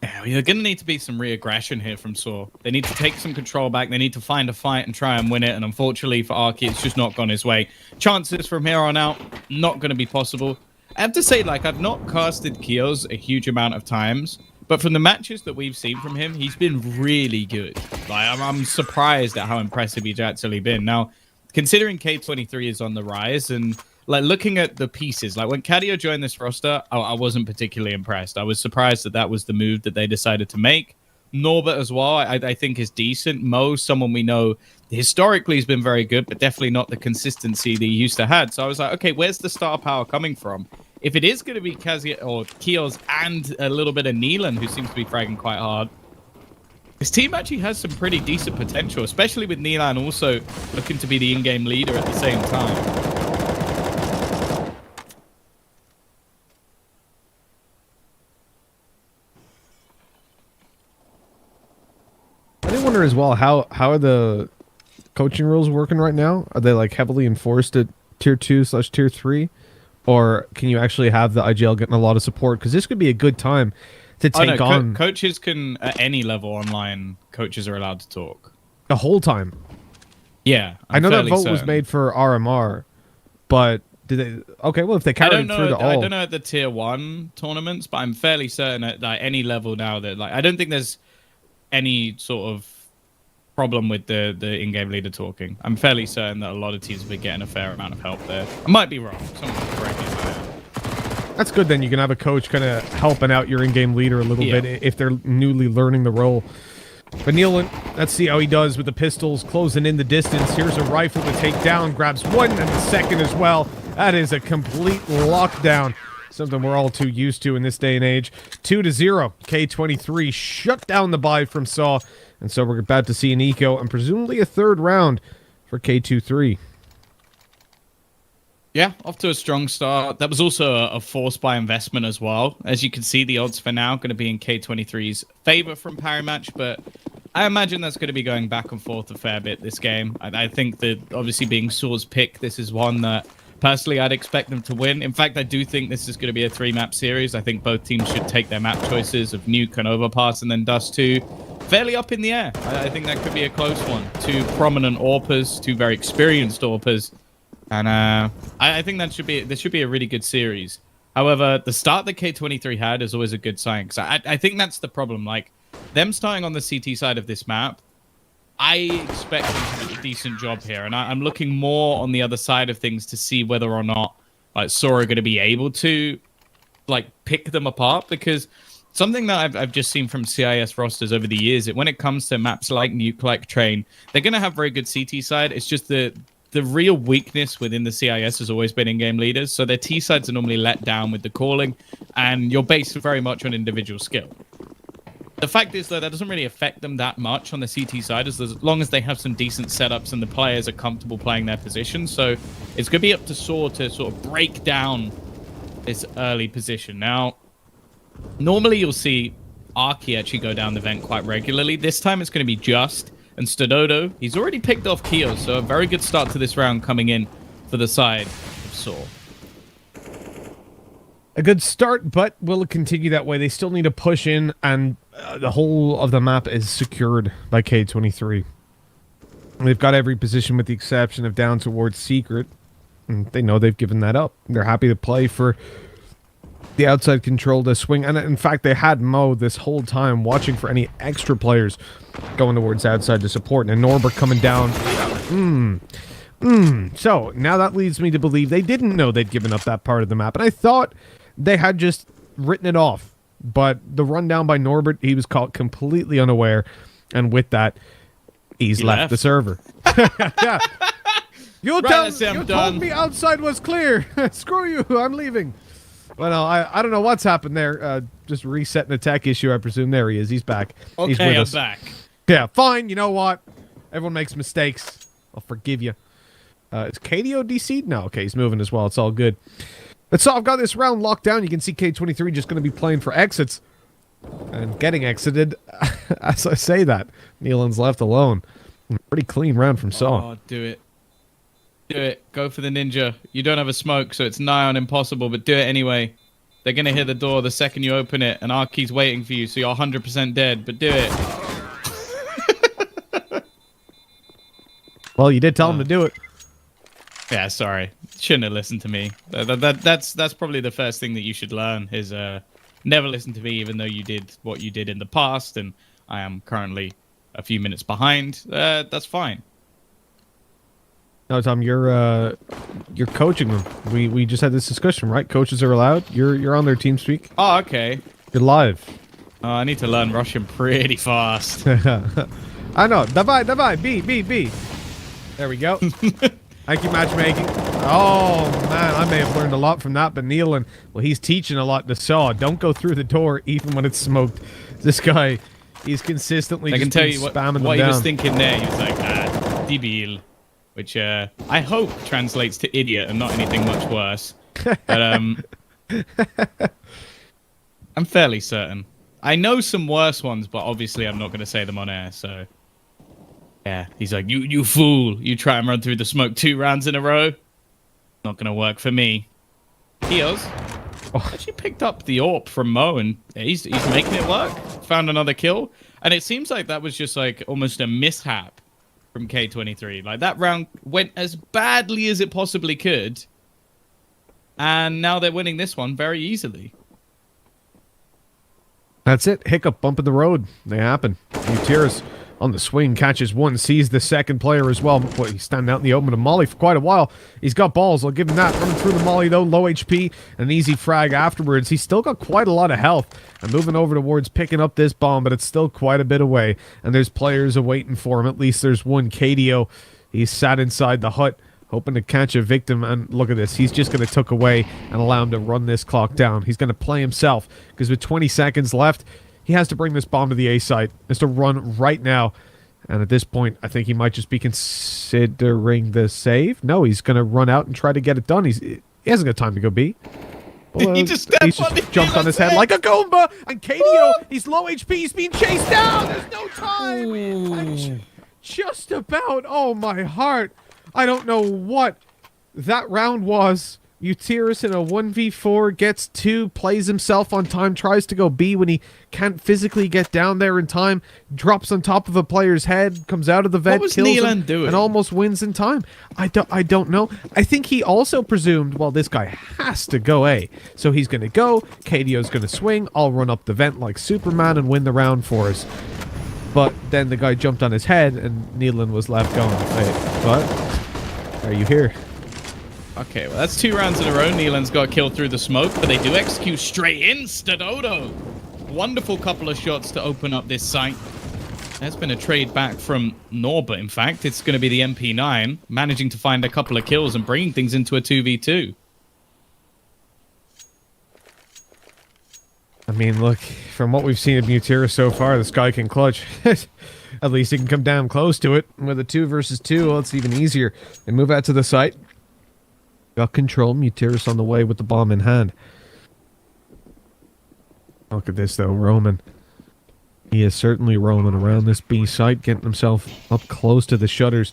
Yeah, you're going to need to be some re-aggression here from sAw. They need to take some control back. They need to find a fight and try and win it. And unfortunately for Arky, it's just not gone his way. Chances from here on out, not going to be possible. I have to say, like, I've not casted Kios a huge amount of times, but from the matches that we've seen from him, he's been really good. Like, I'm surprised at how impressive he's actually been. Now, considering K23 is on the rise, and like looking at the pieces, like when Cadio joined this roster, I wasn't particularly impressed. I was surprised that that was the move that they decided to make. Norbert as well, I think is decent. Mo, someone we know historically has been very good, but definitely not the consistency that he used to had. So I was like, okay, where's the star power coming from? If it is going to be Kazia or Kios and a little bit of Neelan, who seems to be fragging quite hard, this team actually has some pretty decent potential, especially with Neelan also looking to be the in-game leader at the same time. I do wonder as well, how are the coaching rules working right now? Are they like heavily enforced at tier 2/tier 3? Or can you actually have the IGL getting a lot of support? Because this could be a good time to take on... coaches can, at any level online, coaches are allowed to talk. The whole time? Yeah. I know that vote was made for RMR, but did they... Okay, well, if they carried through to all... I don't know at the tier 1 tournaments, but I'm fairly certain at like, any level now that... like I don't think there's any sort of problem with the in-game leader talking. I'm fairly certain that a lot of teams have been getting a fair amount of help there. I might be wrong. Someone can correct me if I am. That's good then. You can have a coach kind of helping out your in-game leader a little bit if they're newly learning the role. But Neelan, let's see how he does with the pistols, closing in the distance. Here's a rifle to take down. Grabs one and the second as well. That is a complete lockdown. Something we're all too used to in this day and age. 2-0. K23 shut down the buy from sAw. And so we're about to see an eco and presumably a third round for K23. Yeah, off to a strong start. That was also a force buy investment as well. As you can see, the odds for now going to be in K23's favor from parry match, but I imagine that's going to be going back and forth a fair bit this game. I think that obviously being sAw's pick, this is one that personally I'd expect them to win. In fact, I do think this is going to be a 3-map series. I think both teams should take their map choices of Nuke and Overpass and then Dust 2 fairly up in the air. I think that could be a close one. Two prominent AWPers, two very experienced AWPers. And I think this should be a really good series. However, the start that K23 had is always a good sign. Because I think that's the problem. Like, them starting on the CT side of this map, I expect them to do a decent job here. And I'm looking more on the other side of things to see whether or not like sAw are going to be able to like pick them apart. Because something that I've just seen from CIS rosters over the years, that when it comes to maps like Nuke, like Train, they're going to have very good CT side. It's just the real weakness within the CIS has always been in-game leaders. So their T sides are normally let down with the calling, and you're based very much on individual skill. The fact is, though, that doesn't really affect them that much on the CT side, as long as they have some decent setups and the players are comfortable playing their position. So it's going to be up to sAw to sort of break down this early position. Now, normally you'll see Arky actually go down the vent quite regularly. This time it's going to be Just and Stododo. He's already picked off Kios, so a very good start to this round coming in for the side of sAw. A good start, but will it continue that way? They still need to push in, and the whole of the map is secured by K23. They've got every position with the exception of down towards Secret, and they know they've given that up. They're happy to play for the outside control to swing, and in fact, they had Mo this whole time watching for any extra players going towards outside to support, and Norbert coming down. So, now that leads me to believe they didn't know they'd given up that part of the map, and I thought they had just written it off. But the rundown by Norbert, he was caught completely unaware, and with that, he left the server. Yeah. You told me outside was clear. Screw you, I'm leaving. Well, no, I don't know what's happened there. Just resetting a tech issue, I presume. There he is. He's back. Okay, he's with I'm us. back. Yeah, fine. You know what? Everyone makes mistakes. I'll forgive you. Is KDO DC'd? No, okay, he's moving as well. It's all good. But so I've got this round locked down. You can see K23 just going to be playing for exits and getting exited as I say that. Neelan's left alone. Pretty clean round from sAw. Oh, do it. Do it. Go for the ninja. You don't have a smoke, so it's nigh on impossible, but do it anyway. They're going to hit the door the second you open it, and Arky's waiting for you, so you're 100% dead, but do it. Well, you did tell him to do it. Yeah, sorry. Shouldn't have listened to me. That's probably the first thing that you should learn is never listen to me, even though you did what you did in the past, and I am currently a few minutes behind. That's fine. No, Tom, you're coaching them. We just had this discussion, right? Coaches are allowed. You're on their team speak. Oh, okay. You're live. I need to learn Russian pretty fast. I know. Давай, B. There we go. Thank you, matchmaking. Oh, man, I may have learned a lot from that, but Nealon, well, he's teaching a lot to Saw. Don't go through the door, even when it's smoked. This guy, he's consistently I can tell you spamming what them he was down. thinking there. He was like, debil, which I hope translates to idiot and not anything much worse. But I'm fairly certain. I know some worse ones, but obviously I'm not going to say them on air, so... Yeah, he's like, you fool. You try and run through the smoke 2 rounds in a row. Not going to work for me. Eos actually picked up the AWP from Mo, and he's making it work. Found another kill. And it seems like that was just like almost a mishap from K23. Like that round went as badly as it possibly could. And now they're winning this one very easily. That's it. Hiccup, bump in the road. They happen. Gutierrez on the swing, catches one, sees the second player as well. Boy, he's standing out in the open to Molly for quite a while. He's got balls. I'll give him that. Running through the Molly, though. Low HP. An easy frag afterwards. He's still got quite a lot of health. And moving over towards picking up this bomb, but it's still quite a bit away. And there's players awaiting for him. At least there's one. KDO. He's sat inside the hut, hoping to catch a victim. And look at this. He's just going to tuck away and allow him to run this clock down. He's going to play himself, because with 20 seconds left, he has to bring this bomb to the A site. Has to run right now. And at this point, I think he might just be considering the save. No, he's going to run out and try to get it done. He hasn't got time to go B. Well, He just jumped on his head like a Goomba. And KDO, he's low HP. He's being chased down. There's no time. And just about. Oh, my heart. I don't know what that round was. Gutierrez in a 1v4 gets 2, plays himself on time, tries to go B when he can't physically get down there in time, drops on top of a player's head, comes out of the vent, kills him, doing? and almost wins in time. I don't know. I think he also presumed, well, this guy has to go A, so he's going to go, KDO's going to swing, I'll run up the vent like Superman and win the round for us. But then the guy jumped on his head, and Nealon was left going, wait, what? Are you here? Okay, well, that's 2 rounds in a row. Nealon's got a kill through the smoke, but they do execute straight in. Stadodo. Wonderful couple of shots to open up this site. There's been a trade back from Norbert, in fact. It's going to be the MP9, managing to find a couple of kills and bringing things into a 2v2. I mean, look, from what we've seen of Mutira so far, this guy can clutch. At least he can come down close to it. With a 2 versus 2, well, it's even easier. They move out to the site. Got control. Mutiris on the way with the bomb in hand. Look at this, though. Roman. He is certainly roaming around this B site, getting himself up close to the shutters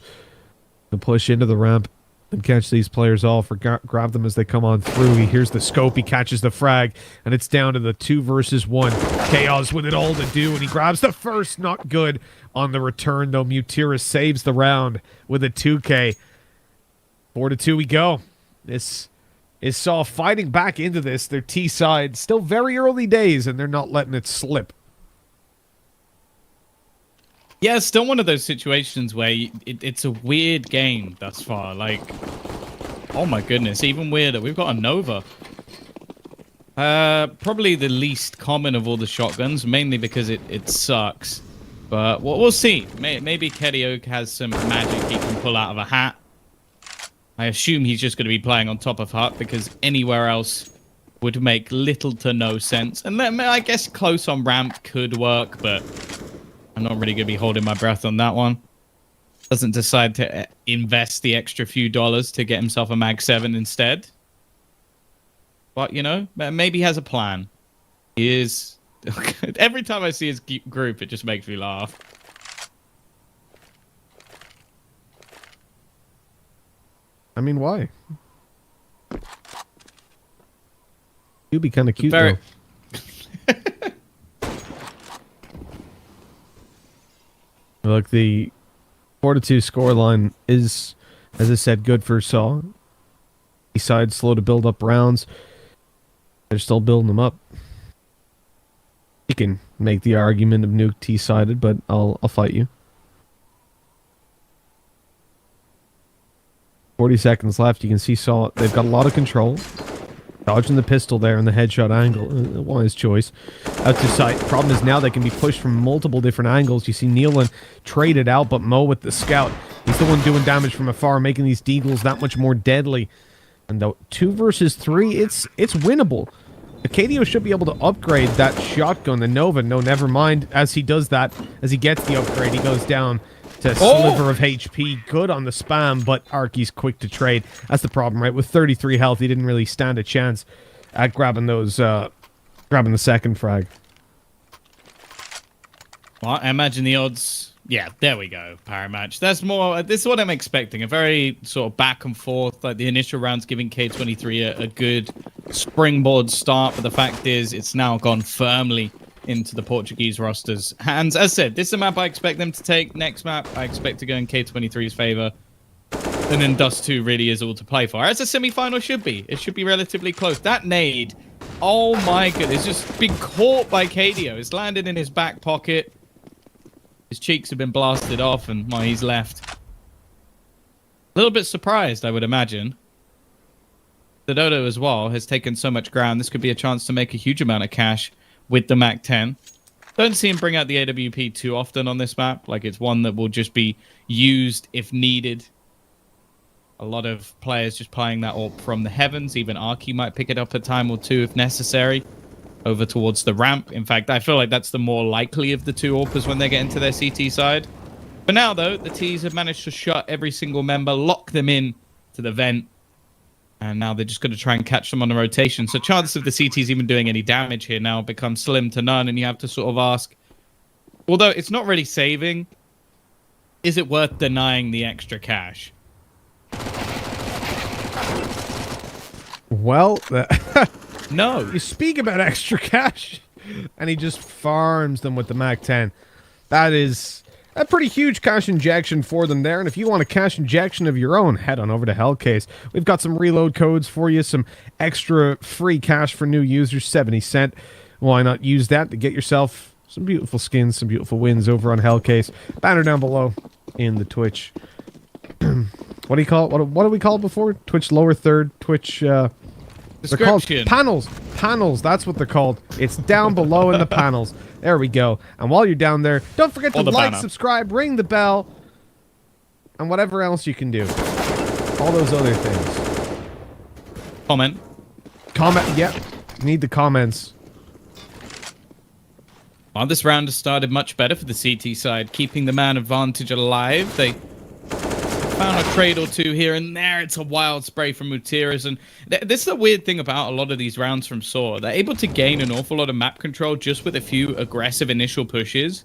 to push into the ramp and catch these players off or grab them as they come on through. He hears the scope. He catches the frag, and it's down to the 2 versus 1. Chaos with it all to do, and he grabs the first. Not good on the return, though. Mutiris saves the round with a 2K. 4-2 we go. This is Saw fighting back into this. Their T side, still very early days, and they're not letting it slip. Yeah, it's still one of those situations where it's a weird game thus far. Like, oh my goodness, even weirder. We've got a Nova. Probably the least common of all the shotguns, mainly because it sucks. But we'll see. Maybe Kedioke has some magic he can pull out of a hat. I assume he's just going to be playing on top of hut, because anywhere else would make little to no sense. And I guess close on ramp could work, but I'm not really going to be holding my breath on that one. Doesn't decide to invest the extra few dollars to get himself a Mag 7 instead. But, you know, maybe he has a plan. He is... Every time I see his group, it just makes me laugh. I mean, why? You'd be kind of cute, though. Look, the 4-2 scoreline is, as I said, good for Saw. Besides, slow to build up rounds. They're still building them up. You can make the argument of nuke T-sided, but I'll fight you. 40 seconds left. You can see sAw. They've got a lot of control. Dodging the pistol there in the headshot angle. Wise choice. Out to sight. Problem is now they can be pushed from multiple different angles. You see Nealon traded out, but Mo with the scout. He's the one doing damage from afar, making these deagles that much more deadly. And though 2 versus 3, it's winnable. KDO should be able to upgrade that shotgun. The Nova, no, never mind. As he does that, as he gets the upgrade, he goes down to a sliver of HP. Good on the spam, but Arky's quick to trade. That's the problem, right? With 33 health, he didn't really stand a chance at grabbing those, grabbing the second frag. Well, I imagine the odds... Yeah, there we go. Power match. That's more... This is what I'm expecting. A very sort of back and forth. Like the initial rounds giving K23 a good springboard start. But the fact is, it's now gone firmly into the Portuguese roster's hands. As I said, this is a map I expect them to take. Next map, I expect to go in K23's favor. And then Dust 2 really is all to play for. As a semi-final should be. It should be relatively close. That nade, oh my goodness, just been caught by KDO. It's landed in his back pocket. His cheeks have been blasted off, and well, he's left. A little bit surprised, I would imagine. The Dodo as well has taken so much ground. This could be a chance to make a huge amount of cash with the MAC-10. Don't see him bring out the AWP too often on this map. Like, it's one that will just be used if needed. A lot of players just playing that AWP from the heavens. Even Arky might pick it up a time or two if necessary. Over towards the ramp. In fact, I feel like that's the more likely of the two AWPers when they get into their CT side. For now, though, the Ts have managed to shut every single member, lock them in to the vent. And now they're just going to try and catch them on the rotation. So chances of the CTs even doing any damage here now become slim to none. And you have to sort of ask, although it's not really saving, is it worth denying the extra cash? Well, no. You speak about extra cash, and he just farms them with the MAC-10. That is a pretty huge cash injection for them there. And if you want a cash injection of your own, head on over to Hellcase. We've got some reload codes for you, some extra free cash for new users, 70 cents. Why not use that to get yourself some beautiful skins, some beautiful wins over on Hellcase. Banner down below in the Twitch. What do you call it? What do we call it before? Twitch lower third, Twitch... They're called panels. Panels, that's what they're called. It's down below in the panels. There we go. And while you're down there, don't forget to like, subscribe, ring the bell, and whatever else you can do. All those other things. Comment. Comment, yep. Need the comments. Well, this round has started much better for the CT side, keeping the man advantage alive. They found a trade or two here and there. It's a wild spray from Mutiras, and this is the weird thing about a lot of these rounds from sAw. They're able to gain an awful lot of map control just with a few aggressive initial pushes.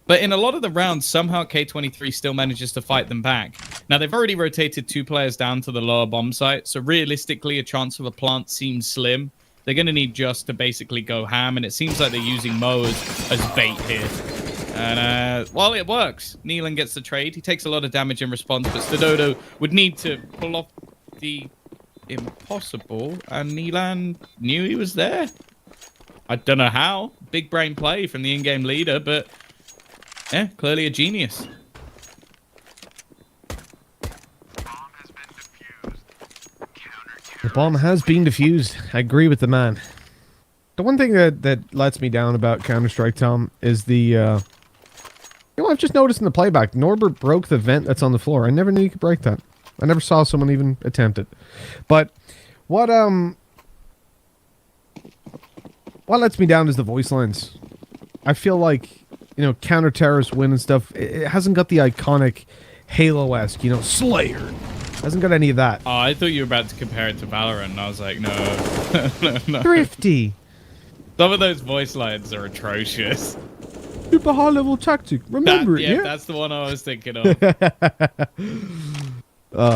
But in a lot of the rounds, somehow K23 still manages to fight them back. Now, they've already rotated 2 players down to the lower bomb site, so realistically, a chance of a plant seems slim. They're going to need Just to basically go ham, and it seems like they're using Mo as bait here. And, well, it works. Nealon gets the trade. He takes a lot of damage in response, but Stododo would need to pull off the impossible, and Nealon knew he was there. I don't know how. Big brain play from the in-game leader, but, yeah, clearly a genius. The bomb has been defused. I agree with the man. The one thing that lets me down about Counter-Strike, Tom, is the... You know, I've just noticed in the playback, Norbert broke the vent that's on the floor. I never knew you could break that. I never saw someone even attempt it. But what lets me down is the voice lines. I feel like, you know, counter-terrorist win and stuff, it hasn't got the iconic Halo-esque, you know, Slayer. Hasn't got any of that. Oh, I thought you were about to compare it to Valorant, and I was like, no. no. Thrifty. Some of those voice lines are atrocious. Super high-level tactic. Remember it, yeah? That's the one I was thinking of.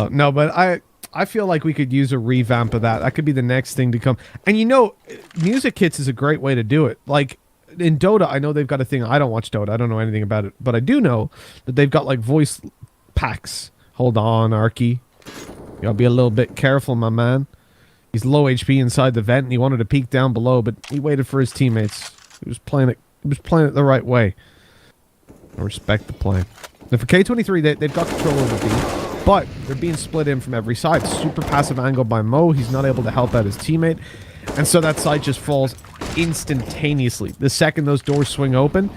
No, but I feel like we could use a revamp of that. That could be the next thing to come. And you know, music hits is a great way to do it. Like, in Dota, I know they've got a thing. I don't watch Dota. I don't know anything about it. But I do know that they've got, like, voice packs. Hold on, Arky. You gotta be a little bit careful, my man. He's low HP inside the vent, and he wanted to peek down below, but he waited for his teammates. He was playing it the right way. I respect the play. Now for K23, they've got control over B. but they're being split in from every side. Super passive angle by Mo. He's not able to help out his teammate. And so that side just falls instantaneously. The second those doors swing open,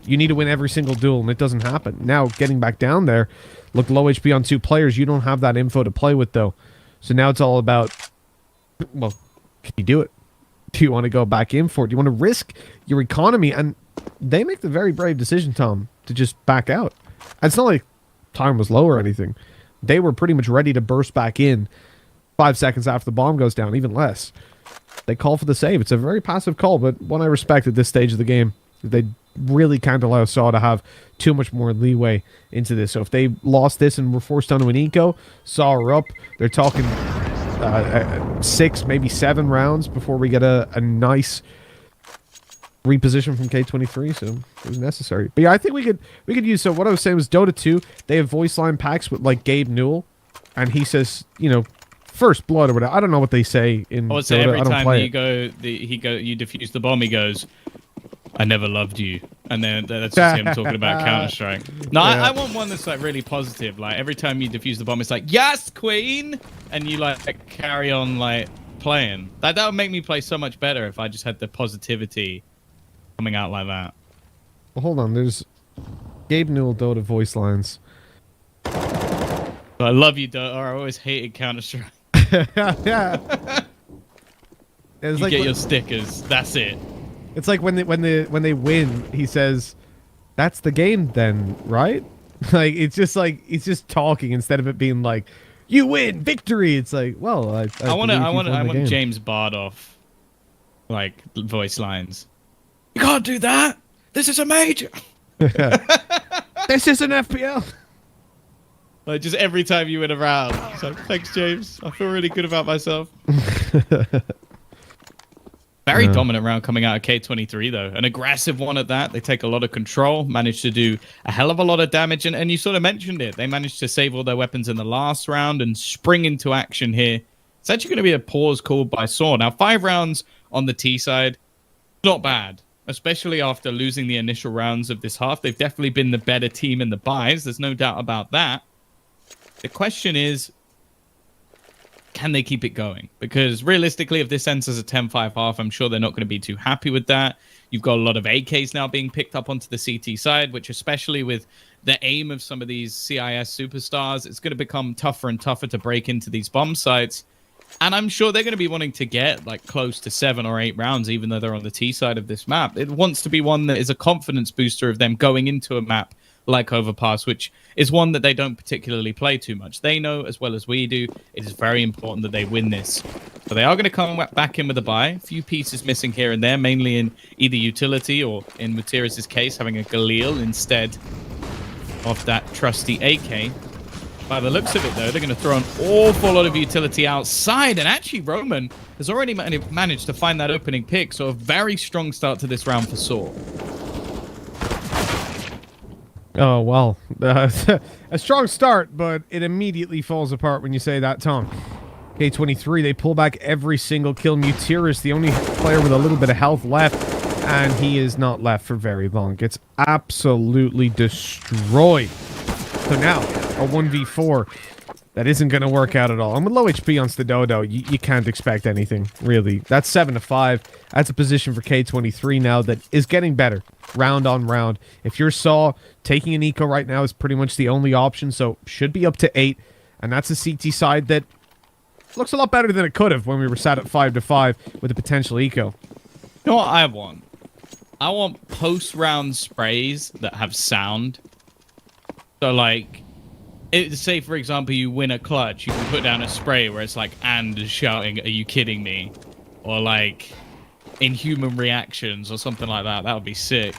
you need to win every single duel, and it doesn't happen. Now, getting back down there, look, low HP on 2 players. You don't have that info to play with, though. So now it's all about, well, can you do it? Do you want to go back in for it? Do you want to risk your economy? And they make the very brave decision, Tom, to just back out. And it's not like time was low or anything. They were pretty much ready to burst back in 5 seconds after the bomb goes down, even less. They call for the save. It's a very passive call, but one I respect at this stage of the game. They really can't allow sAw to have too much more leeway into this. So if they lost this and were forced onto an eco, sAw are up. They're talking 6, maybe 7 rounds before we get a nice reposition from K23. So it was necessary. But yeah, I think we could use. So what I was saying was Dota 2. They have voice line packs with like Gabe Newell, and he says, you know, first blood or whatever. I don't know what they say in Dota. So every time you defuse the bomb, he goes, "I never loved you," and then that's just him talking about Counter-Strike. No, yeah. I want one that's like really positive. Like every time you defuse the bomb, it's like, "Yes, Queen," and you like carry on like playing. That would make me play so much better if I just had the positivity coming out like that. Well, hold on. There's Gabe Newell Dota voice lines. I love you, Dota. I always hated Counter-Strike. Yeah. You like get your stickers. That's it. It's like when they win, he says, "That's the game, then, right?" Like it's just like he's just talking instead of it being like, "You win, victory." It's like, well, I want James Bardoff, like voice lines. You can't do that. This is a major. This is an FPL. Like just every time you win a round, it's like, "Thanks, James. I feel really good about myself." Very dominant round coming out of K23, though. An aggressive one at that. They take a lot of control, managed to do a hell of a lot of damage. And you sort of mentioned it. They managed to save all their weapons in the last round and spring into action here. It's actually going to be a pause called by sAw. Now, 5 rounds on the T side, not bad. Especially after losing the initial rounds of this half. They've definitely been the better team in the buys. There's no doubt about that. The question is, can they keep it going? Because realistically, if this ends as a 10-5 half, I'm sure they're not going to be too happy with that. You've got a lot of AKs now being picked up onto the CT side, which especially with the aim of some of these CIS superstars, it's going to become tougher and tougher to break into these bomb sites. And I'm sure they're going to be wanting to get like close to 7 or 8 rounds, even though they're on the T side of this map. It wants to be one that is a confidence booster of them going into a map like Overpass, which is one that they don't particularly play too much. They know as well as we do, it is very important that they win this. So they are going to come back in with a buy. A few pieces missing here and there, mainly in either utility or, in Mutiris' case, having a Galil instead of that trusty AK. By the looks of it, though, they're going to throw an awful lot of utility outside. And actually, Roman has already managed to find that opening pick. So a very strong start to this round for sAw. Oh, well, a strong start, but it immediately falls apart when you say that, Tom. K23, they pull back every single kill. Mutiris, the only player with a little bit of health left, and he is not left for very long. Gets absolutely destroyed. So now, a 1v4 that isn't going to work out at all. And with low HP on Stadodo, you can't expect anything, really. That's 7-5. That's a position for K23 now that is getting better, round on round. If you're sAw, taking an eco right now is pretty much the only option, so should be up to 8. And that's a CT side that looks a lot better than it could have when we were sat at 5-5 with a potential eco. You know what I want? I want post-round sprays that have sound. So, like, say, for example, you win a clutch, you can put down a spray where it's like, and shouting, "Are you kidding me?" Or, like, inhuman reactions or something like that. That would be sick.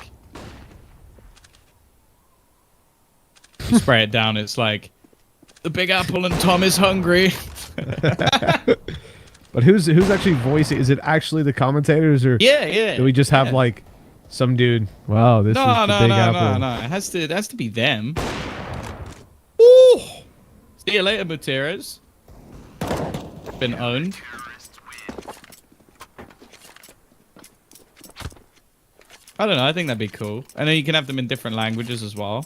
You spray it down, it's like, "The Big Apple and Tom is hungry." But who's actually voicing? Is it actually the commentators, or yeah? Do we just have like some dude? Wow, this is the Big Apple. No. It has to be them. Ooh! See you later, Mutiris. Been owned. I don't know. I think that'd be cool. I know you can have them in different languages as well.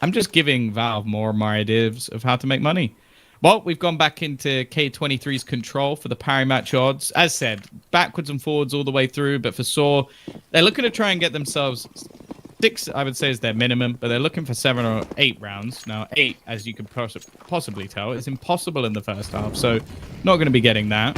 I'm just giving Valve more and more ideas of how to make money. Well, we've gone back into K23's control for the parry match odds. As said, backwards and forwards all the way through. But for sAw, they're looking to try and get themselves 6, I would say, is their minimum. But they're looking for 7 or 8 rounds. Now, 8, as you can possibly tell, is impossible in the first half. So not going to be getting that.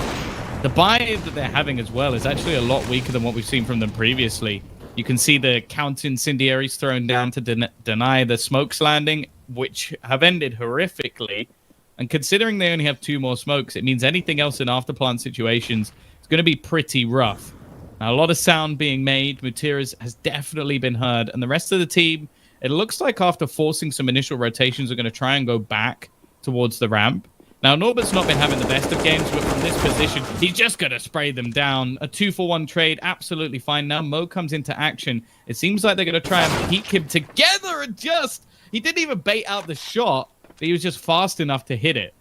The buy that they're having as well is actually a lot weaker than what we've seen from them previously. You can see the counter incendiaries thrown down to deny the smokes landing, which have ended horrifically. And considering they only have 2 more smokes, it means anything else in afterplant situations is going to be pretty rough. Now, a lot of sound being made. Mutiras has definitely been heard. And the rest of the team, it looks like after forcing some initial rotations, are going to try and go back towards the ramp. Now, Norbert's not been having the best of games, but from this position, he's just going to spray them down. A 2-for-1 trade, absolutely fine. Now, Mo comes into action. It seems like they're going to try and peek him together and just... He didn't even bait out the shot. But he was just fast enough to hit it.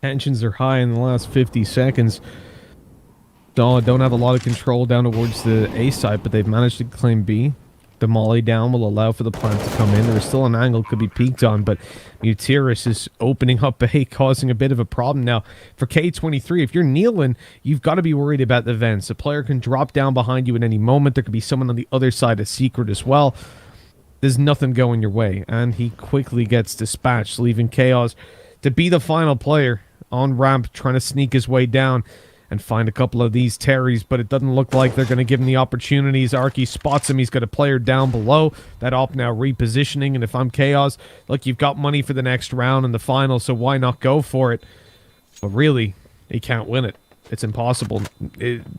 Tensions are high in the last 50 seconds. Don't have a lot of control down towards the A side, but they've managed to claim B. The molly down will allow for the plant to come in. There's still an angle could be peeked on, but Mutiras is opening up A, causing a bit of a problem. Now, for K23, if you're kneeling, you've got to be worried about the vents. A player can drop down behind you at any moment. There could be someone on the other side of secret as well. There's nothing going your way, and he quickly gets dispatched, leaving Chaos to be the final player on ramp, trying to sneak his way down and find a couple of these Terrys, but it doesn't look like they're going to give him the opportunities. Arky spots him. He's got a player down below. That op now repositioning, and if I'm Chaos, look, you've got money for the next round in the final, so why not go for it? But really, he can't win it. It's impossible.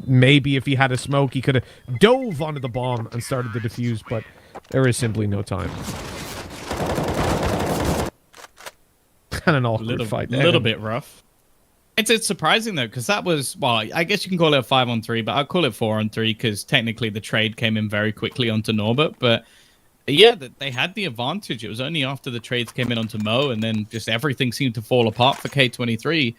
Maybe if he had a smoke, he could have dove onto the bomb and started the defuse, but there is simply no time. And an awkward fight there. A little bit rough. It's surprising, though, because that was, well, I guess you can call it a 5-on-3, but I'll call it 4-on-3 because technically the trade came in very quickly onto Norbert. But yeah, they had the advantage. It was only after the trades came in onto Mo, and then just everything seemed to fall apart for K23.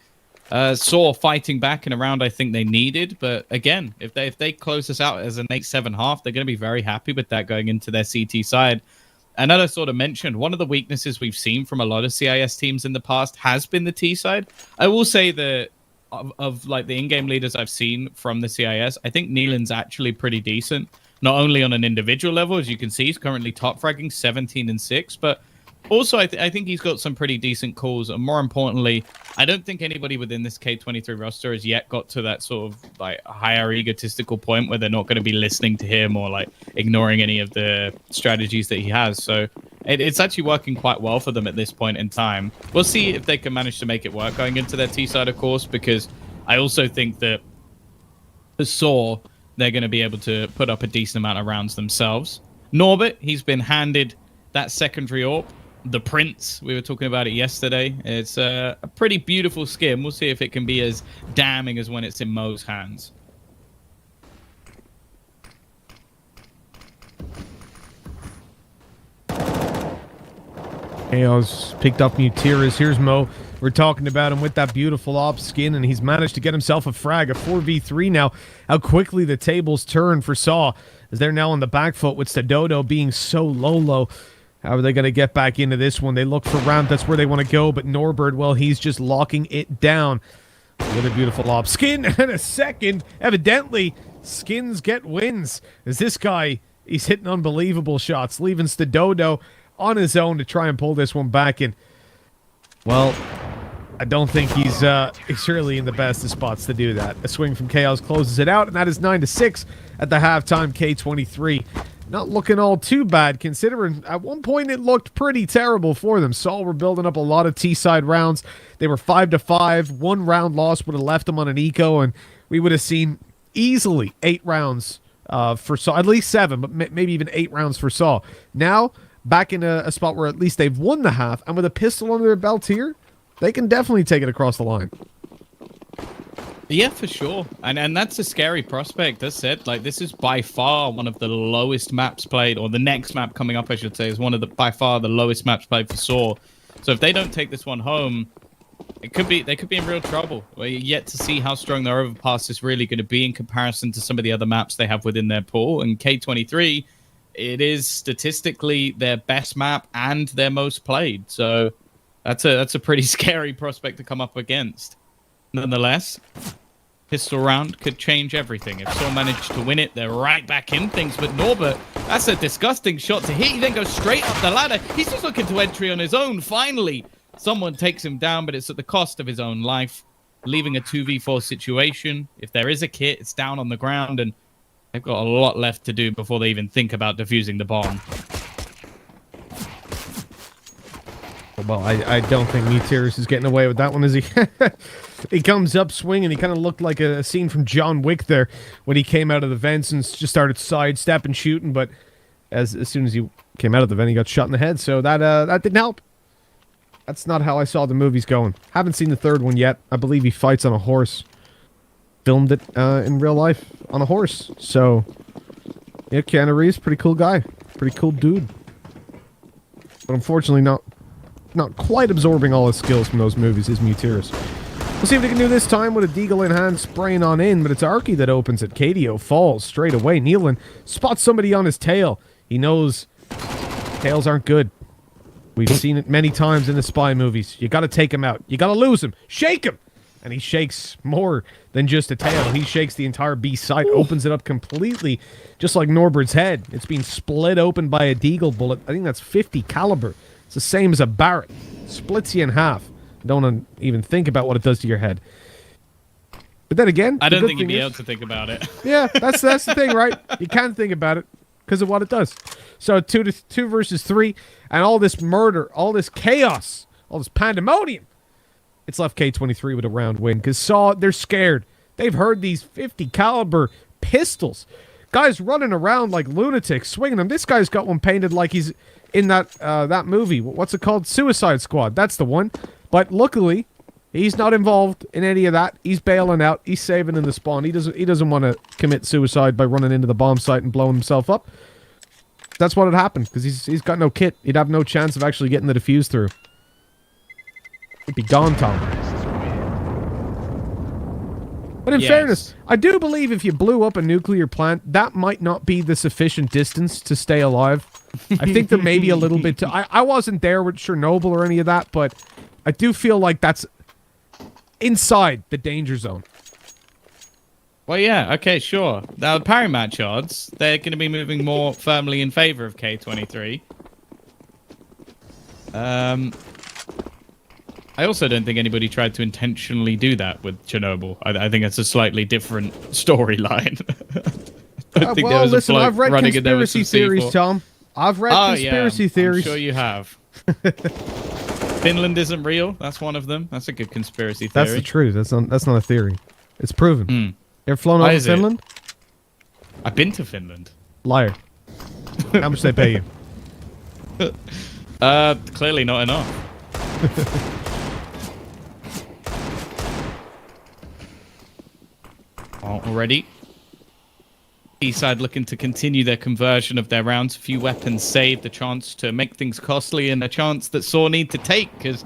sAw fighting back in a round I think they needed, but again, if they close this out as an 8-7 half, they're going to be very happy with that going into their CT side. And as I sort of mentioned, one of the weaknesses we've seen from a lot of CIS teams in the past has been the T side. I will say that of like the in-game leaders I've seen from the CIS, I think Neelan's actually pretty decent. Not only on an individual level, as you can see, he's currently top fragging 17-6, but also I think he's got some pretty decent calls. And more importantly, I don't think anybody within this K23 roster has yet got to that sort of like higher egotistical point where they're not going to be listening to him or like ignoring any of the strategies that he has. So it's actually working quite well for them at this point in time. We'll see if they can manage to make it work going into their T side, of course, because I also think that for sAw, they're going to be able to put up a decent amount of rounds themselves. Norbert, he's been handed that secondary AWP. The Prince, we were talking about it yesterday. It's a pretty beautiful skin. We'll see if it can be as damning as when it's in Mo's hands. Chaos picked up Mutiras. Here's Mo. We're talking about him with that beautiful op skin, and he's managed to get himself a frag, a 4v3 now. How quickly the tables turn for sAw, as they're now on the back foot with Stadodo being so low. How are they going to get back into this one? They look for ramp. That's where they want to go. But Norbert, well, he's just locking it down. The other beautiful op skin and a second. Evidently, skins get wins. As this guy, he's hitting unbelievable shots, leaving Stadodo on his own to try and pull this one back. And, well, I don't think he's really in the best of spots to do that. A swing from Chaos closes it out, and that is 9-6 at the halftime. K23 not looking all too bad, considering at one point it looked pretty terrible for them. sAw were building up a lot of T-side rounds. They were 5-5. 1 round loss would have left them on an eco, and we would have seen easily 8 rounds for sAw. At least 7, but maybe even 8 rounds for sAw. Now, back in a spot where at least they've won the half, and with a pistol under their belt here, they can definitely take it across the line. Yeah, for sure. And that's a scary prospect. That's it. Like, this is by far one of the lowest maps played, or the next map coming up, I should say, is one of the by far the lowest maps played for sAw. So if they don't take this one home, They could be in real trouble. We're yet to see how strong their overpass is really going to be in comparison to some of the other maps they have within their pool. And K23, it is statistically their best map and their most played. So that's a pretty scary prospect to come up against. Nonetheless, pistol round could change everything. If Saw managed to win it, they're right back in things. But Norbert, that's a disgusting shot to hit. He then goes straight up the ladder. He's just looking to entry on his own. Finally, someone takes him down, but it's at the cost of his own life, leaving a 2v4 situation. If there is a kit, it's down on the ground, and they've got a lot left to do before they even think about defusing the bomb. Well, I don't think Meteorus is getting away with that one, is he? He comes up swinging. He kind of looked like a scene from John Wick there when he came out of the vents and just started sidestepping, shooting. But as soon as he came out of the vent, he got shot in the head. So that didn't help. That's not how I saw the movies going. Haven't seen the third one yet. I believe he fights on a horse. Filmed it in real life on a horse. So, yeah, Keanu Reeves, pretty cool guy. Pretty cool dude. But unfortunately not quite absorbing all his skills from those movies, is Meteorus. We'll see if they can do this time with a deagle in hand, spraying on in, but it's Arky that opens it. KDO falls straight away. Nealon spots somebody on his tail. He knows tails aren't good. We've seen it many times in the spy movies. You got to take him out. You got to lose him. Shake him! And he shakes more than just a tail. He shakes the entire beast side, opens it up completely, just like Norbert's head. It's being split open by a deagle bullet. I think that's 50 caliber. It's the same as a Barrett. Splits you in half. Don't even think about what it does to your head. But then again, I don't think you'd be able to think about it. Yeah, that's the thing, right? You can't think about it because of what it does. So 2 versus 3, and all this murder, all this chaos, all this pandemonium. It's left K23 with a round win because sAw, they're scared. They've heard these 50 caliber pistols. Guys running around like lunatics, swinging them. This guy's got one painted like he's in that movie. What's it called? Suicide Squad. That's the one. But luckily, he's not involved in any of that. He's bailing out. He's saving in the spawn. He doesn't want to commit suicide by running into the bomb site and blowing himself up. That's what had happened because he's got no kit. He'd have no chance of actually getting the defuse through. He'd be gone, Tom. But in fairness, I do believe if you blew up a nuclear plant, that might not be the sufficient distance to stay alive. I think there may be a little bit I wasn't there with Chernobyl or any of that, but I do feel like that's inside the danger zone. Well, yeah, okay, sure. Now, the parry match odds, they're going to be moving more firmly in favor of K23. I also don't think anybody tried to intentionally do that with Chernobyl. I think it's a slightly different storyline. Well, listen, I've read conspiracy theories, Tom. I've read conspiracy theories. I'm sure you have. Finland isn't real. That's one of them. That's a good conspiracy theory. That's the truth. That's not a theory. It's proven. You ever flown over Finland? I've been to Finland. Liar. How much they pay you? Clearly not enough. Already. Eastside looking to continue their conversion of their rounds. A few weapons saved, a chance to make things costly, and a chance that sAw need to take, because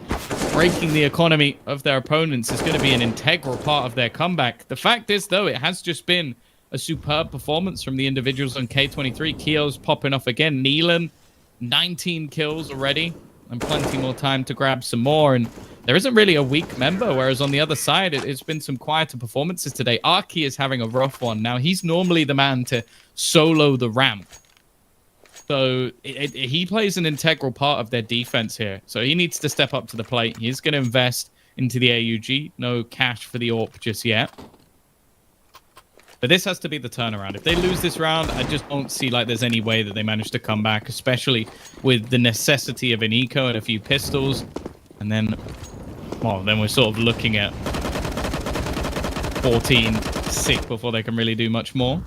breaking the economy of their opponents is going to be an integral part of their comeback. The fact is, though, it has just been a superb performance from the individuals on K23. Keo's popping off again. Nealon, 19 kills already, and plenty more time to grab some more. And there isn't really a weak member, whereas on the other side, it's been some quieter performances today. Arky is having a rough one. Now, he's normally the man to solo the ramp. So he plays an integral part of their defense here. So he needs to step up to the plate. He's going to invest into the AUG. No cash for the AWP just yet. But this has to be the turnaround. If they lose this round, I just don't see like there's any way that they manage to come back, especially with the necessity of an eco and a few pistols. And then, well, then we're sort of looking at 14 sick before they can really do much more.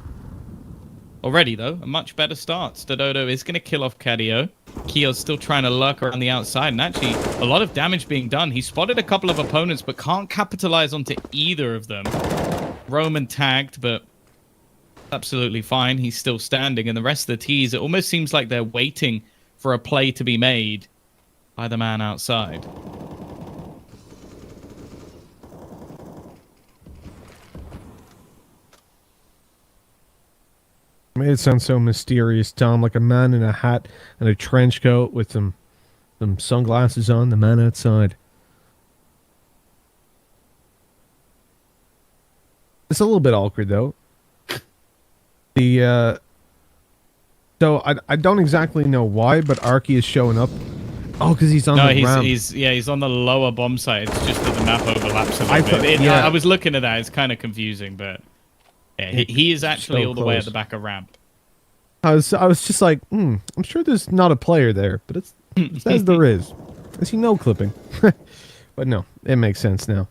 Already, though, a much better start. Stododo is going to kill off Cadio. Keo's still trying to lurk around the outside, and actually a lot of damage being done. He spotted a couple of opponents, but can't capitalize onto either of them. Roman tagged, but absolutely fine. He's still standing, and the rest of the T's, it almost seems like they're waiting for a play to be made by the man outside. Made it sound so mysterious, Tom, like a man in a hat and a trench coat with some sunglasses on, the man outside. It's a little bit awkward, though. So I don't exactly know why, but Arky is showing up. Oh, because he's on the ramp. He's on the lower bomb site. It's just that the map overlaps a little thought, bit. yeah. I was looking at that. It's kind of confusing, but yeah, he is actually so all the way at close. the back of ramp. I was just like, I'm sure there's not a player there, but it says there is. I see no clipping. But no, it makes sense now.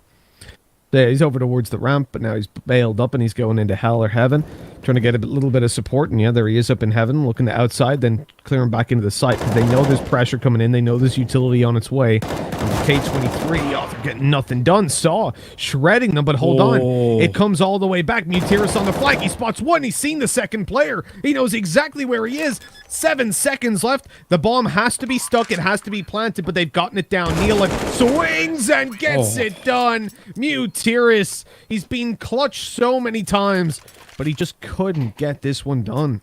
Yeah, he's over towards the ramp, but now he's bailed up and he's going into hell or heaven, trying to get a little bit of support. And yeah, there he is up in heaven, looking to outside, then clearing back into the site. Because they know there's pressure coming in. They know there's utility on its way. And K23, oh, they're getting nothing done. Saw shredding them, but hold on. It comes all the way back. Mutiris on the flank. He spots one. He's seen the second player. He knows exactly where he is. 7 seconds left. The bomb has to be stuck. It has to be planted, but they've gotten it down. Nealon swings and gets it done. Mutiris, he's been clutched so many times, but he just couldn't get this one done.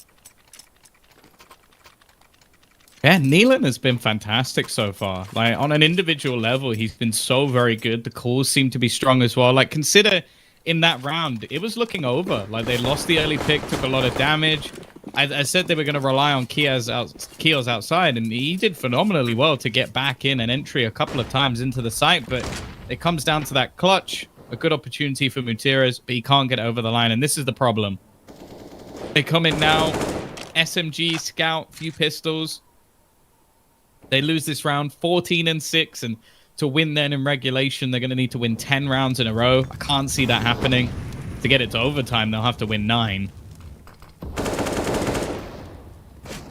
Yeah, Nealon has been fantastic so far. Like, on an individual level, he's been so very good. The calls seem to be strong as well. Like, consider in that round, it was looking over. Like, they lost the early pick, took a lot of damage. I said they were going to rely on Kios outside, and he did phenomenally well to get back in and entry a couple of times into the site, but it comes down to that clutch. A good opportunity for Mutiris, but he can't get over the line, and this is the problem. They come in now, SMG, Scout, few pistols. They lose this round 14-6, and to win then in regulation, they're going to need to win 10 rounds in a row. I can't see that happening. To get it to overtime, they'll have to win 9.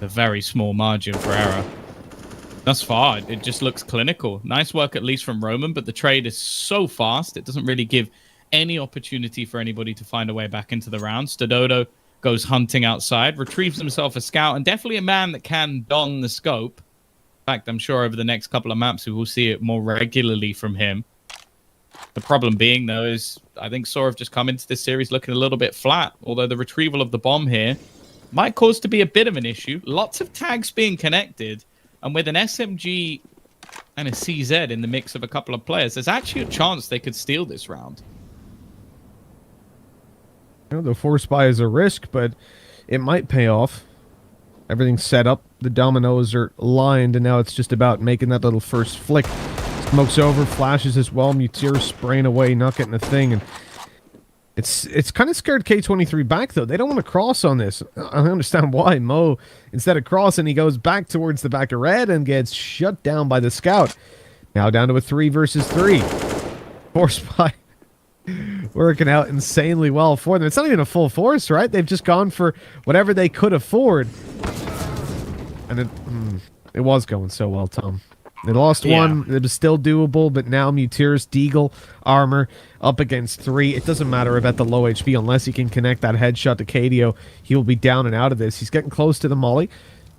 A very small margin for error. Thus far, it just looks clinical. Nice work at least from Roman, but the trade is so fast, it doesn't really give any opportunity for anybody to find a way back into the round. Stododo goes hunting outside, retrieves himself a scout, and definitely a man that can don the scope. In fact, I'm sure over the next couple of maps, we will see it more regularly from him. The problem being, though, is I think sAw have just come into this series looking a little bit flat, although the retrieval of the bomb here might cause to be a bit of an issue. Lots of tags being connected, and with an SMG and a CZ in the mix of a couple of players, there's actually a chance they could steal this round. You know, the force buy is a risk, but it might pay off. Everything's set up. The dominoes are lined, and now it's just about making that little first flick. Smokes over, flashes as well. Mutiris spraying away, not getting a thing, and it's kind of scared K23 back, though. They don't want to cross on this. I understand why. Mo, instead of crossing, he goes back towards the back of red and gets shut down by the scout. Now down to a 3 versus 3. Force buy working out insanely well for them. It's not even a full force, right? They've just gone for whatever they could afford. And it was going so well, Tom. They lost one. It was still doable, but now Mutiris, Deagle, armor, up against 3. It doesn't matter about the low HP unless he can connect that headshot to KDO. He will be down and out of this. He's getting close to the molly.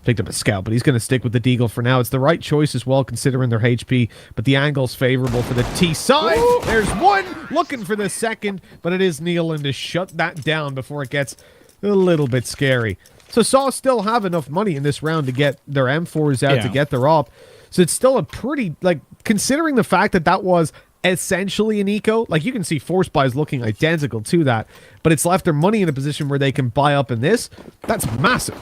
Picked up a scout, but he's going to stick with the Deagle for now. It's the right choice as well, considering their HP, but the angle's favorable for the T side. Ooh. There's one looking for the second, but it is Nealon to shut that down before it gets a little bit scary. So sAw still have enough money in this round to get their M4s out, to get their op. So it's still a pretty, like, considering the fact that that was essentially an eco, like, you can see force buys looking identical to that, but it's left their money in a position where they can buy up in this. That's massive.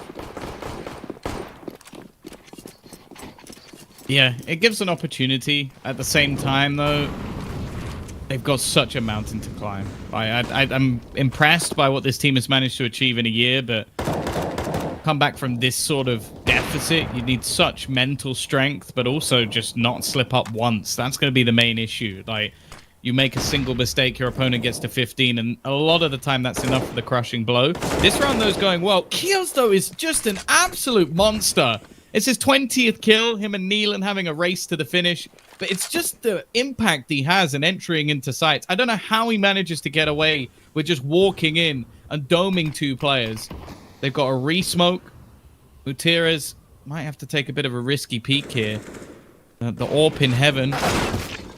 Yeah, it gives an opportunity. At the same time, though, they've got such a mountain to climb. I'm impressed by what this team has managed to achieve in a year, but come back from this sort of deficit, you need such mental strength, but also just not slip up once. That's going to be the main issue. Like, you make a single mistake, your opponent gets to 15, and a lot of the time that's enough for the crushing blow. This round, though, is going well. Kios, though, is just an absolute monster. It's his 20th kill, him and Nealon having a race to the finish, but it's just the impact he has in entering into sites. I don't know how he manages to get away with just walking in and doming 2 players. They've got a re-smoke. Mutiris might have to take a bit of a risky peek here. The AWP in heaven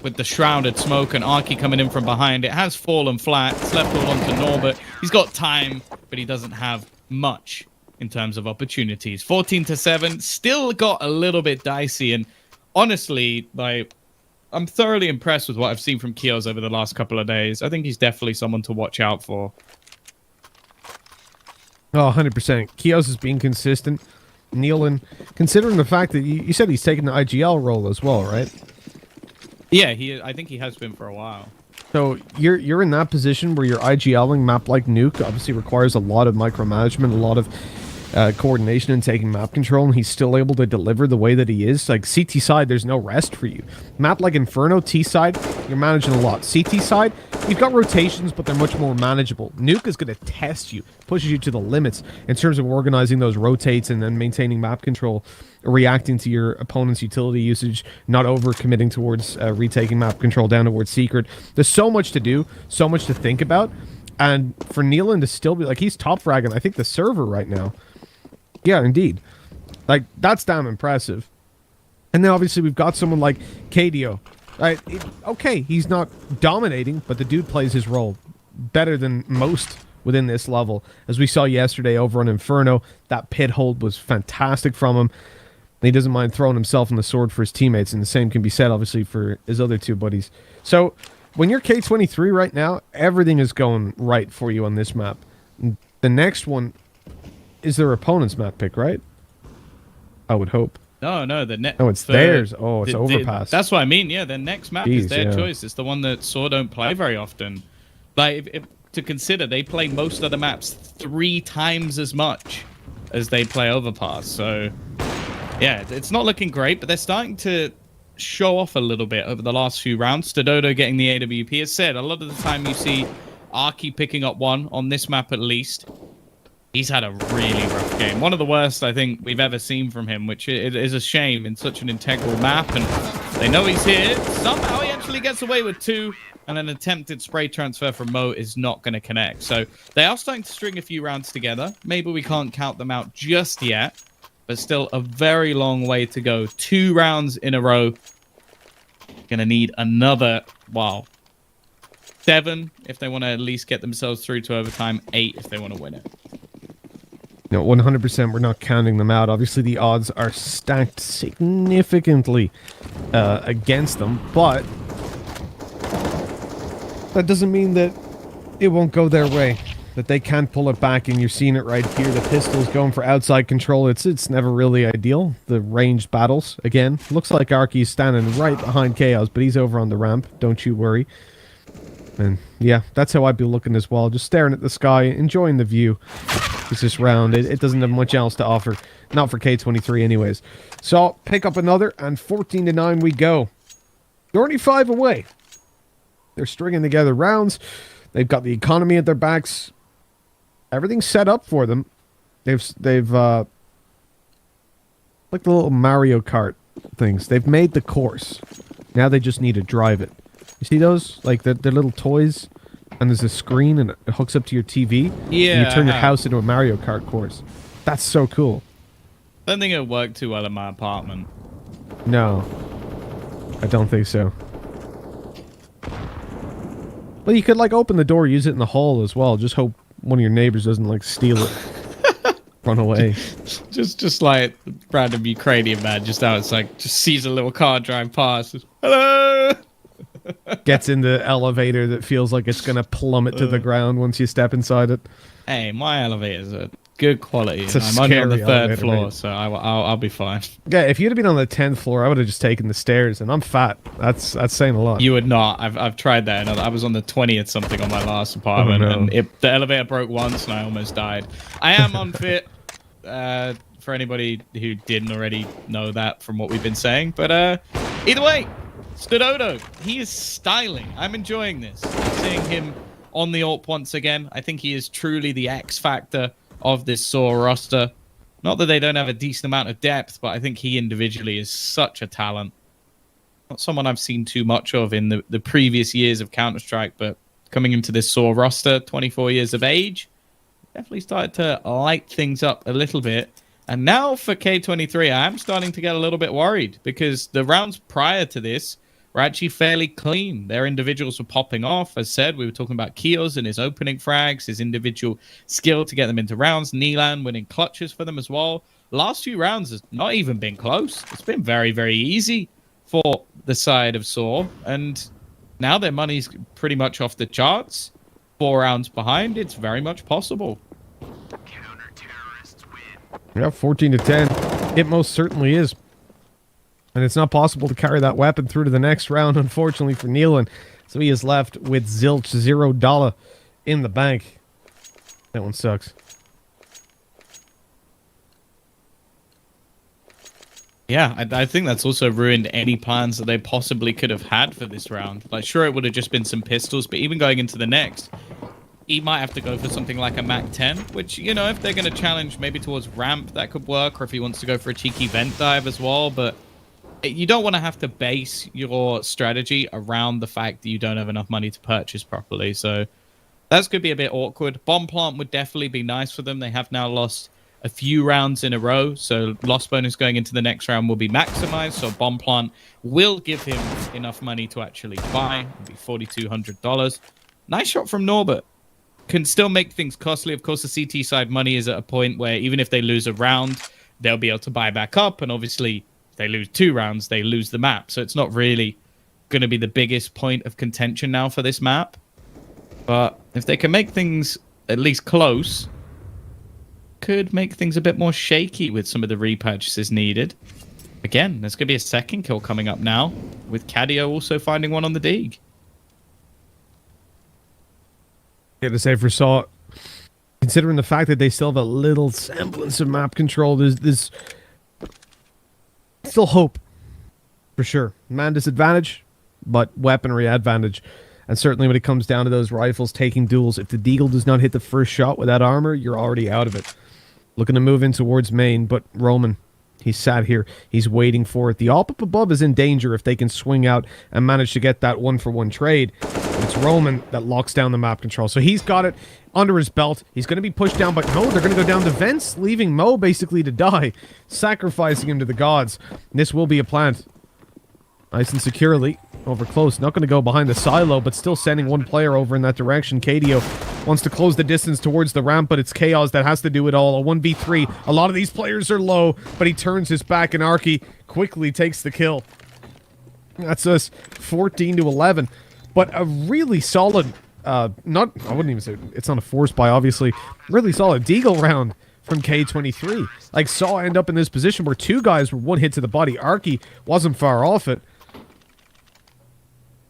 with the shrouded smoke and Arky coming in from behind. It has fallen flat. It's left all onto Norbert. He's got time, but he doesn't have much. in terms of opportunities. 14-7, still got a little bit dicey. And honestly, like, I'm thoroughly impressed with what I've seen from Kios over the last couple of days. I think he's definitely someone to watch out for. Oh, 100%. Kios is being consistent. Nealon, considering the fact that you said he's taking the IGL role as well, right? Yeah, I think he has been for a while. So you're in that position where you're IGLing map like Nuke obviously requires a lot of micromanagement, a lot of coordination and taking map control, and he's still able to deliver the way that he is. Like CT side, there's no rest for you. Map like Inferno, T side, you're managing a lot. CT side, you've got rotations, but they're much more manageable. Nuke is going to test you, pushes you to the limits in terms of organizing those rotates and then maintaining map control, reacting to your opponent's utility usage, not over committing towards retaking map control down towards secret. There's so much to do, so much to think about, and for Nealon to still be like, he's top fragging, I think, the server right now. Yeah, indeed. Like, that's damn impressive. And then obviously we've got someone like KDO. Right? Okay, he's not dominating, but the dude plays his role better than most within this level. As we saw yesterday over on Inferno, that pit hold was fantastic from him. He doesn't mind throwing himself on the sword for his teammates, and the same can be said, obviously, for his other two buddies. So, when you're K23 right now, everything is going right for you on this map. The next one is their opponent's map pick, right? I would hope. No, Oh, it's theirs. Oh, it's Overpass. That's what I mean. Yeah, their next map is their choice. It's the one that sAw don't play very often. Like, if to consider, they play most of the maps 3 times as much as they play Overpass. So, yeah, it's not looking great, but they're starting to show off a little bit over the last few rounds. Stododo getting the AWP. As said, a lot of the time you see Arky picking up one on this map at least. He's had a really rough game. One of the worst, I think, we've ever seen from him, which is a shame in such an integral map. And they know he's here. Somehow he actually gets away with 2, and an attempted spray transfer from Mo is not going to connect. So they are starting to string a few rounds together. Maybe we can't count them out just yet, but still a very long way to go. 2 rounds in a row. Going to need another, 7 if they want to at least get themselves through to overtime. 8 if they want to win it. No, 100%, we're not counting them out. Obviously, the odds are stacked significantly against them, but that doesn't mean that it won't go their way, that they can't pull it back, and you're seeing it right here. The pistol's going for outside control. It's never really ideal, the ranged battles. Again, looks like Arky's standing right behind Chaos, but he's over on the ramp, don't you worry. And yeah, that's how I'd be looking as well, just staring at the sky, enjoying the view. This round, it doesn't have much else to offer, not for K23 anyways. So pick up another, and 14-9 we go. 35 away. They're stringing together rounds. They've got the economy at their backs. Everything's set up for them. They've like the little Mario Kart things. They've made the course. Now they just need to drive it. You see those? Like they're little toys. And there's a screen and it hooks up to your TV. Yeah. And you turn your house into a Mario Kart course. That's so cool. I don't think it worked too well in my apartment. No. I don't think so. Well, you could like open the door, use it in the hall as well. Just hope one of your neighbors doesn't like steal it. Run away. Just like random Ukrainian man just outside, just sees a little car drive past. Just, hello! Gets in the elevator that feels like it's going to plummet to the ground once you step inside it. Hey, my elevators are good quality. It's a I'm only on the scary 3rd elevator, floor, mate. so I'll be fine. Yeah, if you'd have been on the 10th floor, I would have just taken the stairs, and I'm fat. That's saying a lot. You would not. I've tried that. And I was on the 20th something on my last apartment, Oh, no. and the elevator broke once, and I almost died. I am unfit. For anybody who didn't already know that from what we've been saying, but either way. Stododo, he is styling. I'm enjoying this. Seeing him on the AWP once again. I think he is truly the X factor of this sAw roster. Not that they don't have a decent amount of depth, but I think he individually is such a talent. Not someone I've seen too much of in the previous years of Counter-Strike, but coming into this sAw roster, 24 years of age, definitely started to light things up a little bit. And now for K23, I am starting to get a little bit worried because the rounds prior to this, were actually fairly clean. Their individuals were popping off. As said, we were talking about Kios and his opening frags, his individual skill to get them into rounds. Nilan winning clutches for them as well. Last few rounds has not even been close. It's been very, very easy for the side of sAw. And now their money's pretty much off the charts. 4 rounds behind. It's very much possible. Yeah, 14-10. It most certainly is. And it's not possible to carry that weapon through to the next round, unfortunately, for Nealon. So he is left with zilch, $0 in the bank. That one sucks. Yeah, I think that's also ruined any plans that they possibly could have had for this round. Like, sure, it would have just been some pistols, but even going into the next, he might have to go for something like a MAC-10, which, you know, if they're going to challenge maybe towards ramp, that could work, or if he wants to go for a cheeky vent dive as well, but you don't want to have to base your strategy around the fact that you don't have enough money to purchase properly, so that's going to be a bit awkward. Bomb plant would definitely be nice for them. They have now lost a few rounds in a row, so loss bonus going into the next round will be maximized, so bomb plant will give him enough money to actually buy. It'll be $4,200. Nice shot from Norbert. Can still make things costly. Of course, the CT side money is at a point where even if they lose a round, they'll be able to buy back up, and obviously if they lose 2 rounds, they lose the map, so it's not really going to be the biggest point of contention now for this map. But if they can make things at least close, could make things a bit more shaky with some of the repurchases needed. Again, there's going to be a second kill coming up now, with Cadio also finding one on the dig. Yeah, to say for sAw, considering the fact that they still have a little semblance of map control, there's still hope, for sure. Man disadvantage, but weaponry advantage. And certainly when it comes down to those rifles taking duels, if the Deagle does not hit the first shot with that armor, you're already out of it. Looking to move in towards main, but Roman, he's sat here. He's waiting for it. The AWP up above is in danger if they can swing out and manage to get that 1-for-1 trade. But it's Roman that locks down the map control. So he's got it under his belt. He's going to be pushed down, but no, they're going to go down the vents, leaving Mo basically to die, sacrificing him to the gods. And this will be a plant. Nice and securely. Over close. Not going to go behind the silo, but still sending one player over in that direction. Kadio wants to close the distance towards the ramp, but it's Chaos that has to do it all. A 1v3. A lot of these players are low, but he turns his back, and Arky quickly takes the kill. That's us 14-11. But a really solid, I wouldn't even say, it's not a force buy, obviously. Really solid Deagle round from K23. Like, sAw end up in this position where 2 guys were 1 hit to the body. Arky wasn't far off it.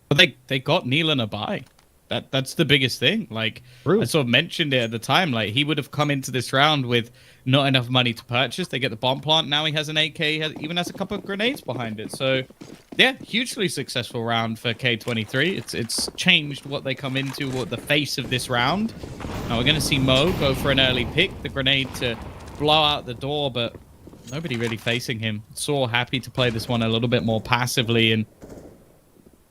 But they got Nealon a buy. That's the biggest thing. Like, True. I sort of mentioned it at the time. Like, he would have come into this round with not enough money to purchase. They get the bomb plant. Now he has an AK. He even has a couple of grenades behind it. So, yeah, hugely successful round for K23. It's changed what they come into, what the face of this round. Now we're going to see Mo go for an early pick. The grenade to blow out the door, but nobody really facing him. sAw happy to play this one a little bit more passively and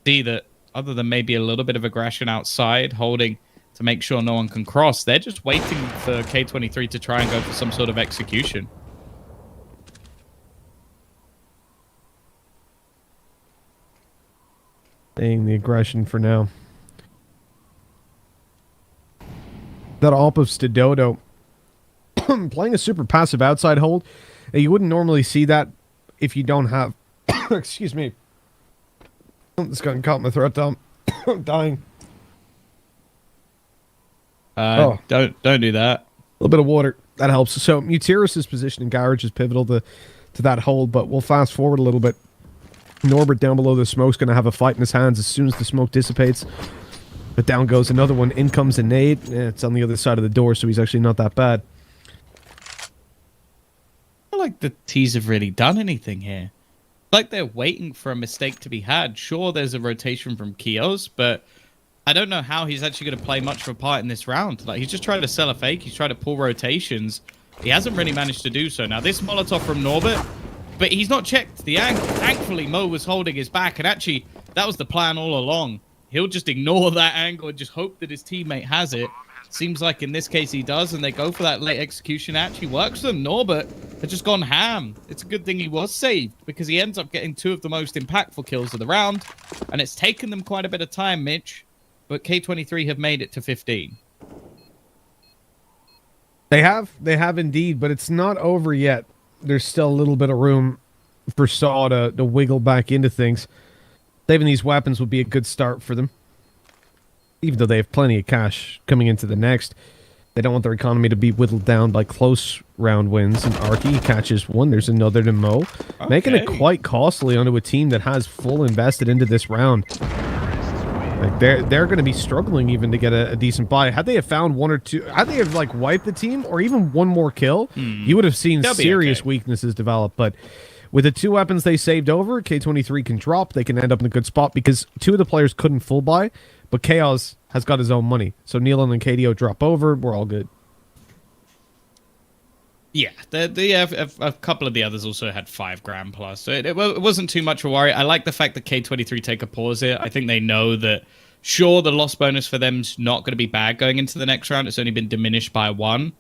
see that other than maybe a little bit of aggression outside, holding to make sure no one can cross, they're just waiting for K23 to try and go for some sort of execution. Staying the aggression for now. That AWP of Stododo playing a super passive outside hold. You wouldn't normally see that if you don't have... Excuse me. This gun caught my throat, Tom. I'm dying. Don't do that. A little bit of water. That helps. So Mutiris' position in garage is pivotal to that hold, but we'll fast forward a little bit. Norbert down below the smoke's going to have a fight in his hands as soon as the smoke dissipates. But down goes another one. In comes a nade. It's on the other side of the door, so he's actually not that bad. I feel like the T's have really done anything here. Like they're waiting for a mistake to be had. Sure, there's a rotation from Kios, but I don't know how he's actually going to play much of a part in this round. Like, he's just trying to sell a fake. He's trying to pull rotations. He hasn't really managed to do so. Now, this Molotov from Norbert, but he's not checked the angle. Thankfully, Mo was holding his back, and actually, that was the plan all along. He'll just ignore that angle and just hope that his teammate has it. Seems like in this case he does, and they go for that late execution. Actually works for them. Norbert had just gone ham. It's a good thing he was saved because he ends up getting 2 of the most impactful kills of the round. And it's taken them quite a bit of time, Mitch. But K23 have made it to 15. They have indeed, but it's not over yet. There's still a little bit of room for sAw to wiggle back into things. Saving these weapons would be a good start for them. Even though they have plenty of cash coming into the next. They don't want their economy to be whittled down by close round wins. And Arky catches one. There's another to Mo. Okay. Making it quite costly onto a team that has full invested into this round. Like they're going to be struggling even to get a decent buy. Had they have found 1 or 2, had they have like wiped the team or even one more kill, you would have seen serious weaknesses develop. But with the 2 weapons they saved over, K23 can drop. They can end up in a good spot because 2 of the players couldn't full buy, but Chaos has got his own money. So Nealon and KDO drop over. We're all good. Yeah, a couple of the others also had 5 grand plus, so it wasn't too much of a worry. I like the fact that K23 take a pause here. I think they know that, sure, the loss bonus for them's not going to be bad going into the next round. It's only been diminished by 1.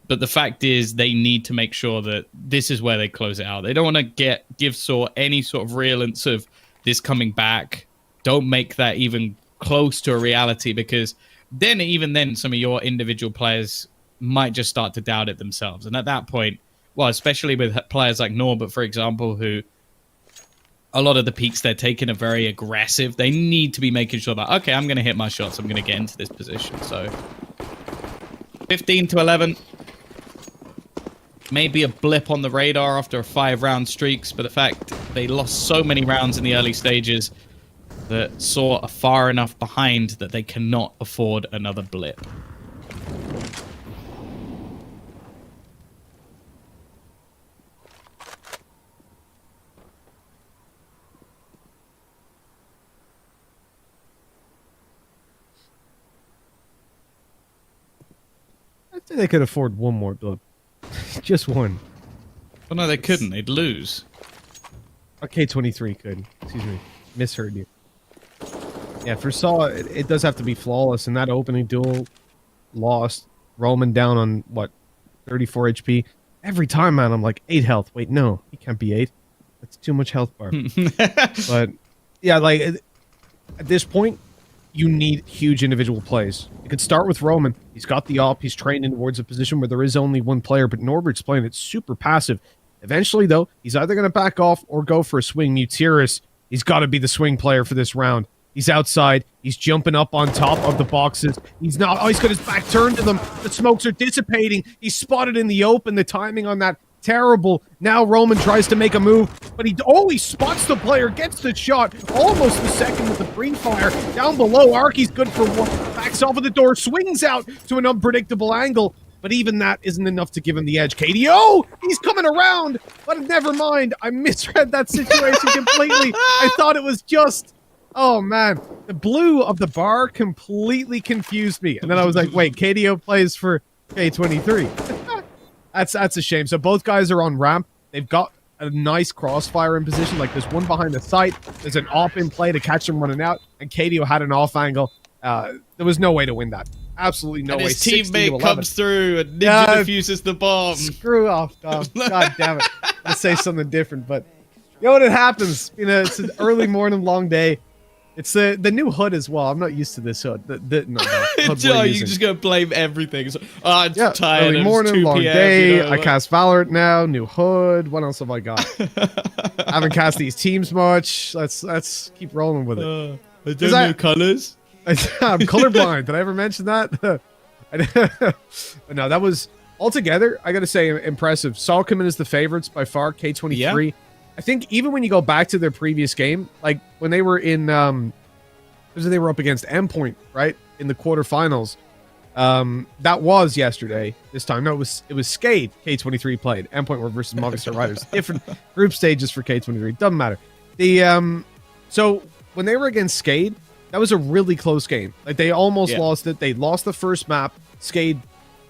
But the fact is they need to make sure that this is where they close it out. They don't want to give sAw any sort of realance of this coming back. Don't make that even close to a reality because even then, some of your individual players might just start to doubt it themselves. And at that point, well, especially with players like Norbert, for example, who a lot of the peaks they're taking are very aggressive. They need to be making sure that, okay, I'm going to hit my shots. I'm going to get into this position. So 15 to 11. Maybe a blip on the radar after a 5-round streaks, but the fact they lost so many rounds in the early stages that sAw are far enough behind that they cannot afford another blip. I'd say they could afford one more blip. Just one. Well, no, they couldn't. They'd lose. K23 could. Excuse me. Misheard you. Yeah, for sAw, it does have to be flawless, and that opening duel lost. Roman down on, what, 34 HP? Every time, man, I'm like, 8 health. Wait, no, he can't be 8. That's too much health bar. But, yeah, like, at this point, you need huge individual plays. You could start with Roman. He's got the op. He's training towards a position where there is only one player, but Norbert's playing it super passive. Eventually, though, he's either going to back off or go for a swing. Mutiris, he's got to be the swing player for this round. He's outside. He's jumping up on top of the boxes. He's not... Oh, he's got his back turned to them. The smokes are dissipating. He's spotted in the open. The timing on that, terrible. Now Roman tries to make a move, but he spots the player, gets the shot. Almost the second with the free fire. Down below, Arky's good for one. Backs off of the door, swings out to an unpredictable angle. But even that isn't enough to give him the edge. KDO! He's coming around! But never mind. I misread that situation completely. I thought it was just... Oh, man. The blue of the bar completely confused me. And then I was like, wait, KDO plays for K23. That's a shame. So both guys are on ramp. They've got a nice crossfire in position. Like, there's one behind the site. There's an op in play to catch them running out. And KDO had an off angle. There was no way to win that. Absolutely no way. His teammate comes through and ninja defuses the bomb. Screw off, Dom. God damn it. Let's say something different. But, you know what? It happens. You know, it's an early morning, long day. It's the new HUD as well. I'm not used to this HUD. No, HUD Joe, you just gonna blame everything. So, I'm tired. Early morning, 2 long day. You know, I cast Valorant now. New HUD. What else have I got? I haven't cast these teams much. Let's keep rolling with it. I don't know colors. I'm colorblind. Did I ever mention that? No, that was altogether. I got to say, impressive. sAw come in as the favorites by far. K23. Yeah. I think even when you go back to their previous game, like when they were in, they were up against Endpoint, right, in the quarterfinals. That was yesterday. This time, no, it was Skade. K23 played. Endpoint were versus Movistar Riders. Different group stages for K23. Doesn't matter. So when they were against Skade, that was a really close game. Like they almost lost it. They lost the first map. Skade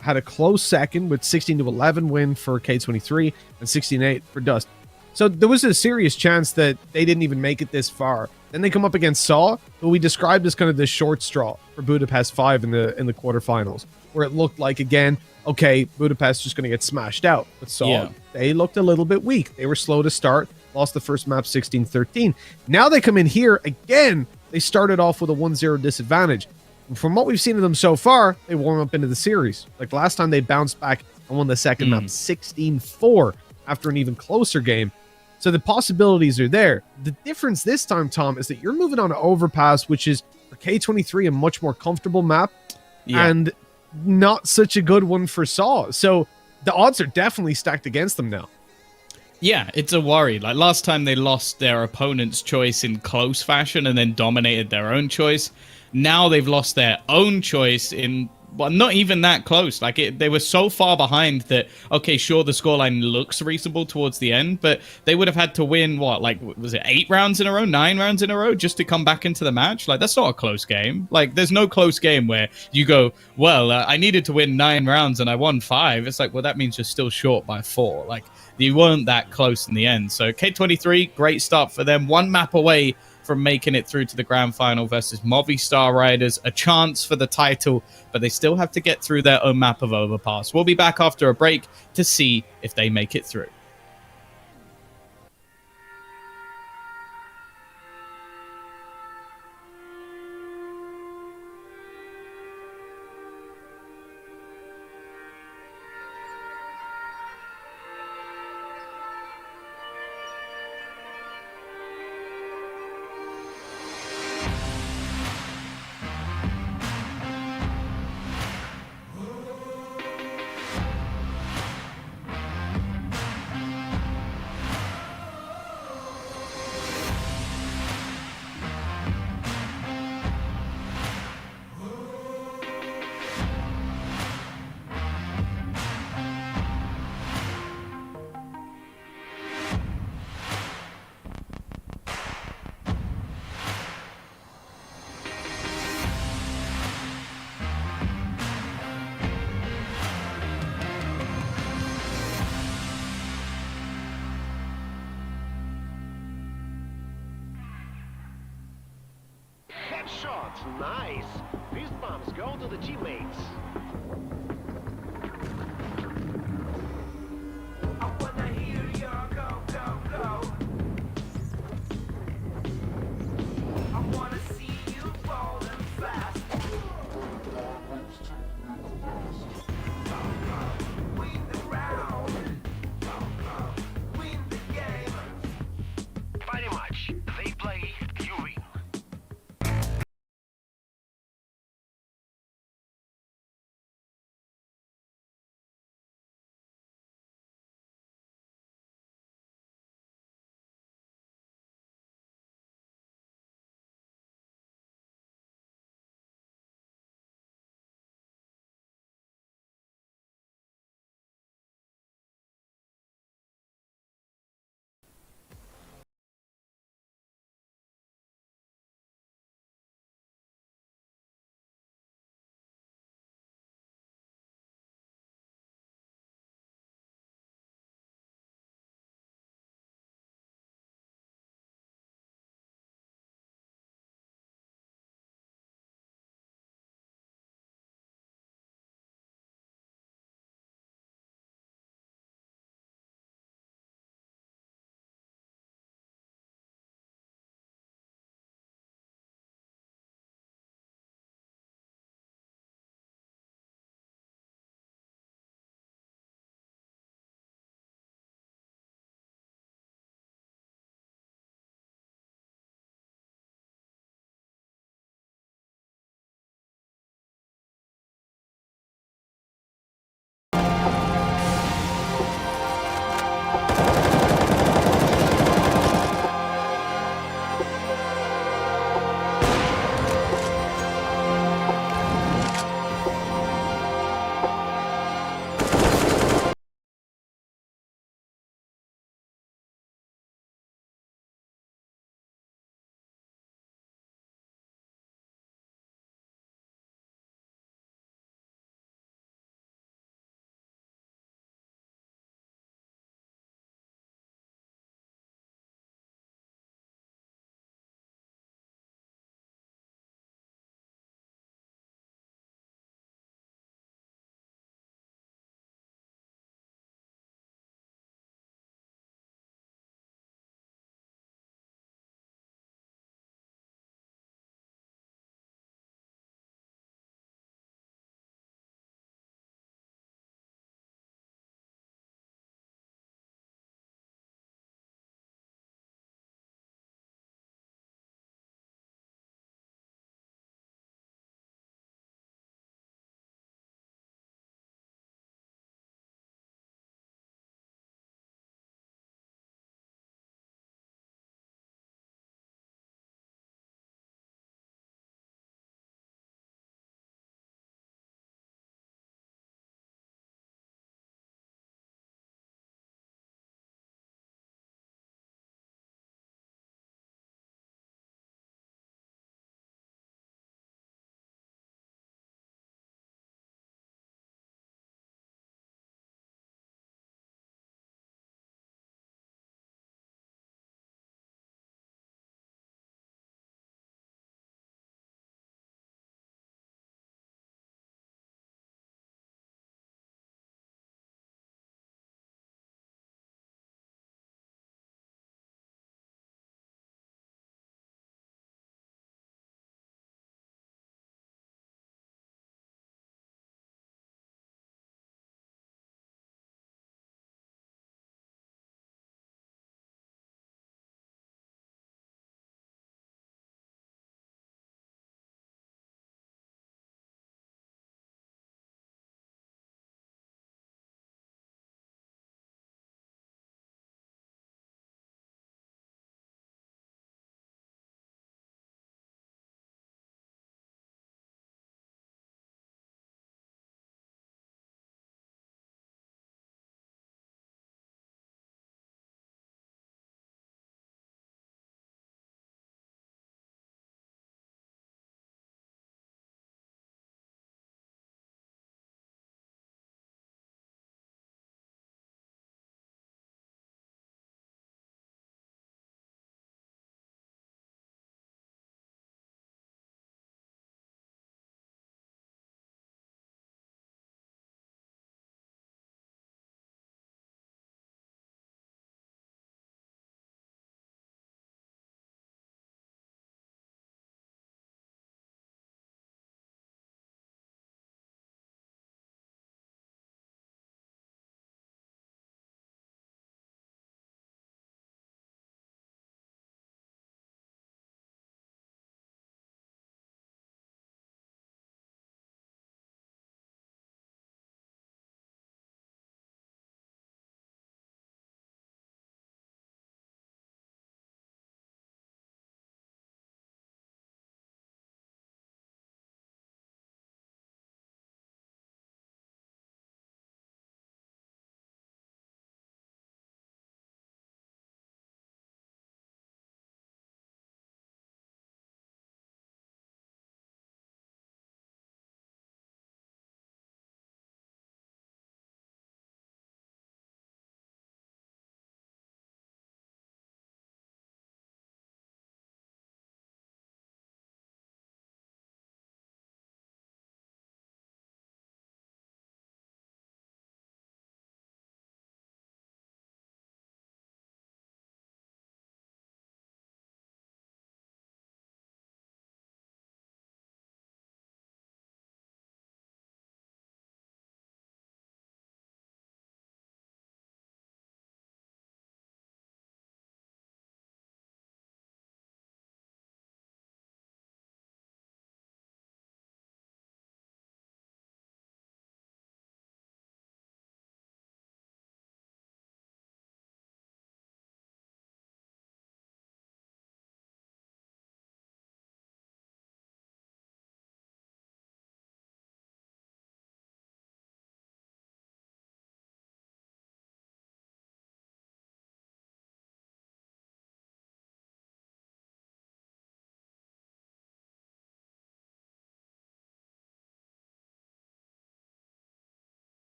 had a close second with 16-11 win for K23 and 16-8 for Dust. So there was a serious chance that they didn't even make it this far. Then they come up against sAw, who we described as kind of the short straw for Budapest 5 in the quarterfinals, where it looked like, again, okay, Budapest just going to get smashed out. But sAw, they looked a little bit weak. They were slow to start, lost the first map 16-13. Now they come in here again. They started off with a 1-0 disadvantage. From what we've seen of them so far, they warm up into the series. Like last time, they bounced back and won the second map 16-4 after an even closer game. So the possibilities are there. The difference this time, Tom, is that you're moving on to Overpass, which is for K23 a much more comfortable map and not such a good one for sAw. So the odds are definitely stacked against them now. Yeah, it's a worry. Like last time they lost their opponent's choice in close fashion and then dominated their own choice. Now they've lost their own choice in, well, not even that close. Like they were so far behind that, okay, sure, the scoreline looks reasonable towards the end, but they would have had to win, what, like, was it 8 rounds in a row, 9 rounds in a row just to come back into the match? Like, that's not a close game. Like, there's no close game where you go, well, I needed to win 9 rounds and I won 5. It's like, well, that means you're still short by 4. Like, you weren't that close in the end. So K23, great start for them. 1 map away from making it through to the grand final versus Movistar Riders. A chance for the title, but they still have to get through their own map of Overpass. We'll be back after a break to see if they make it through. Headshot, nice. Fist bumps go to the teammates.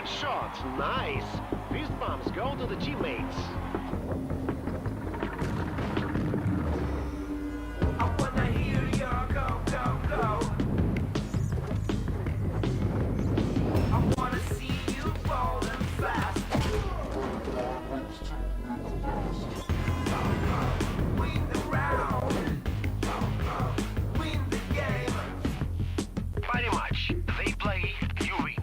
Headshot. Nice. Fist bumps go to the teammates. I wanna hear your go, go, go. I wanna see you falling fast. Win the round. Win the game. Pretty much. They play, you win.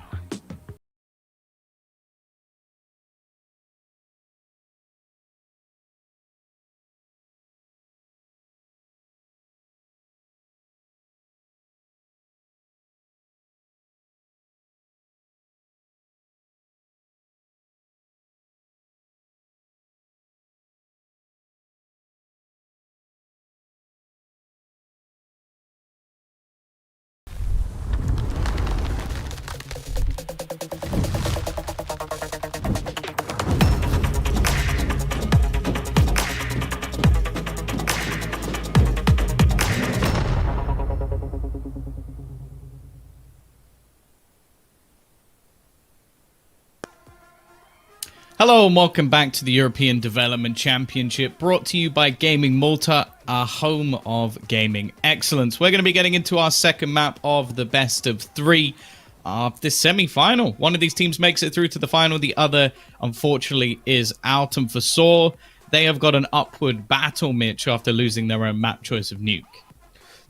Hello and welcome back to the European Development Championship, brought to you by Gaming Malta, our home of gaming excellence. We're going to be getting into our second map of the best of three of this semi-final. One of these teams makes it through to the final, the other unfortunately is out. And for sAw, they have got an upward battle, Mitch, after losing their own map choice of Nuke.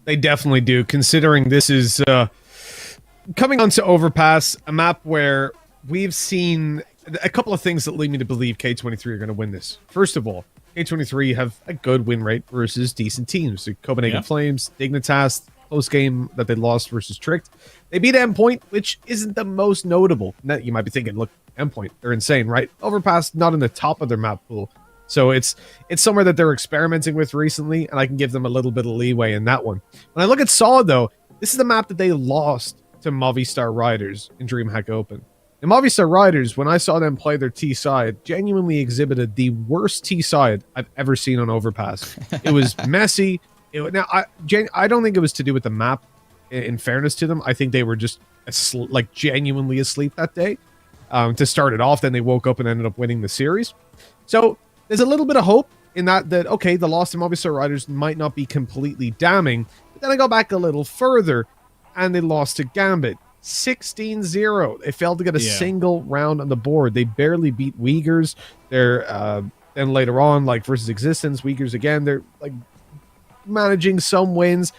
They definitely do, considering this is coming onto Overpass, a map where we've seen a couple of things that lead me to believe K23 are going to win this. First of all, K23 have a good win rate versus decent teams. The Copenhagen Flames, Dignitas, close game that they lost versus Tricked. They beat Endpoint, which isn't the most notable. Now, you might be thinking, look, Endpoint, they're insane, right? Overpass, not in the top of their map pool. So it's somewhere that they're experimenting with recently, and I can give them a little bit of leeway in that one. When I look at sAw, though, this is the map that they lost to Movistar Riders in DreamHack Open. And Movistar Riders, when I saw them play their T side, genuinely exhibited the worst T side I've ever seen on Overpass. It was messy. I don't think it was to do with the map. In fairness to them, I think they were just genuinely asleep that day to start it off. Then they woke up and ended up winning the series. So there's a little bit of hope in that okay, the loss to Movistar Riders might not be completely damning. But then I go back a little further, and they lost to Gambit. 16-0. They failed to get a single round on the board. They barely beat Uyghurs. They're then later on, versus Existence, Uyghurs again, they're managing some wins.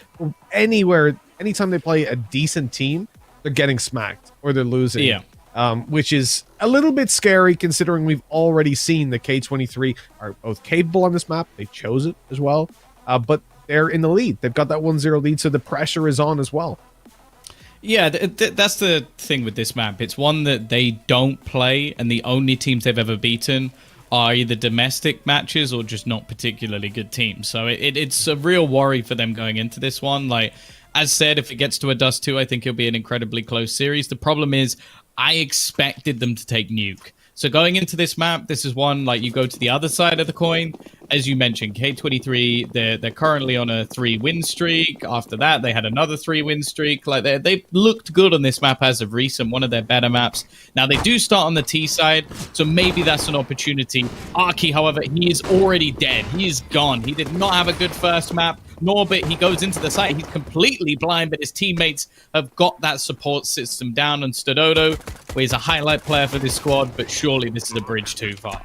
Anytime they play a decent team, they're getting smacked or they're losing. Which is a little bit scary considering we've already seen the K23 are both capable on this map. They chose it as well. But they're in the lead. They've got that 1-0 lead, so the pressure is on as well. Yeah, that's the thing with this map. It's one that they don't play, and the only teams they've ever beaten are either domestic matches or just not particularly good teams. So it's a real worry for them going into this one. As said, if it gets to a Dust 2, I think it'll be an incredibly close series. The problem is, I expected them to take Nuke. So going into this map, this is one, you go to the other side of the coin. As you mentioned, K23, they're currently on a 3-win streak. After that, they had another 3-win streak. They've looked good on this map as of recent, one of their better maps. Now, they do start on the T side, so maybe that's an opportunity. Arky, however, he is already dead. He is gone. He did not have a good first map. Norbit, he goes into the site. He's completely blind, but his teammates have got that support system down. And Stododo, where he's a highlight player for this squad, but surely this is a bridge too far.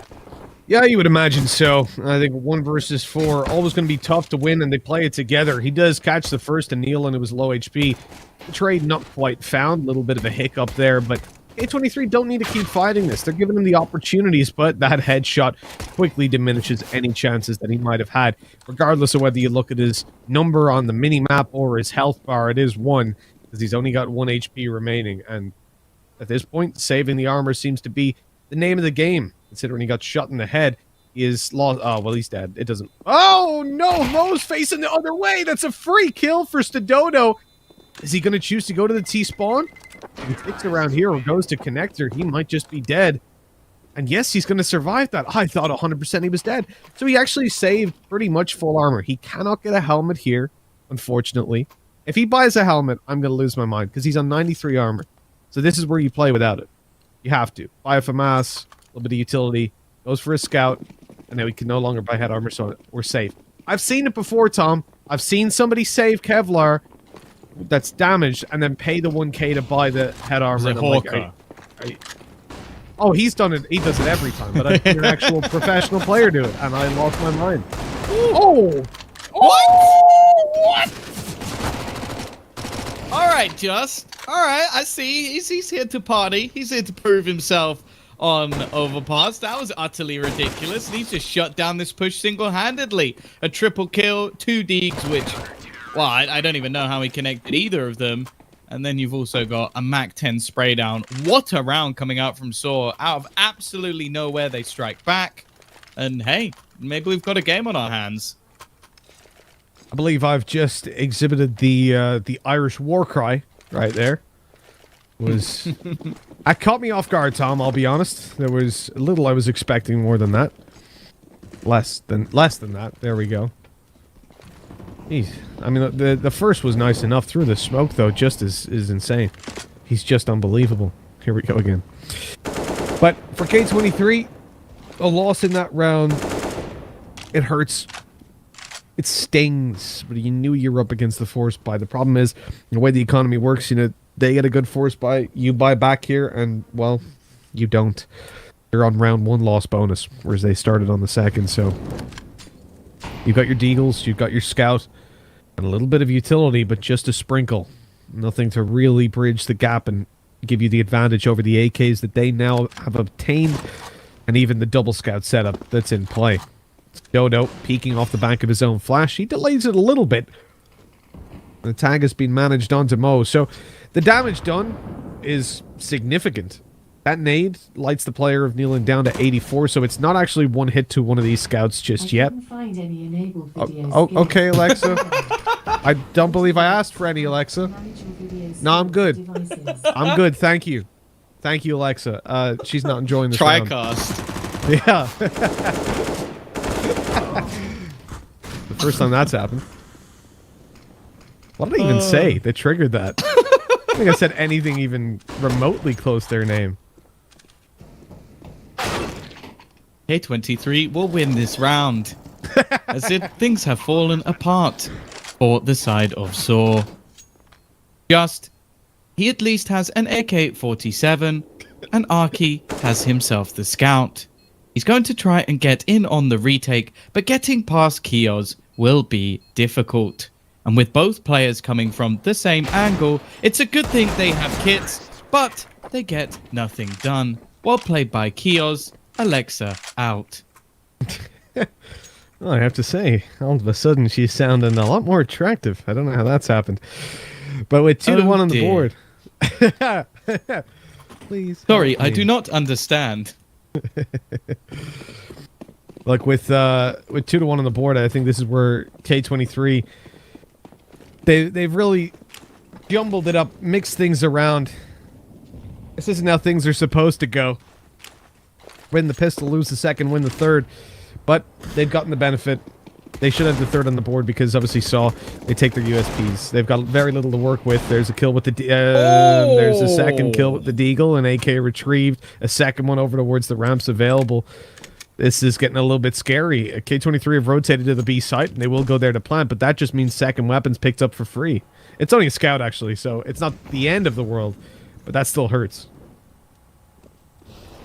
Yeah, you would imagine so. I think 1 versus 4, always going to be tough to win, and they play it together. He does catch the first to Neil, and it was low HP. The trade not quite found, a little bit of a hiccup there, but K23 don't need to keep fighting this. They're giving him the opportunities, but that headshot quickly diminishes any chances that he might have had. Regardless of whether you look at his number on the mini-map or his health bar, it is 1, because he's only got 1 HP remaining, and at this point, saving the armor seems to be the name of the game. Considering he got shot in the head, he is lost. Oh, well, he's dead. It doesn't. Oh, no. Mo's facing the other way. That's a free kill for Stododo. Is he going to choose to go to the T-spawn? If he sticks around here or goes to connector, he might just be dead. And yes, he's going to survive that. I thought 100% he was dead. So he actually saved pretty much full armor. He cannot get a helmet here, unfortunately. If he buys a helmet, I'm going to lose my mind because he's on 93 armor. So this is where you play without it. You have to. Buy a FAMAS, a little bit of utility, goes for a scout, and then we can no longer buy head armor, so we're safe. I've seen it before, Tom. I've seen somebody save Kevlar that's damaged and then pay the 1k to buy the head armor. It's a Hawker. Oh, he's done it. He does it every time, but I've seen an actual professional player do it, and I lost my mind. Oh! What? All right, all right. I see. He's here to party. He's here to prove himself on Overpass. That was utterly ridiculous. And he just shut down this push single-handedly. A triple kill, 2 deags, which, well, I don't even know how he connected either of them. And then you've also got a Mac 10 spray down. What a round coming out from sAw. Out of absolutely nowhere, they strike back. And hey, maybe we've got a game on our hands. I believe I've just exhibited the Irish war cry right there. Was that caught me off guard, Tom, I'll be honest. There was a little I was expecting more than that. Less than that. There we go. Jeez. I mean, the first was nice enough. Through the smoke, though, just is insane. He's just unbelievable. Here we go again. But for K23, a loss in that round, it hurts. It stings. But you knew you were up against the force buy. The problem is, the way the economy works, you know, they get a good force buy, you buy back here, and, well, you don't. You're on round 1 loss bonus, whereas they started on the 2nd, so... You've got your deagles, you've got your scout, and a little bit of utility, but just a sprinkle. Nothing to really bridge the gap and give you the advantage over the AKs that they now have obtained, and even the double scout setup that's in play. Dodo peeking off the back of his own flash. He delays it a little bit. The tag has been managed onto Mo, so the damage done is significant. That nade lights the player of kneeling down to 84, so it's not actually one hit to one of these scouts just yet. Find any enabled videos Okay, Alexa. I don't believe I asked for any, Alexa. No, I'm good. I'm good, thank you. Thank you, Alexa. She's not enjoying this round. Tricast. Yeah. The first time that's happened. What did I even say that triggered that? I think I said anything even remotely close to their name. K23 will win this round, as if things have fallen apart for the side of sAw. He at least has an AK-47, and Arky has himself the scout. He's going to try and get in on the retake, but getting past Kios will be difficult. And with both players coming from the same angle, it's a good thing they have kits, but they get nothing done. Well played by Kios. Alexa out. Well, I have to say, all of a sudden she's sounding a lot more attractive. I don't know how that's happened. But with 2-1 on the board. Please. Sorry, I do not understand. Look, with 2-1 on the board, I think this is where K23... They've really jumbled it up, mixed things around. This isn't how things are supposed to go. Win the pistol, lose the 2nd, win the 3rd. But they've gotten the benefit. They should have the 3rd on the board because obviously sAw, they take their USPs. They've got very little to work with. There's a kill with the... There's a 2nd kill with the deagle, an AK retrieved. A 2nd one over towards the ramps available. This is getting a little bit scary. K23 have rotated to the B site, and they will go there to plant, but that just means 2nd weapons picked up for free. It's only a scout, actually, so it's not the end of the world, but that still hurts.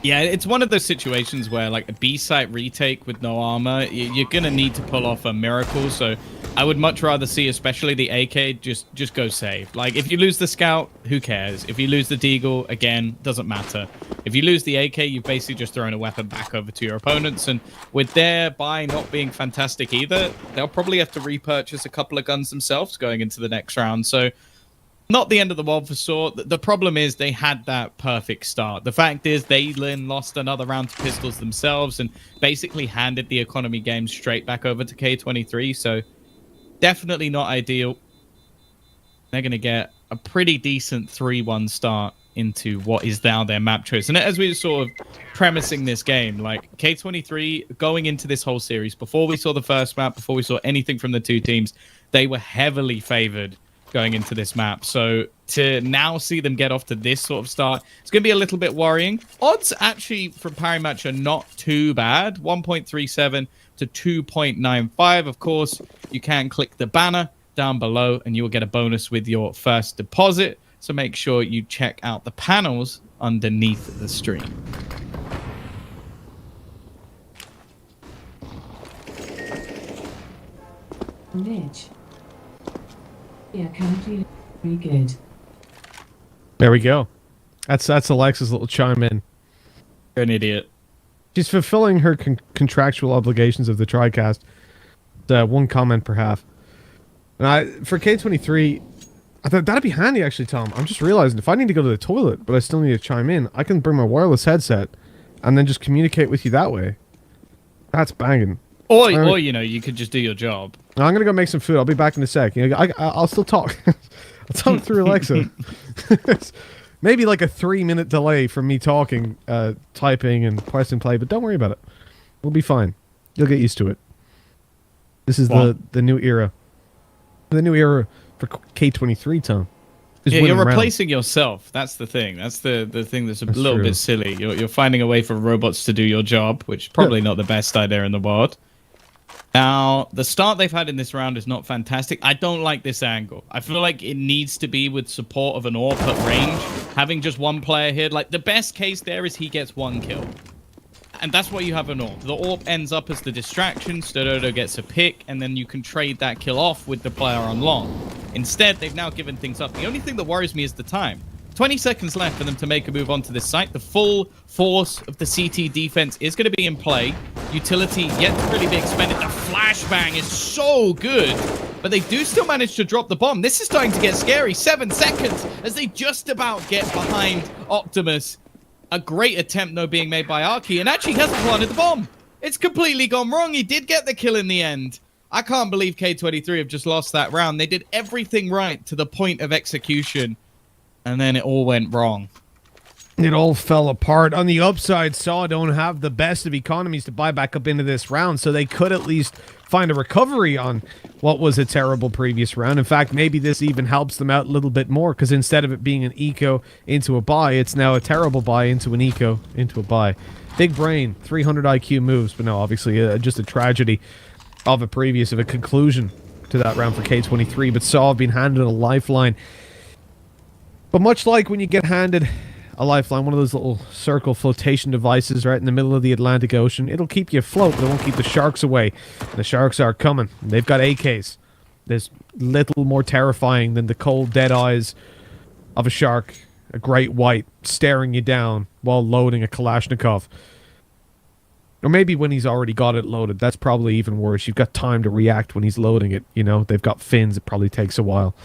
Yeah, it's one of those situations where, like, a B-site retake with no armor, you're going to need to pull off a miracle, so I would much rather see, especially the AK, just go save. Like, if you lose the scout, who cares? If you lose the deagle, again, doesn't matter. If you lose the AK, you've basically just thrown a weapon back over to your opponents, and with their buy not being fantastic either, they'll probably have to repurchase a couple of guns themselves going into the next round, so... Not the end of the world for sAw. The problem is they had that perfect start. The fact is they then lost another round to pistols themselves and basically handed the economy game straight back over to K23. So definitely not ideal. They're going to get a pretty decent 3-1 start into what is now their map choice. And as we were sort of premising this game, like K23 going into this whole series, before we saw the first map, before we saw anything from the two teams, they were heavily favored going into this map. So to now see them get off to this sort of start, it's going to be a little bit worrying. Odds actually for parry match are not too bad. 1.37 to 2.95. Of course, you can click the banner down below and you will get a bonus with your first deposit. So make sure you check out the panels underneath the stream. Midge. Yeah, currently very good. There we go. That's Alexa's little chime in. You're an idiot. She's fulfilling her contractual obligations of the TriCast. One comment per half. And for K23, I thought that'd be handy actually, Tom. I'm just realizing if I need to go to the toilet, but I still need to chime in, I can bring my wireless headset and then just communicate with you that way. That's banging. Or you know, you could just do your job. I'm gonna go make some food. I'll be back in a sec. You know, I'll still talk. I'll talk through Alexa. Maybe like a 3-minute delay from me talking, typing, and pressing play, but don't worry about it. We'll be fine. You'll get used to it. This is the new era. The new era for K23, Tom. Yeah, you're replacing yourself. That's the thing. That's the thing that's a little bit silly. You're finding a way for robots to do your job, which is probably not the best idea in the world. Now, the start they've had in this round is not fantastic. I don't like this angle. I feel like it needs to be with support of an AWP at range. Having just one player here, like the best case there is he gets 1 kill. And that's why you have an AWP. The AWP ends up as the distraction, sTododo gets a pick, and then you can trade that kill off with the player on long. Instead, they've now given things up. The only thing that worries me is the time. 20 seconds left for them to make a move onto this site. The full force of the CT defense is going to be in play. Utility yet to really be expended. The flashbang is so good, but they do still manage to drop the bomb. This is starting to get scary. 7 seconds as they just about get behind Optimus. A great attempt, though, being made by Arky, and actually he hasn't planted the bomb. It's completely gone wrong. He did get the kill in the end. I can't believe K23 have just lost that round. They did everything right to the point of execution, and then it all went wrong. It all fell apart. On the upside, sAw don't have the best of economies to buy back up into this round, so they could at least find a recovery on what was a terrible previous round. In fact, maybe this even helps them out a little bit more, because instead of it being an eco into a buy, it's now a terrible buy into an eco into a buy. Big brain, 300 IQ moves, but no, obviously just a tragedy of a conclusion to that round for K23, but sAw have been handed a lifeline. But much like when you get handed a lifeline, one of those little circle flotation devices right in the middle of the Atlantic Ocean, it'll keep you afloat, but it won't keep the sharks away. And the sharks are coming. They've got AKs. There's little more terrifying than the cold, dead eyes of a shark, a great white, staring you down while loading a Kalashnikov. Or maybe when he's already got it loaded. That's probably even worse. You've got time to react when he's loading it. You know, they've got fins. It probably takes a while.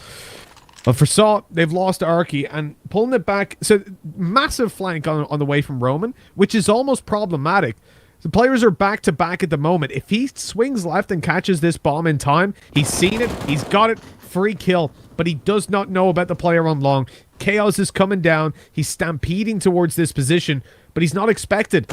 But for sAw, they've lost Arky and pulling it back. So massive flank on the way from Roman, which is almost problematic. The players are back-to-back at the moment. If he swings left and catches this bomb in time, he's seen it, he's got it, free kill. But he does not know about the player on long. Chaos is coming down. He's stampeding towards this position, but he's not expected.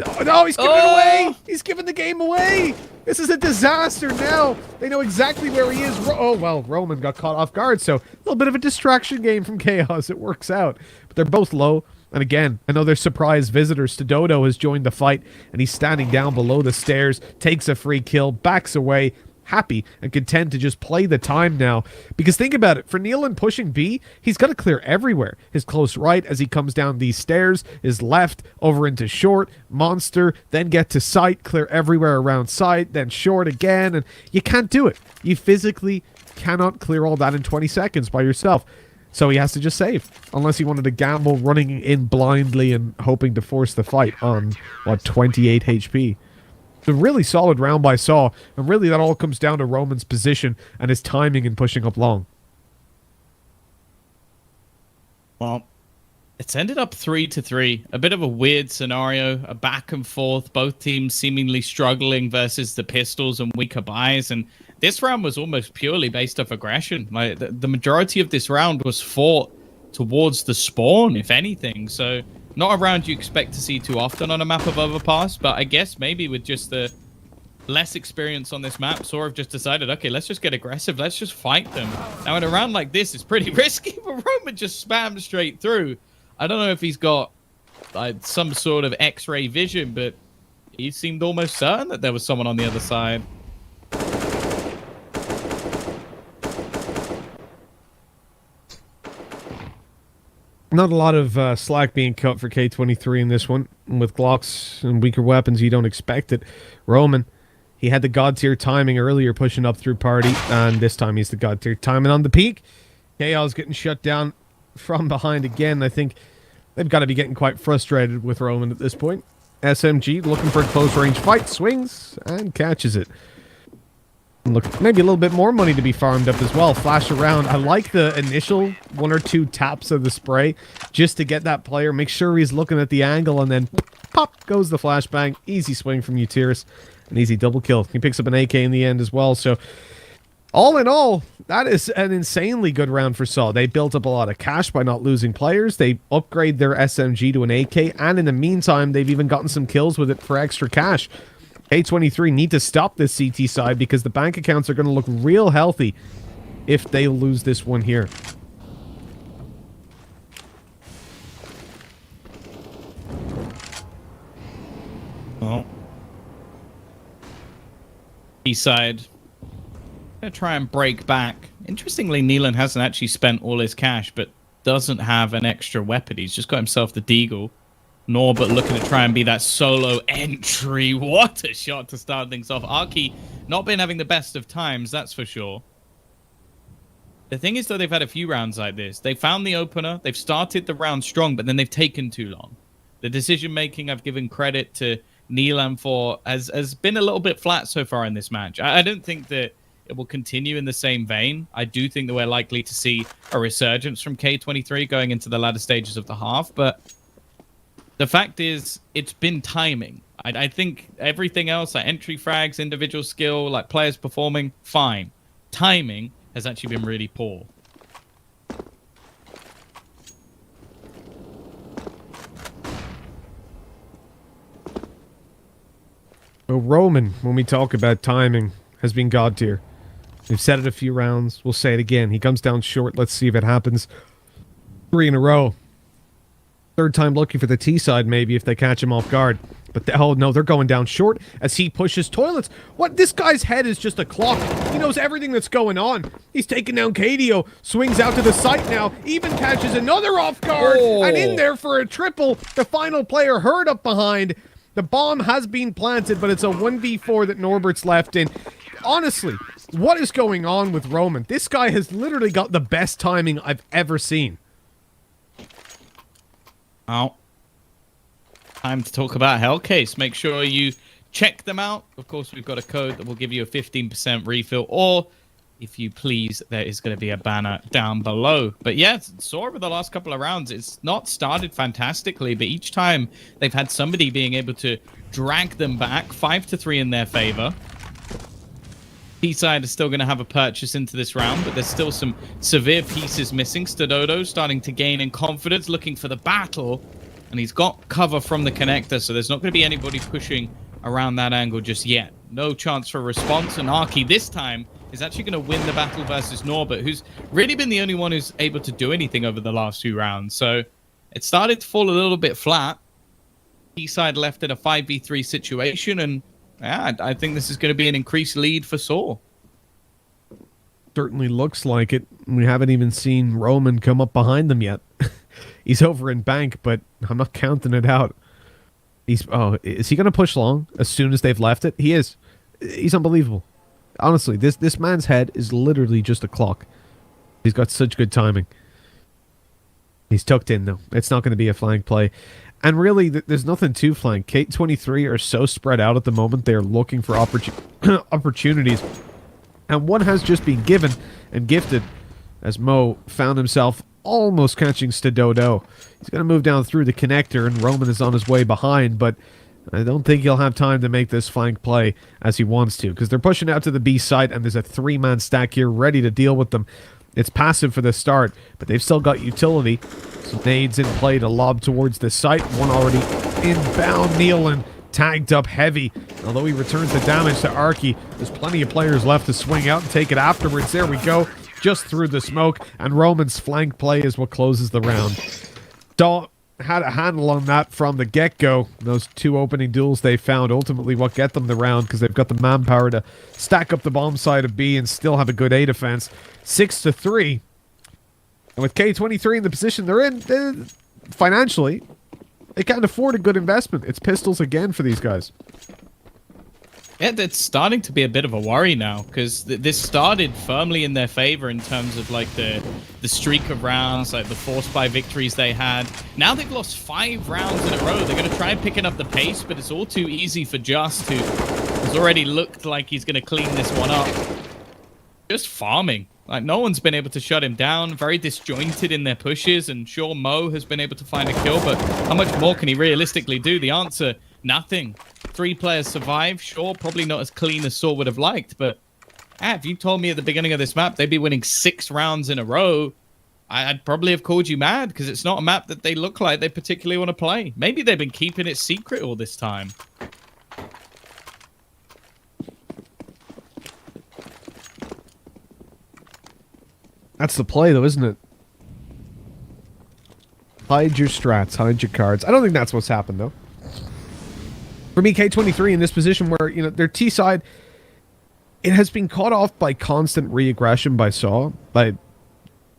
Oh, no, he's giving it away! He's giving the game away! This is a disaster now! They know exactly where he is. Oh, well, Roman got caught off guard, so a little bit of a distraction game from Chaos. It works out. But they're both low. And again, another surprise visitor. sTododo has joined the fight, and he's standing down below the stairs, takes a free kill, backs away, happy and content to just play the time now. Because think about it, for Nealon pushing B, he's got to clear everywhere. His close right as he comes down these stairs, his left over into short, monster, then get to sight, clear everywhere around sight, then short again, and you can't do it. You physically cannot clear all that in 20 seconds by yourself. So he has to just save, unless he wanted to gamble running in blindly and hoping to force the fight on, what, 28 HP. A really solid round by sAw, and really that all comes down to Roman's position and his timing in pushing up long. Well, it's ended up 3-3. A bit of a weird scenario, a back and forth, both teams seemingly struggling versus the pistols and weaker buys, and this round was almost purely based off aggression. Like the majority of this round was fought towards the spawn, if anything, so not a round you expect to see too often on a map of Overpass, but I guess maybe with just the less experience on this map, sort of just decided, okay, let's just get aggressive. Let's just fight them. Now, in a round like this, it's pretty risky, but Roman just spammed straight through. I don't know if he's got some sort of X-ray vision, but he seemed almost certain that there was someone on the other side. Not a lot of slack being cut for K23 in this one. With Glocks and weaker weapons, you don't expect it. Roman, he had the god tier timing earlier, pushing up through party, and this time he's the god tier timing on the peak. KL's getting shut down from behind again. I think they've got to be getting quite frustrated with Roman at this point. SMG looking for a close range fight, swings and catches it. Look, maybe a little bit more money to be farmed up as well. Flash around. I like the initial 1 or 2 taps of the spray just to get that player. Make sure he's looking at the angle, and then pop goes the flashbang. Easy swing from Utiris. An easy double kill. He picks up an AK in the end as well. So all in all, that is an insanely good round for sAw. They built up a lot of cash by not losing players. They upgrade their SMG to an AK, and in the meantime, they've even gotten some kills with it for extra cash. K23 need to stop this CT side because the bank accounts are going to look real healthy if they lose this one here. Well, east side gonna try and break back. Interestingly, Neelan hasn't actually spent all his cash, but doesn't have an extra weapon. He's just got himself the Deagle. Norbert looking to try and be that solo entry. What a shot to start things off. Arky not been having the best of times, that's for sure. The thing is, though, they've had a few rounds like this. They found the opener. They've started the round strong, but then they've taken too long. The decision-making I've given credit to Neelan for has been a little bit flat so far in this match. I don't think that it will continue in the same vein. I do think that we're likely to see a resurgence from K23 going into the latter stages of the half, but the fact is, it's been timing. I think everything else, like entry frags, individual skill, like players performing, fine. Timing has actually been really poor. Well, Roman, when we talk about timing, has been god tier. We've said it a few rounds. We'll say it again. He comes down short. Let's see if it happens. 3 in a row. Third time looking for the T side, maybe, if they catch him off guard. But, oh no, they're going down short as he pushes toilets. What? This guy's head is just a clock. He knows everything that's going on. He's taking down KDO, swings out to the site now, even catches another off guard, and in there for a triple. The final player hurt up behind. The bomb has been planted, but it's a 1v4 that Norbert's left in. Honestly, what is going on with Roman? This guy has literally got the best timing I've ever seen. Oh. Time to talk about Hellcase. Make sure you check them out. Of course, we've got a code that will give you a 15% refill, or if you please, there is going to be a banner down below. But yeah, sAw over the last couple of rounds, it's not started fantastically, but each time they've had somebody being able to drag them back 5-3 in their favor. T-side is still going to have a purchase into this round, but there's still some severe pieces missing. Stododo starting to gain in confidence, looking for the battle, and he's got cover from the connector, so there's not going to be anybody pushing around that angle just yet. No chance for a response, and Arky this time is actually going to win the battle versus Norbert, who's really been the only one who's able to do anything over the last few rounds. So it started to fall a little bit flat. T-side left in a 5v3 situation, and yeah, I think this is going to be an increased lead for sAw. Certainly looks like it. We haven't even seen Roman come up behind them yet. He's over in bank, but I'm not counting it out. Is he going to push long as soon as they've left it? He is. He's unbelievable. Honestly, this man's head is literally just a clock. He's got such good timing. He's tucked in, though. It's not going to be a flank play. And really, there's nothing to flank. K23 are so spread out at the moment. They're looking for opportunities. And one has just been given and gifted as Mo found himself almost catching Stododo. He's going to move down through the connector, and Roman is on his way behind, but I don't think he'll have time to make this flank play as he wants to, because they're pushing out to the B site, and there's a 3-man stack here ready to deal with them. It's passive for the start, but they've still got utility. Some nades in play to lob towards the site. One already inbound. Neelan tagged up heavy. Although he returns the damage to Arky, there's plenty of players left to swing out and take it afterwards. There we go. Just through the smoke, and Roman's flank play is what closes the round. Daw had a handle on that from the get-go. Those two opening duels they found ultimately what get them the round, because they've got the manpower to stack up the bomb side of B and still have a good A defense. 6-3. And with K23 in the position they're in, financially, they can't afford a good investment. It's pistols again for these guys. Yeah, it's starting to be a bit of a worry now, because this started firmly in their favor in terms of like the streak of rounds, like the force buy victories they had. Now they've lost 5 rounds in a row. They're going to try picking up the pace, but it's all too easy for Just, who has already looked like he's going to clean this one up. Just farming. Like, no one's been able to shut him down. Very disjointed in their pushes, and sure, Mo has been able to find a kill, but how much more can he realistically do? The answer, nothing. 3 players survive. Sure, probably not as clean as sAw would have liked, but if you told me at the beginning of this map they'd be winning 6 rounds in a row, I'd probably have called you mad, because it's not a map that they look like they particularly want to play. Maybe they've been keeping it secret all this time. That's the play, though, isn't it? Hide your strats, hide your cards. I don't think that's what's happened, though. For me, K23 in this position where, you know, their T side, it has been caught off by constant re-aggression by sAw, by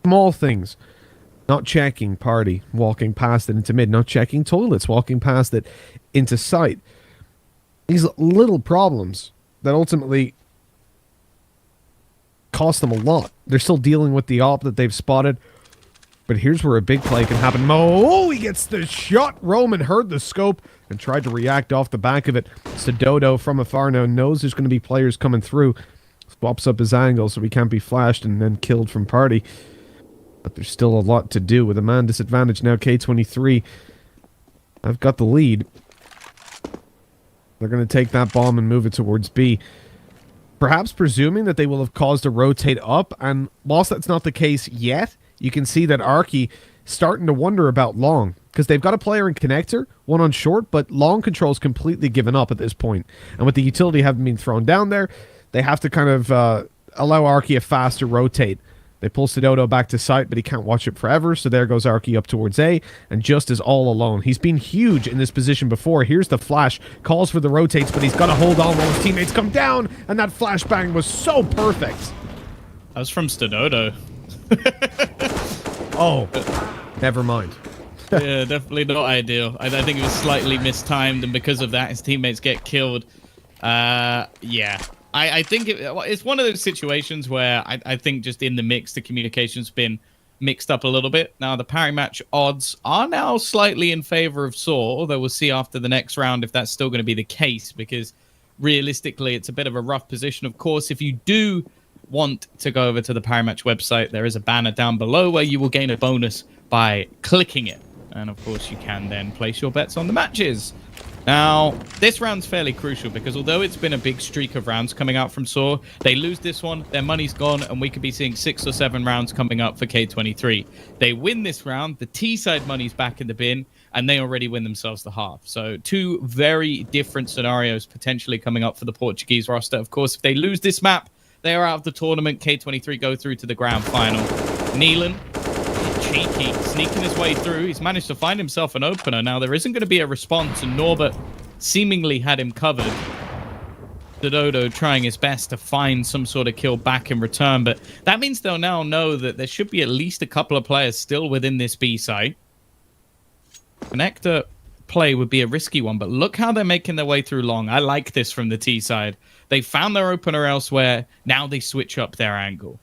small things. Not checking party, walking past it into mid, not checking toilets, walking past it into sight. These little problems that ultimately cost them a lot. They're still dealing with the op that they've spotted. But here's where a big play can happen. Mo, he gets the shot. Roman heard the scope and tried to react off the back of it. sAw from afar now knows there's going to be players coming through. Swaps up his angle so he can't be flashed and then killed from party. But there's still a lot to do with a man disadvantage now. K23, I've got the lead. They're going to take that bomb and move it towards B. Perhaps presuming that they will have caused a rotate up, and whilst that's not the case yet, you can see that Arky starting to wonder about long, because they've got a player in connector, one on short, but long control's completely given up at this point. And with the utility having been thrown down there, they have to kind of allow Arky a faster rotate. They pull sAw back to site, but he can't watch it forever, so there goes Arky up towards A, and Just is all alone. He's been huge in this position before. Here's the flash, calls for the rotates, but he's got to hold on while his teammates come down, and that flashbang was so perfect. That was from sAw. Oh, never mind. Yeah, definitely not ideal. I think it was slightly mistimed, and because of that, his teammates get killed. Yeah. I think it's one of those situations where I think just in the mix, the communication's been mixed up a little bit. Now, the parry match odds are now slightly in favor of sAw, although we'll see after the next round if that's still going to be the case, because realistically, it's a bit of a rough position. Of course, if you do want to go over to the parry match website, there is a banner down below where you will gain a bonus by clicking it. And of course, you can then place your bets on the matches. Now, this round's fairly crucial because although it's been a big streak of rounds coming out from sAw, they lose this one, their money's gone, and we could be seeing 6 or 7 rounds coming up for K23. They win this round, the T-side money's back in the bin, and they already win themselves the half. So 2 very different scenarios potentially coming up for the Portuguese roster. Of course, if they lose this map, they are out of the tournament. K23 go through to the grand final. Neelan, cheeky, sneaking his way through. He's managed to find himself an opener. Now, there isn't going to be a response, and Norbert seemingly had him covered. sAw trying his best to find some sort of kill back in return, but that means they'll now know that there should be at least a couple of players still within this B site. Connector play would be a risky one, but look how they're making their way through long. I like this from the T side. They found their opener elsewhere. Now they switch up their angle.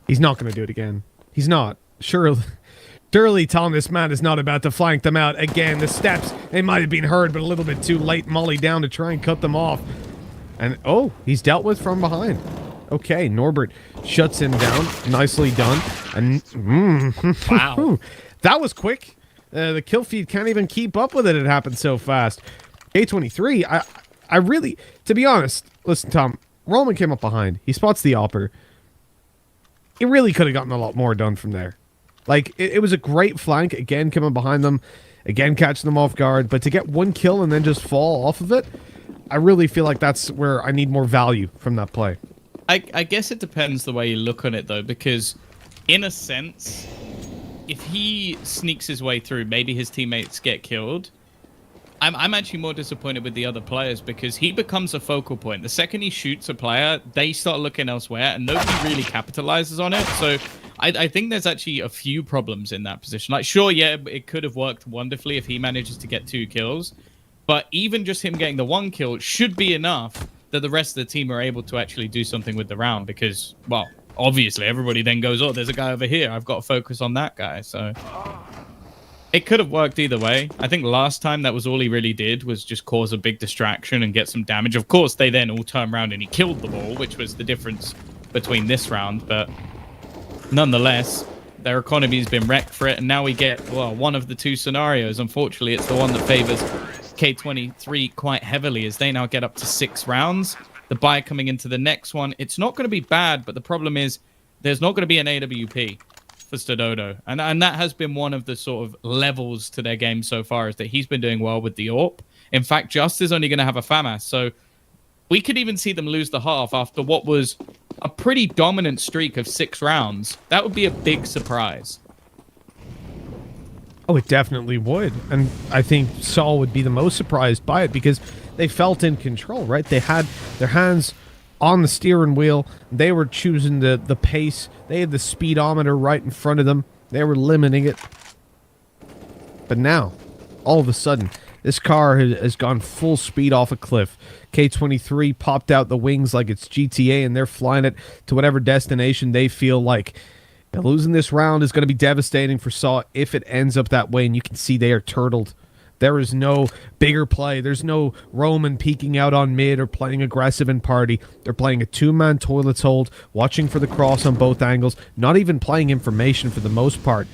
He's not going to do it again. He's not. Surely Thomas man is not about to flank them out again. The steps, they might have been heard, but a little bit too late. Molly down to try and cut them off. And, oh, he's dealt with from behind. Okay, Norbert shuts him down. Nicely done. And, wow. That was quick. The kill feed can't even keep up with it. It happened so fast. K23, I really, to be honest, listen, Tom, Roman came up behind. He spots the Opper. He really could have gotten a lot more done from there. Like, it was a great flank. Again, coming behind them. Again, catching them off guard. But to get one kill and then just fall off of it, I really feel like that's where I need more value from that play. I guess it depends the way you look on it, though, because in a sense, if he sneaks his way through, maybe his teammates get killed. I'm actually more disappointed with the other players because he becomes a focal point. The second he shoots a player, they start looking elsewhere, and nobody really capitalizes on it. So I think there's actually a few problems in that position. Like, sure, yeah, it could have worked wonderfully if he manages to get 2 kills. But even just him getting the 1 kill should be enough that the rest of the team are able to actually do something with the round because, well, obviously everybody then goes, oh, there's a guy over here. I've got to focus on that guy. So it could have worked either way. I think last time that was all he really did was just cause a big distraction and get some damage. Of course, they then all turned around and he killed them all, which was the difference between this round. But nonetheless, their economy's been wrecked for it. And now we get, well, one of the 2 scenarios. Unfortunately, it's the one that favors K23 quite heavily as they now get up to 6 rounds. The buy coming into the next one, it's not going to be bad, but the problem is there's not going to be an AWP for Stododo. And that has been one of the sort of levels to their game so far, is that he's been doing well with the AWP. In fact, Just is only going to have a FAMAS, so we could even see them lose the half after what was a pretty dominant streak of 6 rounds. That would be a big surprise. Oh, it definitely would. And I think sAw would be the most surprised by it because they felt in control, right? They had their hands on the steering wheel. They were choosing the pace. They had the speedometer right in front of them. They were limiting it. But now, all of a sudden, this car has gone full speed off a cliff. K23 popped out the wings like it's GTA, and they're flying it to whatever destination they feel like. Now, losing this round is going to be devastating for sAw if it ends up that way, and you can see they are turtled. There is no bigger play. There's no Roman peeking out on mid or playing aggressive in party. They're playing a 2-man toilets hold, watching for the cross on both angles, not even playing information for the most part.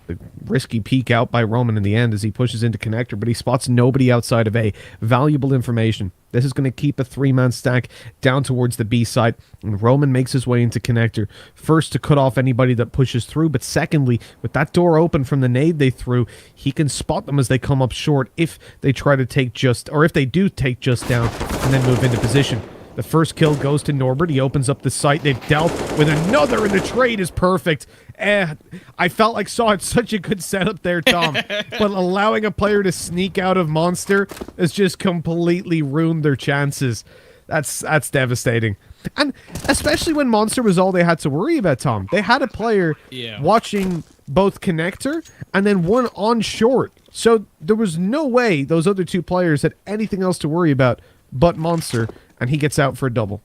The risky peek out by Roman in the end as he pushes into connector, but he spots nobody outside of A. Valuable information. This is going to keep a 3-man stack down towards the B side, and Roman makes his way into connector. First, to cut off anybody that pushes through, but secondly, with that door open from the nade they threw, he can spot them as they come up short if they try to take Just, or if they do take Just down and then move into position. The first kill goes to Norbert. He opens up the site. They've dealt with another, and the trade is perfect. I felt like sAw had such a good setup there, Tom. But allowing a player to sneak out of Monster has just completely ruined their chances. That's devastating. And especially when Monster was all they had to worry about, Tom. They had a player watching both connector and then one on short. So there was no way those other 2 players had anything else to worry about but Monster, and he gets out for a double.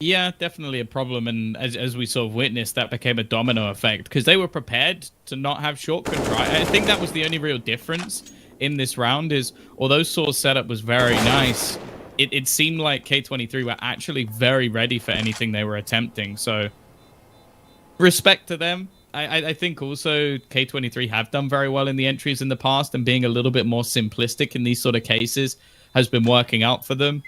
Yeah, definitely a problem, and as we sort of witnessed, that became a domino effect, because they were prepared to not have short control. I think that was the only real difference in this round, is although sAw's setup was very nice, it seemed like K23 were actually very ready for anything they were attempting, so respect to them. I think also K23 have done very well in the entries in the past, and being a little bit more simplistic in these sort of cases has been working out for them.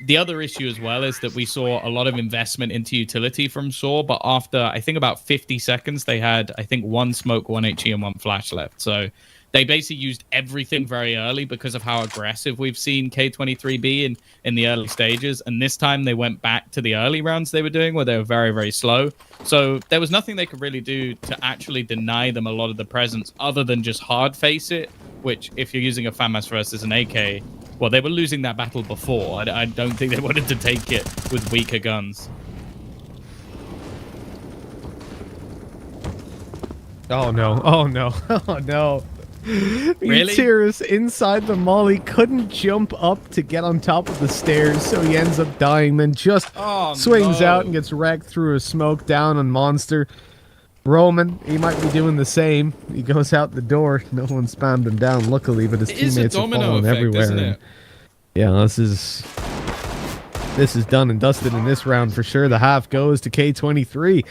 The other issue as well is that we saw a lot of investment into utility from sAw, but after, I think, about 50 seconds, they had, I think, 1 smoke, 1 HE, and 1 flash left. So they basically used everything very early because of how aggressive we've seen K23 be in the early stages. And this time they went back to the early rounds they were doing where they were very, very slow. So there was nothing they could really do to actually deny them a lot of the presence other than just hard face it, which if you're using a FAMAS versus an AK, well, they were losing that battle before. I don't think they wanted to take it with weaker guns. Oh, no. Oh, no. Oh, no. Really? Uterus inside the molly couldn't jump up to get on top of the stairs, so he ends up dying, then just swings out and gets wrecked through a smoke down on Monster. Roman, he might be doing the same. He goes out the door. No one spammed him down, luckily, but his teammates are falling everywhere. Isn't it? Yeah, this is done and dusted in this round for sure. The half goes to K23.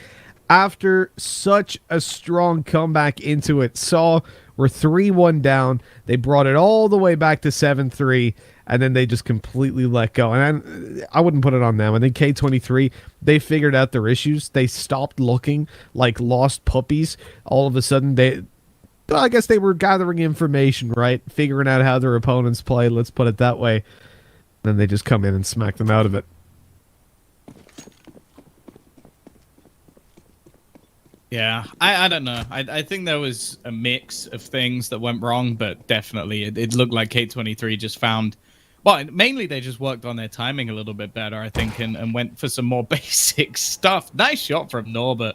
After such a strong comeback into it, sAw were 3-1 down. They brought it all the way back to 7-3. and then they just completely let go. And I wouldn't put it on them. I think K23, they figured out their issues. They stopped looking like lost puppies. All of a sudden, I guess they were gathering information, right? Figuring out how their opponents play, let's put it that way. Then they just come in and smack them out of it. Yeah, I don't know. I think there was a mix of things that went wrong, but definitely it looked like K23 just found... Well, mainly they just worked on their timing a little bit better, I think, and went for some more basic stuff. Nice shot from Norbert.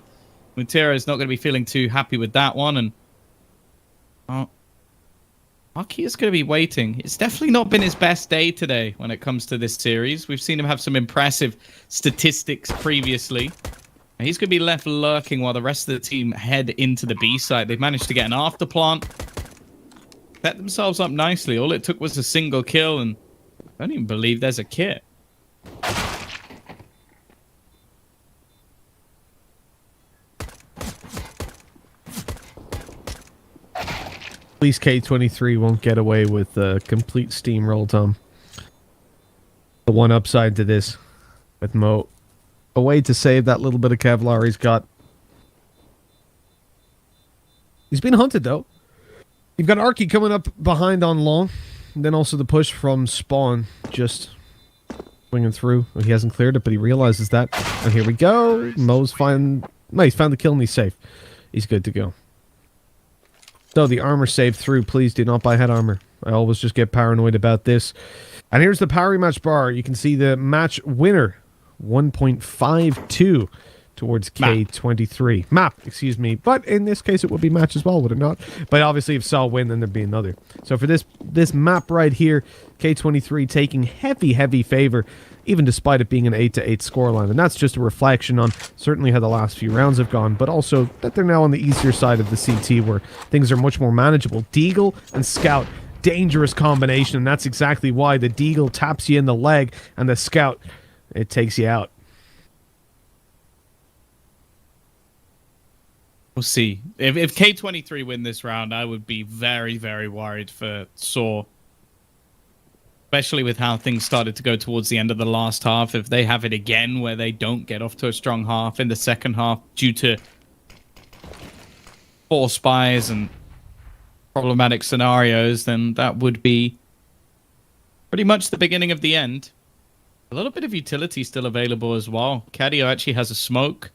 Mutera's not going to be feeling too happy with that one, and... Marquis is going to be waiting. It's definitely not been his best day today when it comes to this series. We've seen him have some impressive statistics previously. He's going to be left lurking while the rest of the team head into the B site. They've managed to get an afterplant. Set themselves up nicely. All it took was a single kill, and I don't even believe there's a kit. At least K23 won't get away with a complete steamroll, Tom. The one upside to this with Mo. A way to save that little bit of Kevlar he's got. He's been hunted, though. You've got Arky coming up behind on long. And then also the push from Spawn just swinging through. Well, he hasn't cleared it, but he realizes that. And here we go. Mo's found... No, he's found the kill and he's safe. He's good to go. So the armor saved through. Please do not buy head armor. I always just get paranoid about this. And here's the power match bar. You can see the match winner. 1.52 towards K23. Map, excuse me. But in this case, it would be match as well, would it not? But obviously, if sAw win, then there'd be another. So for this map right here, K23 taking heavy favor, even despite it being an 8-8 scoreline. And that's just a reflection on certainly how the last few rounds have gone, but also that they're now on the easier side of the CT where things are much more manageable. Deagle and Scout, dangerous combination, and that's exactly why the Deagle taps you in the leg, and the Scout... it takes you out. We'll see. If K23 win this round, I would be very worried for sAw. Especially with how things started to go towards the end of the last half. If they have it again where they don't get off to a strong half in the second half due to 4 spies and problematic scenarios, then that would be pretty much the beginning of the end. A little bit of utility still available as well. Cadio actually has a smoke.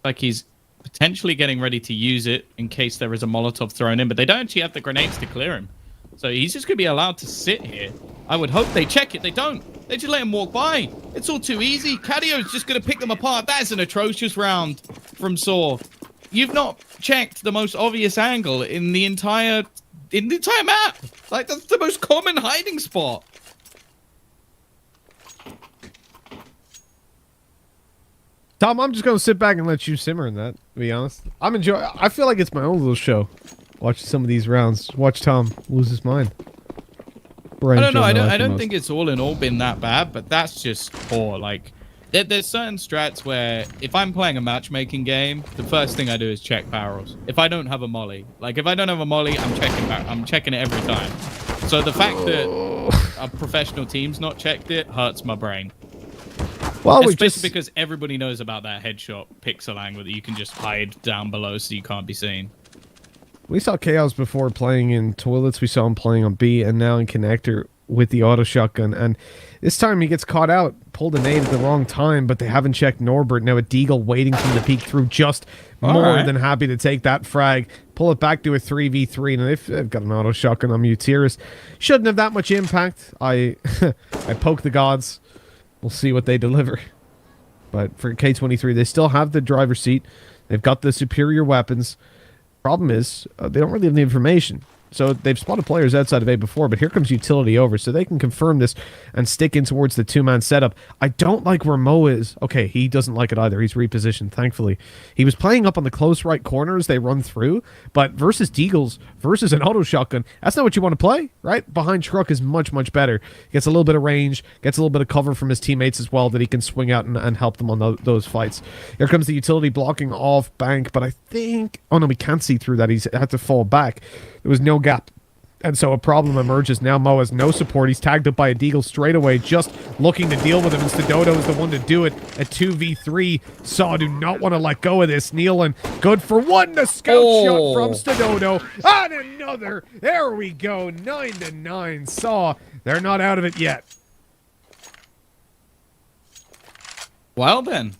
Like he's potentially getting ready to use it in case there is a Molotov thrown in, but they don't actually have the grenades to clear him. So he's just going to be allowed to sit here. I would hope they check it. They don't. They just let him walk by. It's all too easy. Cadio's just going to pick them apart. That is an atrocious round from sAw. You've not checked the most obvious angle in the entire map. Like, that's the most common hiding spot. Tom, I'm just going to sit back and let you simmer in that, to be honest. I feel like it's my own little show. Watching some of these rounds. Watch Tom lose his mind. I don't know. I don't think it's all in all been that bad, but that's just poor. Like, there's certain strats where if I'm playing a matchmaking game, the first thing I do is check barrels. If I don't have a molly, I'm checking it every time. So the fact that a professional team's not checked it hurts my brain. Well, especially because everybody knows about that headshot pixel angle that you can just hide down below so you can't be seen. We saw Chaos before playing in toilets. We saw him playing on B, and now in connector with the auto shotgun. And this time he gets caught out, pulled a nade at the wrong time, but they haven't checked Norbert. Now a Deagle waiting from the peek through, just more than happy to take that frag, pull it back to a 3v3, and if they've got an auto shotgun on Muteris, shouldn't have that much impact. I poke the gods. We'll see what they deliver. But for K23, they still have the driver's seat. They've got the superior weapons. Problem is, they don't really have the information. So they've spotted players outside of A before, but here comes utility over, so they can confirm this and stick in towards the two-man setup. I don't like where Mo is. Okay, he doesn't like it either. He's repositioned, thankfully. He was playing up on the close right corner as they run through, but versus Deagles, versus an auto shotgun, that's not what you want to play, right? Behind Truck is much better. Gets a little bit of range, gets a little bit of cover from his teammates as well that he can swing out and help them on those fights. Here comes the utility blocking off bank, but I think... Oh, no, we can't see through that. He's had to fall back. There was no gap And so a problem emerges. Now Mo has no support. He's tagged up by a Deagle straight away, just looking to deal with him. And Stododo is the one to do it at 2v3. Saw do not want to let go of this. Nealon, good for one. The scout shot from Stododo. On another. There we go. 9-9. Saw, they're not out of it yet. Well then,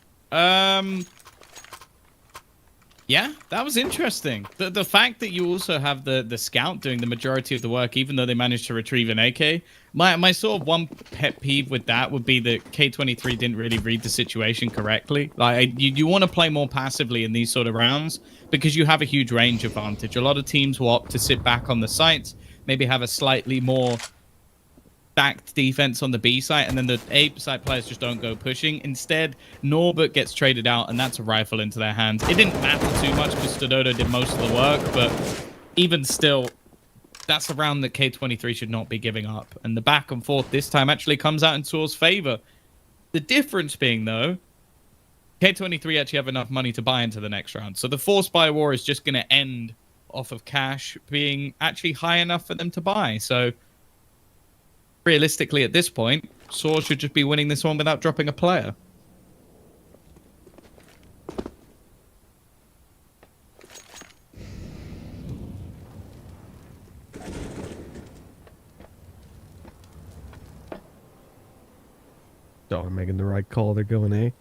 yeah, that was interesting. The fact that you also have the scout doing the majority of the work, even though they managed to retrieve an AK. My sort of one pet peeve with that would be that K23 didn't really read the situation correctly. Like you want to play more passively in these sort of rounds because you have a huge range advantage. A lot of teams will opt to sit back on the sites, maybe have a slightly more stacked defense on the B site, and then the A site players just don't go pushing. Instead, Norbert gets traded out, and that's a rifle into their hands. It didn't matter too much because Stododo did most of the work, but even still, that's a round that K23 should not be giving up. And the back and forth this time actually comes out in saw's favor. The difference being, though, K23 actually have enough money to buy into the next round. So the forced buy war is just going to end off of cash being actually high enough for them to buy. So realistically, at this point, sAw should just be winning this one without dropping a player. So I'm making the right call. They're going A.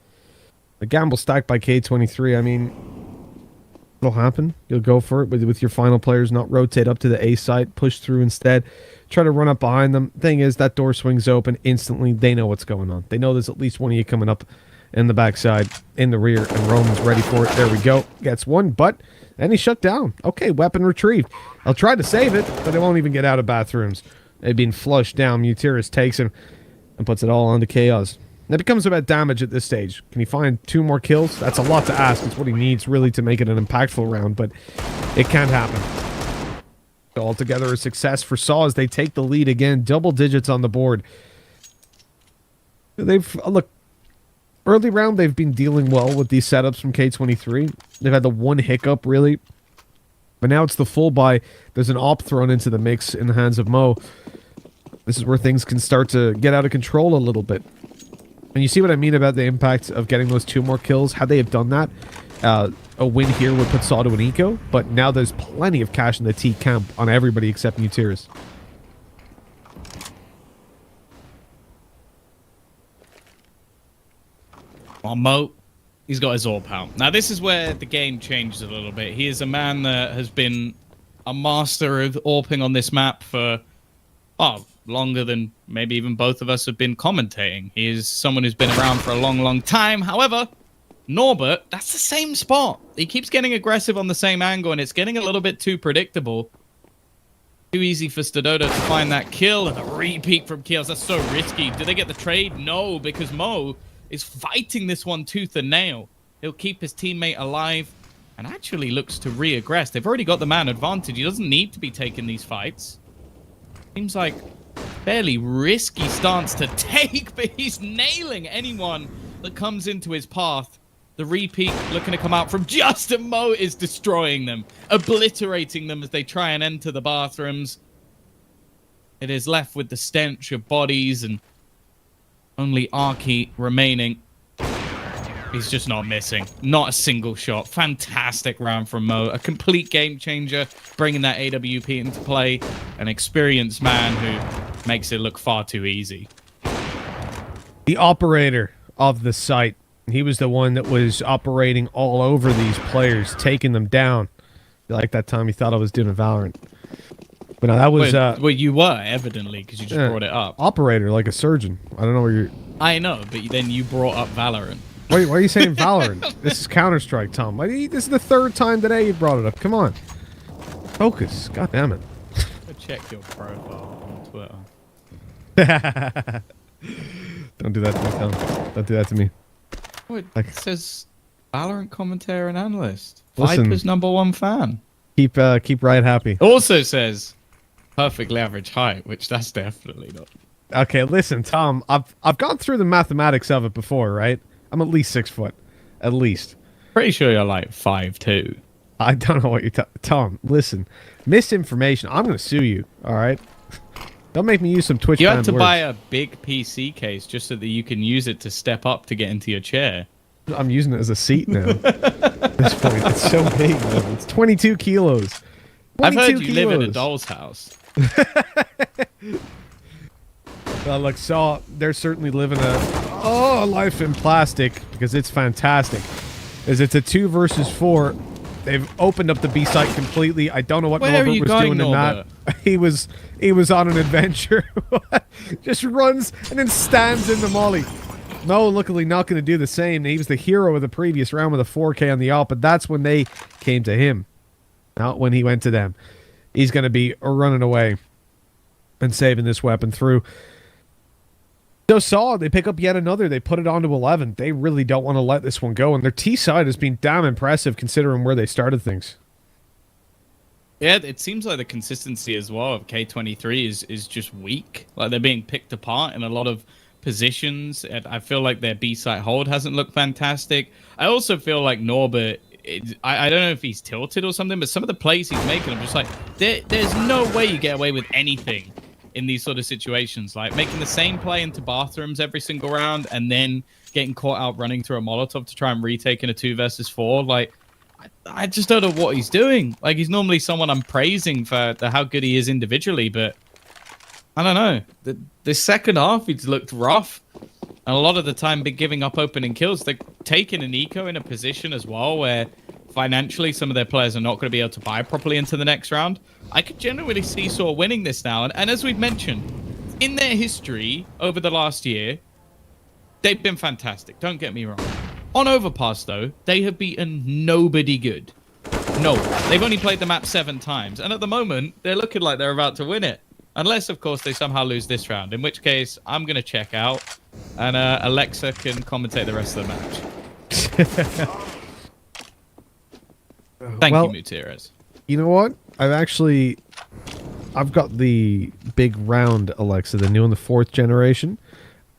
The gamble stacked by K23. I mean, it'll happen. You'll go for it with your final players, not rotate up to the A site, push through instead. Try to run up behind them. Thing is, that door swings open instantly. They know what's going on. They know there's at least one of you coming up in the backside, in the rear, and Roman's ready for it. There we go. Gets one, but then he's shut down. Okay, weapon retrieved. I'll try to save it, but they won't even get out of bathrooms. They've been flushed down. Mutiris takes him and puts it all onto Chaos. That becomes about damage at this stage. Can he find 2 more kills? That's a lot to ask. It's what he needs really to make it an impactful round, but it can't happen. Altogether a success for sAw as they take the lead again. Double digits on the board. They've, look, early round they've been dealing well with these setups from K23. They've had the one hiccup, really. But now it's the full buy. There's an op thrown into the mix in the hands of Mo. This is where things can start to get out of control a little bit. And you see what I mean about the impact of getting those 2 more kills? Had they have done that, a win here would put sAw to an eco, but now there's plenty of cash in the T camp on everybody except Mutiris. Well, Mo, he's got his AWP out. Now, this is where the game changes a little bit. He is a man that has been a master of AWPing on this map for, longer than maybe even both of us have been commentating. He is someone who's been around for a long, long time. However, Norbert, that's the same spot. He keeps getting aggressive on the same angle, and it's getting a little bit too predictable. Too easy for Stododo to find that kill, and a repeat from kills. That's so risky. Did they get the trade? No, because Mo is fighting this one tooth and nail. He'll keep his teammate alive and actually looks to re-aggress. They've already got the man advantage. He doesn't need to be taking these fights. Seems like fairly risky stance to take, but he's nailing anyone that comes into his path. The repeat looking to come out from Justin. Mo is destroying them, obliterating them as they try and enter the bathrooms. It is left with the stench of bodies and only Arky remaining. He's just not missing. Not a single shot. Fantastic round from Mo. A complete game changer, bringing that AWP into play. An experienced man who makes it look far too easy. The operator of the site. He was the one that was operating all over these players, taking them down. Like that time he thought I was doing a Valorant. But no, that was... well, you were, evidently, because you just brought it up. Operator, like a surgeon. I don't know where you're... I know, but then you brought up Valorant. Why are you saying Valorant? This is Counter-Strike, Tom. This is the 3rd time today you brought it up. Come on. Focus. God damn it. Go check your profile on Twitter. Don't do that to me, Tom. Don't do that to me. Oh, it says Valorant commentator and analyst. Listen. Viper's #1 fan. Keep Riot happy. Also says perfectly average height, which that's definitely not. Okay, listen, Tom. I've gone through the mathematics of it before, right? I'm at least 6 foot. At least. Pretty sure you're like 5'2". I don't know what you're Tom, listen. Misinformation. I'm going to sue you, all right? Don't make me use some Twitch You banned have to words. buy a big PC case just so that you can use it to step up to get into your chair. I'm using it as a seat now. At this point, it's so big. Man. It's 22 kilos. 22 I've heard you kilos. live in a doll's house. Like Saw, they're certainly living a life in plastic because it's fantastic. As it's a 2 versus 4. They've opened up the B site completely. I don't know what Where are Norbert you was going, doing in Norbert? that. He was on an adventure. Just runs and then stands in the molly. Mo, luckily, not going to do the same. He was the hero of the previous round with a 4K on the op, but that's when they came to him, not when he went to them. He's going to be running away and saving this weapon through. So Saw, they pick up yet another. They put it on to 11. They really don't want to let this one go, and their T side has been damn impressive considering where they started things. Yeah, it seems like the consistency as well of K23 is just weak. Like they're being picked apart in a lot of positions. And I feel like their B site hold hasn't looked fantastic. I also feel like Norbert, I don't know if he's tilted or something, but some of the plays he's making, I'm just like, there's no way you get away with anything in these sort of situations. Like making the same play into bathrooms every single round and then getting caught out running through a Molotov to try and retake in a 2 versus 4. Like, I just don't know what he's doing. Like, he's normally someone I'm praising for how good he is individually, but I don't know. The second half, he's looked rough. And a lot of the time, been giving up opening kills. They're taking an eco in a position as well where financially some of their players are not going to be able to buy properly into the next round. I could genuinely see Saw winning this now. And as we've mentioned, in their history over the last year, they've been fantastic. Don't get me wrong. On Overpass, though, they have beaten nobody good. No. They've only played the map 7 times. And at the moment, they're looking like they're about to win it. Unless, of course, they somehow lose this round. In which case, I'm going to check out. And Alexa can commentate the rest of the match. Thank you, Mutierrez. You know what? I've got the big round Alexa, the new one, the 4th generation.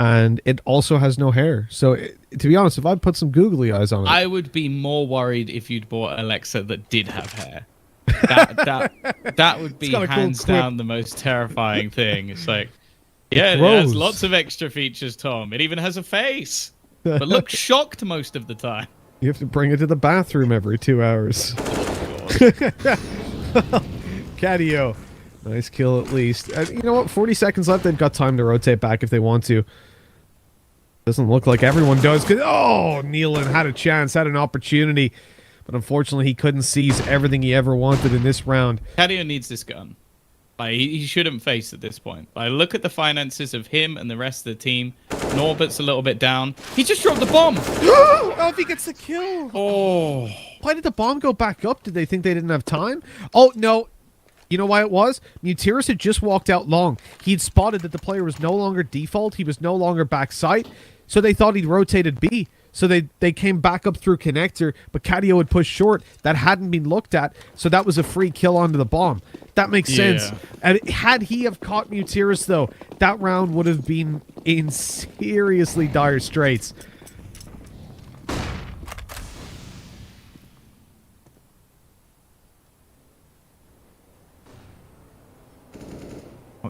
And it also has no hair. So, to be honest, if I put some googly eyes on it... I would be more worried if you'd bought Alexa that did have hair. That would be hands down the most terrifying thing. It's like, yeah, it has lots of extra features, Tom. It even has a face. But looks shocked most of the time. You have to bring it to the bathroom every 2 hours. Catio. Nice kill at least. You know what? 40 seconds left. They've got time to rotate back if they want to. Doesn't look like everyone does. Oh, Nealon had a chance, had an opportunity. But unfortunately, he couldn't seize everything he ever wanted in this round. Catio needs this gun. Like, he shouldn't face at this point. Like, look at the finances of him and the rest of the team. Norbert's a little bit down. He just dropped the bomb. Oh, if he gets the kill. Oh. Why did the bomb go back up? Did they think they didn't have time? Oh, no. You know why it was? Mutierrez had just walked out long. He'd spotted that the player was no longer default. He was no longer backside. So they thought he'd rotated B. So they came back up through connector, but Catio had pushed short. That hadn't been looked at, so that was a free kill onto the bomb. That makes sense. And had he have caught Mutierrez, though, that round would have been in seriously dire straits.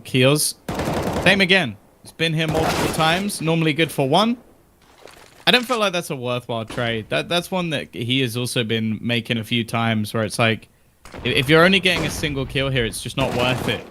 Keels. Same again. He's been here multiple times. Normally good for 1. I don't feel like that's a worthwhile trade. That's one that he has also been making a few times where it's like, if you're only getting a single kill here, it's just not worth it.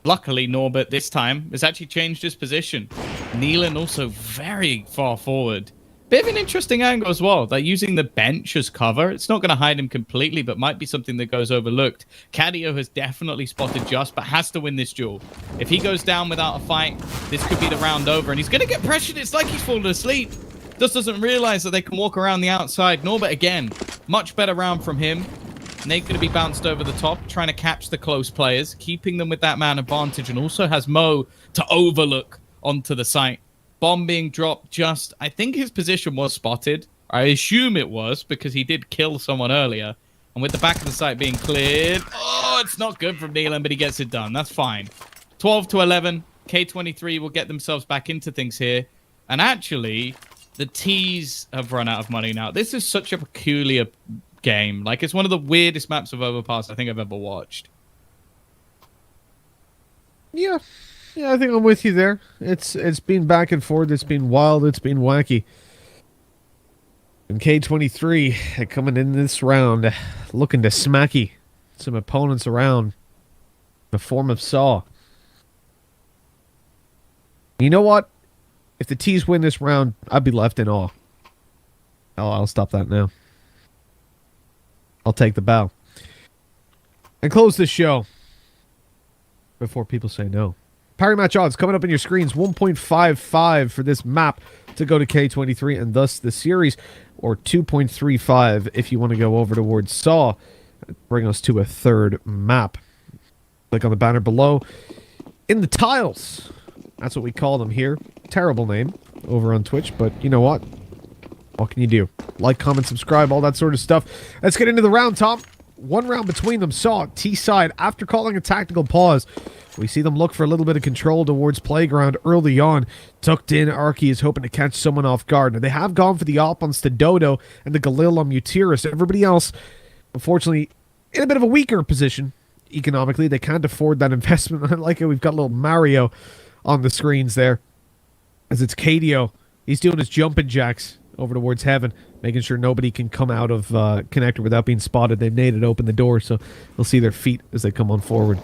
Luckily, Norbert this time has actually changed his position. Nealon also very far forward. Bit of an interesting angle as well. Like using the bench as cover. It's not going to hide him completely, but might be something that goes overlooked. Catio has definitely spotted Just, but has to win this duel. If he goes down without a fight, this could be the round over. And he's going to get pressured. It's like he's fallen asleep. Just doesn't realize that they can walk around the outside. Norbert again. Much better round from him. Nate going to be bounced over the top, trying to catch the close players, keeping them with that man advantage, and also has Mo to overlook onto the site. Bomb being dropped Just. I think his position was spotted. I assume it was because he did kill someone earlier. And with the back of the site being cleared, oh, it's not good from Nealon, but he gets it done. That's fine. 12 to 11. K23 will get themselves back into things here. And actually, the T's have run out of money now. This is such a peculiar game. Like, it's one of the weirdest maps of Overpass I think I've ever watched. Yeah. Yeah, I think I'm with you there. It's been back and forth. It's been wild. It's been wacky. And K23 coming in this round, looking to smacky some opponents around in the form of sAw. You know what? If the T's win this round, I'd be left in awe. Oh, I'll stop that now. I'll take the bow. And close this show before people say no. Parry match odds coming up on your screens. 1.55 for this map to go to K23 and thus the series, or 2.35 if you want to go over towards sAw. Bring us to a third map. Click on the banner below. In the tiles. That's what we call them here. Terrible name over on Twitch, but you know what? What can you do? Like, comment, subscribe, all that sort of stuff. Let's get into the round, Tom. One round between them. sAw, T-side. After calling a tactical pause, we see them look for a little bit of control towards Playground early on. Tucked in, Arky is hoping to catch someone off guard. Now, they have gone for the op on Dodo and the Galil on Mutiris. Everybody else, unfortunately, in a bit of a weaker position economically. They can't afford that investment. I like it. We've got a little Mario on the screens there, as it's Cadio. He's doing his jumping jacks over towards heaven, making sure nobody can come out of connector without being spotted. They've made it open the door, so they'll see their feet as they come on forward.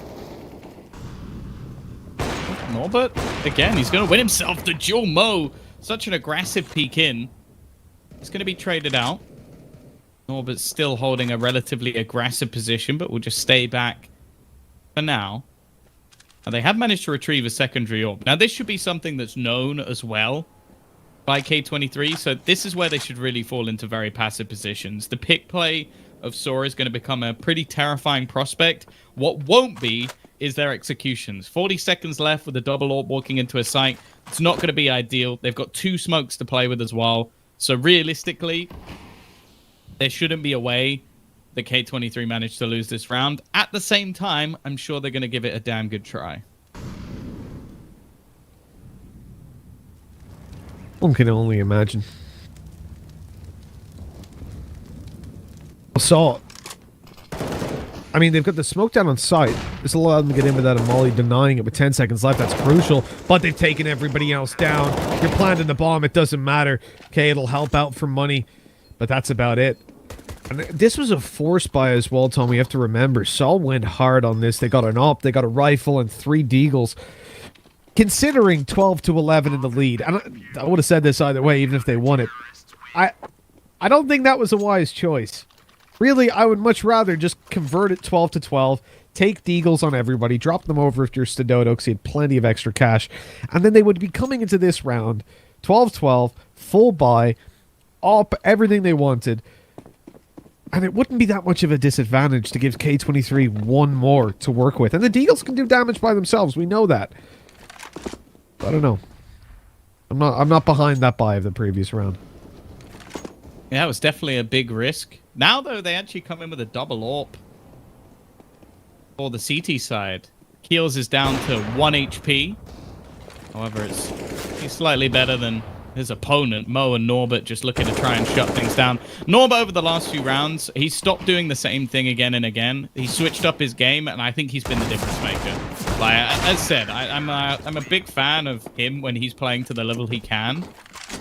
Norbert, again, he's going to win himself the dual Mo. Such an aggressive peek in. He's going to be traded out. Norbert's still holding a relatively aggressive position, but will just stay back for now. And they have managed to retrieve a secondary orb. Now, this should be something that's known as well by K23, so this is where they should really fall into very passive positions. The pick play of sAw is going to become a pretty terrifying prospect. What won't be is their executions. 40 seconds left with a double orb walking into a site. It's not going to be ideal. They've got 2 smokes to play with as well. So realistically, there shouldn't be a way that K23 managed to lose this round. At the same time, I'm sure they're going to give it a damn good try. One can only imagine. sAw. I mean, they've got the smoke down on site. This allowed them to get in without a molly, denying it with 10 seconds left. That's crucial. But they've taken everybody else down. You're planting the bomb. It doesn't matter. Okay, it'll help out for money. But that's about it. And this was a force buy as well, Tom. We have to remember. sAw went hard on this. They got an op, they got a rifle, and 3 deagles. Considering 12-11 in the lead, and I would have said this either way, even if they won it. I don't think that was a wise choice. Really, I would much rather just convert it 12-12, take deagles on everybody, drop them over if you're Dodo, because he had plenty of extra cash, and then they would be coming into this round 12-12, full buy, op, everything they wanted. And it wouldn't be that much of a disadvantage to give K23 one more to work with. And the deagles can do damage by themselves. We know that. I don't know. I'm not behind that buy of the previous round. Yeah, it was definitely a big risk. Now, though, they actually come in with a double AWP for the CT side. Keels is down to 1 HP. However, he's slightly better than his opponent. Mo and Norbert just looking to try and shut things down. Norbert, over the last few rounds, he stopped doing the same thing again and again. He switched up his game, and I think he's been the difference maker. Like, as said, I'm a big fan of him when he's playing to the level he can.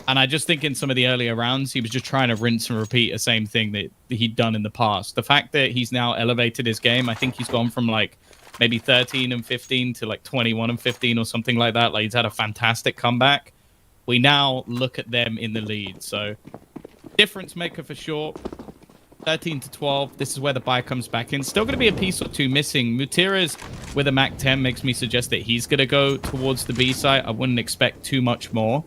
And I just think in some of the earlier rounds, he was just trying to rinse and repeat the same thing that he'd done in the past. The fact that he's now elevated his game, I think he's gone from like maybe 13 and 15 to like 21 and 15 or something like that. Like, he's had a fantastic comeback. We now look at them in the lead. So, difference maker for sure. 13-12. This is where the buy comes back in. Still going to be a piece or two missing. Mutiras with a Mac 10 makes me suggest that he's going to go towards the B site. I wouldn't expect too much more.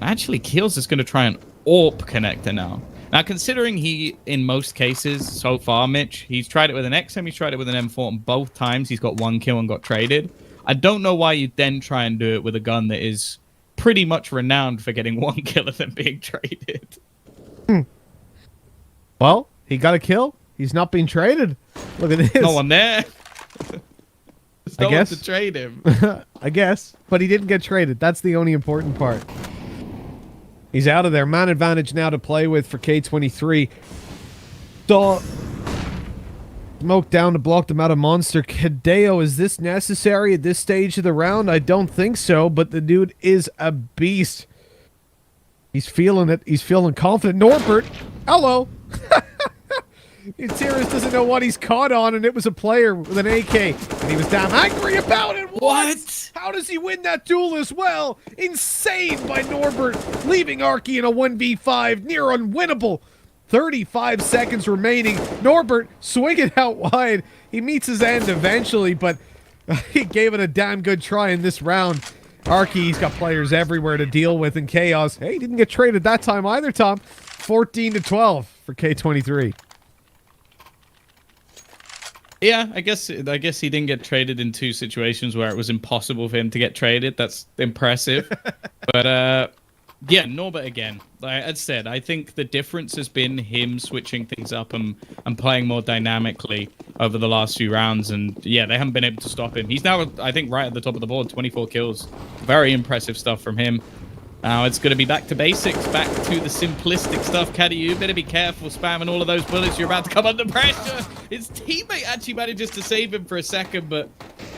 Actually, Keels is going to try an AWP connector now. Now, considering he, in most cases so far, Mitch, he's tried it with an XM, he's tried it with an M4, and both times he's got 1 kill and got traded. I don't know why you'd then try and do it with a gun that is pretty much renowned for getting 1 kill and then being traded. Well, he got a kill. He's not being traded. Look at this. No one there. There's no I guess. one to trade him. I guess. But he didn't get traded. That's the only important part. He's out of there. Man advantage now to play with for K23. Saw smoke down to block them out of Monster. Hideo, is this necessary at this stage of the round? I don't think so, but the dude is a beast. He's feeling it. He's feeling confident. Norbert, hello. Tyrus doesn't know what he's caught on, and it was a player with an AK, and he was damn angry about it. What? How does he win that duel as well? Insane by Norbert, leaving Arky in a 1v5, near unwinnable. 35 seconds remaining. Norbert swinging out wide. He meets his end eventually, but he gave it a damn good try in this round. Arky's got players everywhere to deal with in Chaos. Hey, he didn't get traded that time either, Tom. 14-12 for K23. Yeah, I guess he didn't get traded in two situations where it was impossible for him to get traded. That's impressive. But yeah, Norbert again. Like I said, I think the difference has been him switching things up and playing more dynamically over the last few rounds. And yeah, they haven't been able to stop him. He's now, I think, right at the top of the board, 24 kills. Very impressive stuff from him. Now it's going to be back to basics, back to the simplistic stuff. Caddy, you better be careful spamming all of those bullets. You're about to come under pressure. His teammate actually manages to save him for a second, but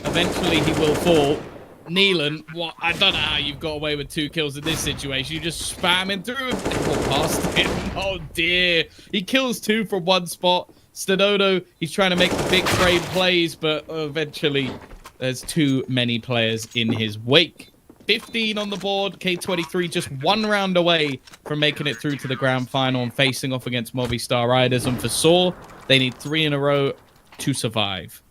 eventually he will fall. Neelan, what? I don't know how you've got away with 2 kills in this situation. You just spam him through and past him. Oh dear. He kills 2 from one spot. Stadodo, he's trying to make the big frame plays, but eventually there's too many players in his wake. 15 on the board. K23 just 1 round away from making it through to the grand final and facing off against Movistar Riders. And for sAw, they need 3 in a row to survive.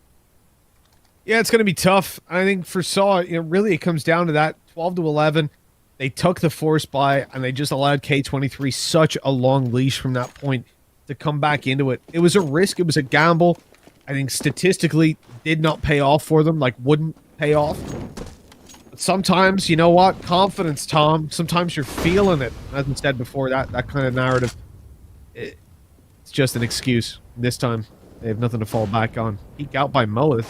Yeah, it's going to be tough. I think for sAw, really it comes down to that 12-11. They took the force buy, and they just allowed K23 such a long leash from that point to come back into it. It was a risk. It was a gamble. I think statistically did not pay off for them, like wouldn't pay off. But sometimes, you know what? Confidence, Tom. Sometimes you're feeling it. As I said before, that kind of narrative, it's just an excuse. This time, they have nothing to fall back on. Peek out by Moeth.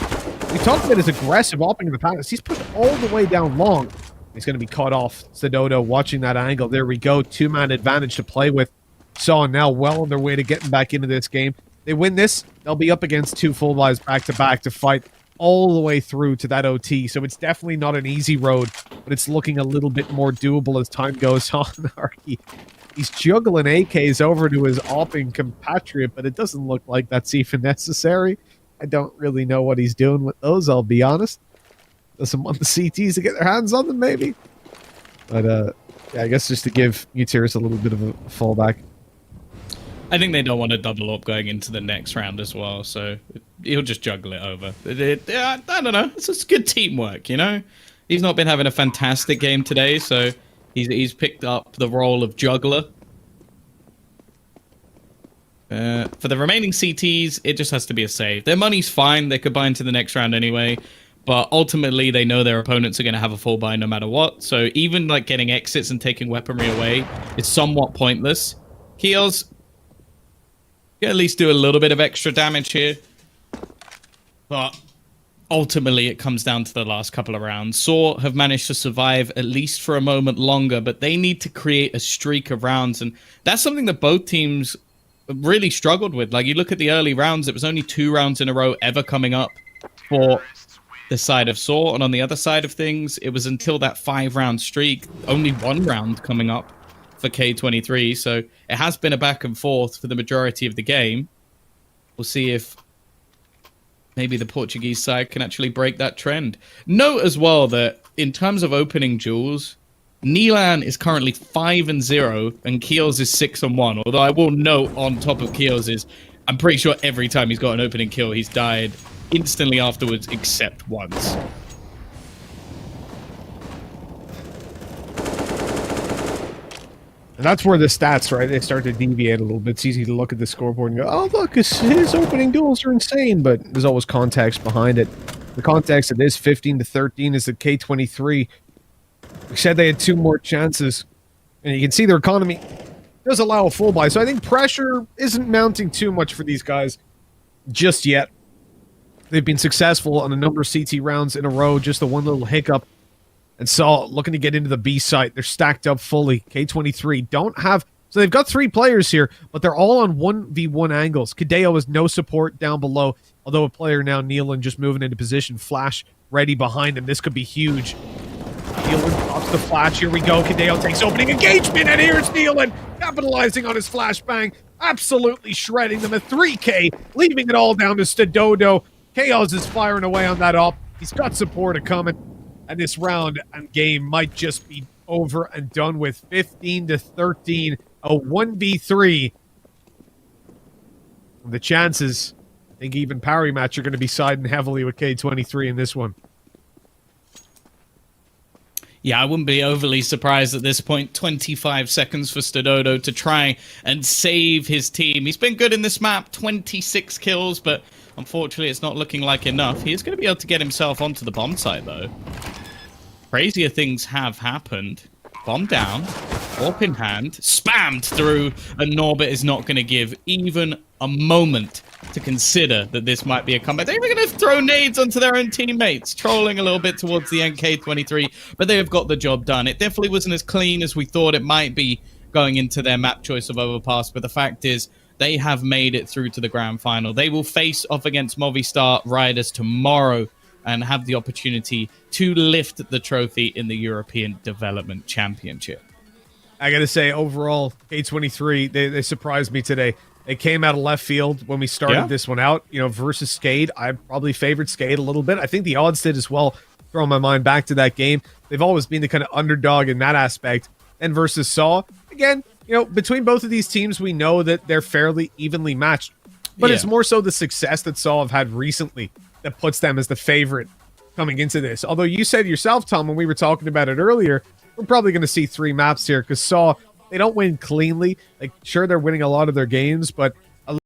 We talked about his aggressive opening in the past. He's pushed all the way down long. He's going to be caught off. Sadodo watching that angle. There we go. 2-man advantage to play with. sAw now well on their way to getting back into this game. They win this, they'll be up against 2 full buys back-to-back to fight all the way through to that OT. So it's definitely not an easy road, but it's looking a little bit more doable as time goes on. Arky, he's juggling AKs over to his opping compatriot, but it doesn't look like that's even necessary. I don't really know what he's doing with those, I'll be honest. Doesn't want the CTs to get their hands on them, maybe. But, yeah, I guess just to give Utiris a little bit of a fallback. I think they don't want to double up going into the next round as well, so he'll just juggle it over. I don't know. It's just good teamwork, you know? He's not been having a fantastic game today, so he's picked up the role of juggler. For the remaining CTs, it just has to be a save. Their money's fine. They could buy into the next round anyway. But ultimately, they know their opponents are going to have a full buy no matter what. So even like getting exits and taking weaponry away is somewhat pointless. Keels, you at least do a little bit of extra damage here. But ultimately, it comes down to the last couple of rounds. sAw have managed to survive at least for a moment longer, but they need to create a streak of rounds. And that's something that both teams really struggled with. Like, you look at the early rounds, it was only 2 rounds in a row ever coming up for the side of sAw, and on the other side of things, it was until that 5-round streak, only 1 round coming up for K23, so it has been a back and forth for the majority of the game. We'll see if maybe the Portuguese side can actually break that trend. Note as well that in terms of opening duels, Neelan is currently 5-0, and Keels is 6-1, although I will note on top of Keels is, I'm pretty sure every time he's got an opening kill, he's died instantly afterwards, except once. And that's where the stats, right, they start to deviate a little bit. It's easy to look at the scoreboard and go, oh, look, his opening duels are insane, but there's always context behind it. The context of this 15-13 is that K23 said they had 2 more chances, and you can see their economy does allow a full buy. So I think pressure isn't mounting too much for these guys just yet. They've been successful on a number of CT rounds in a row. Just the one little hiccup And sAw looking to get into the B site. They're stacked up fully. K23 don't have... So they've got 3 players here, but they're all on 1v1 angles. Kadeo has no support down below, although a player now, Nealon, just moving into position. Flash ready behind him. This could be huge. Nealon drops the flash. Here we go. Kadeo takes opening engagement, and here's Nealon capitalizing on his flashbang. Absolutely shredding them at 3K, leaving it all down to Stadodo. Chaos is firing away on that op. He's got support coming. And this round and game might just be over and done with. 15-13, a 1v3. The chances, I think even parry match, are going to be siding heavily with K23 in this one. Yeah, I wouldn't be overly surprised at this point. 25 seconds for Stadodo to try and save his team. He's been good in this map, 26 kills, but unfortunately it's not looking like enough. He is going to be able to get himself onto the bomb site, though. Crazier things have happened. Bomb down, warp in hand, spammed through, and Norbit is not going to give even a moment to consider that this might be a comeback. They're even going to throw nades onto their own teammates, trolling a little bit towards the NK23, but they have got the job done. It definitely wasn't as clean as we thought it might be going into their map choice of Overpass, but the fact is they have made it through to the grand final. They will face off against Movistar Riders tomorrow and have the opportunity to lift the trophy in the European Development Championship. I got to say, overall, K23, they surprised me today. They came out of left field when we started this one out. You know, versus Skade, I probably favored Skade a little bit. I think the odds did as well, throwing my mind back to that game. They've always been the kind of underdog in that aspect. And versus sAw, again, you know, between both of these teams, we know that they're fairly evenly matched. But it's more so the success that sAw have had recently that puts them as the favorite coming into this. Although you said yourself, Tom, when we were talking about it earlier, we're probably going to see 3 maps here because sAw, they don't win cleanly. Like, sure, they're winning a lot of their games, but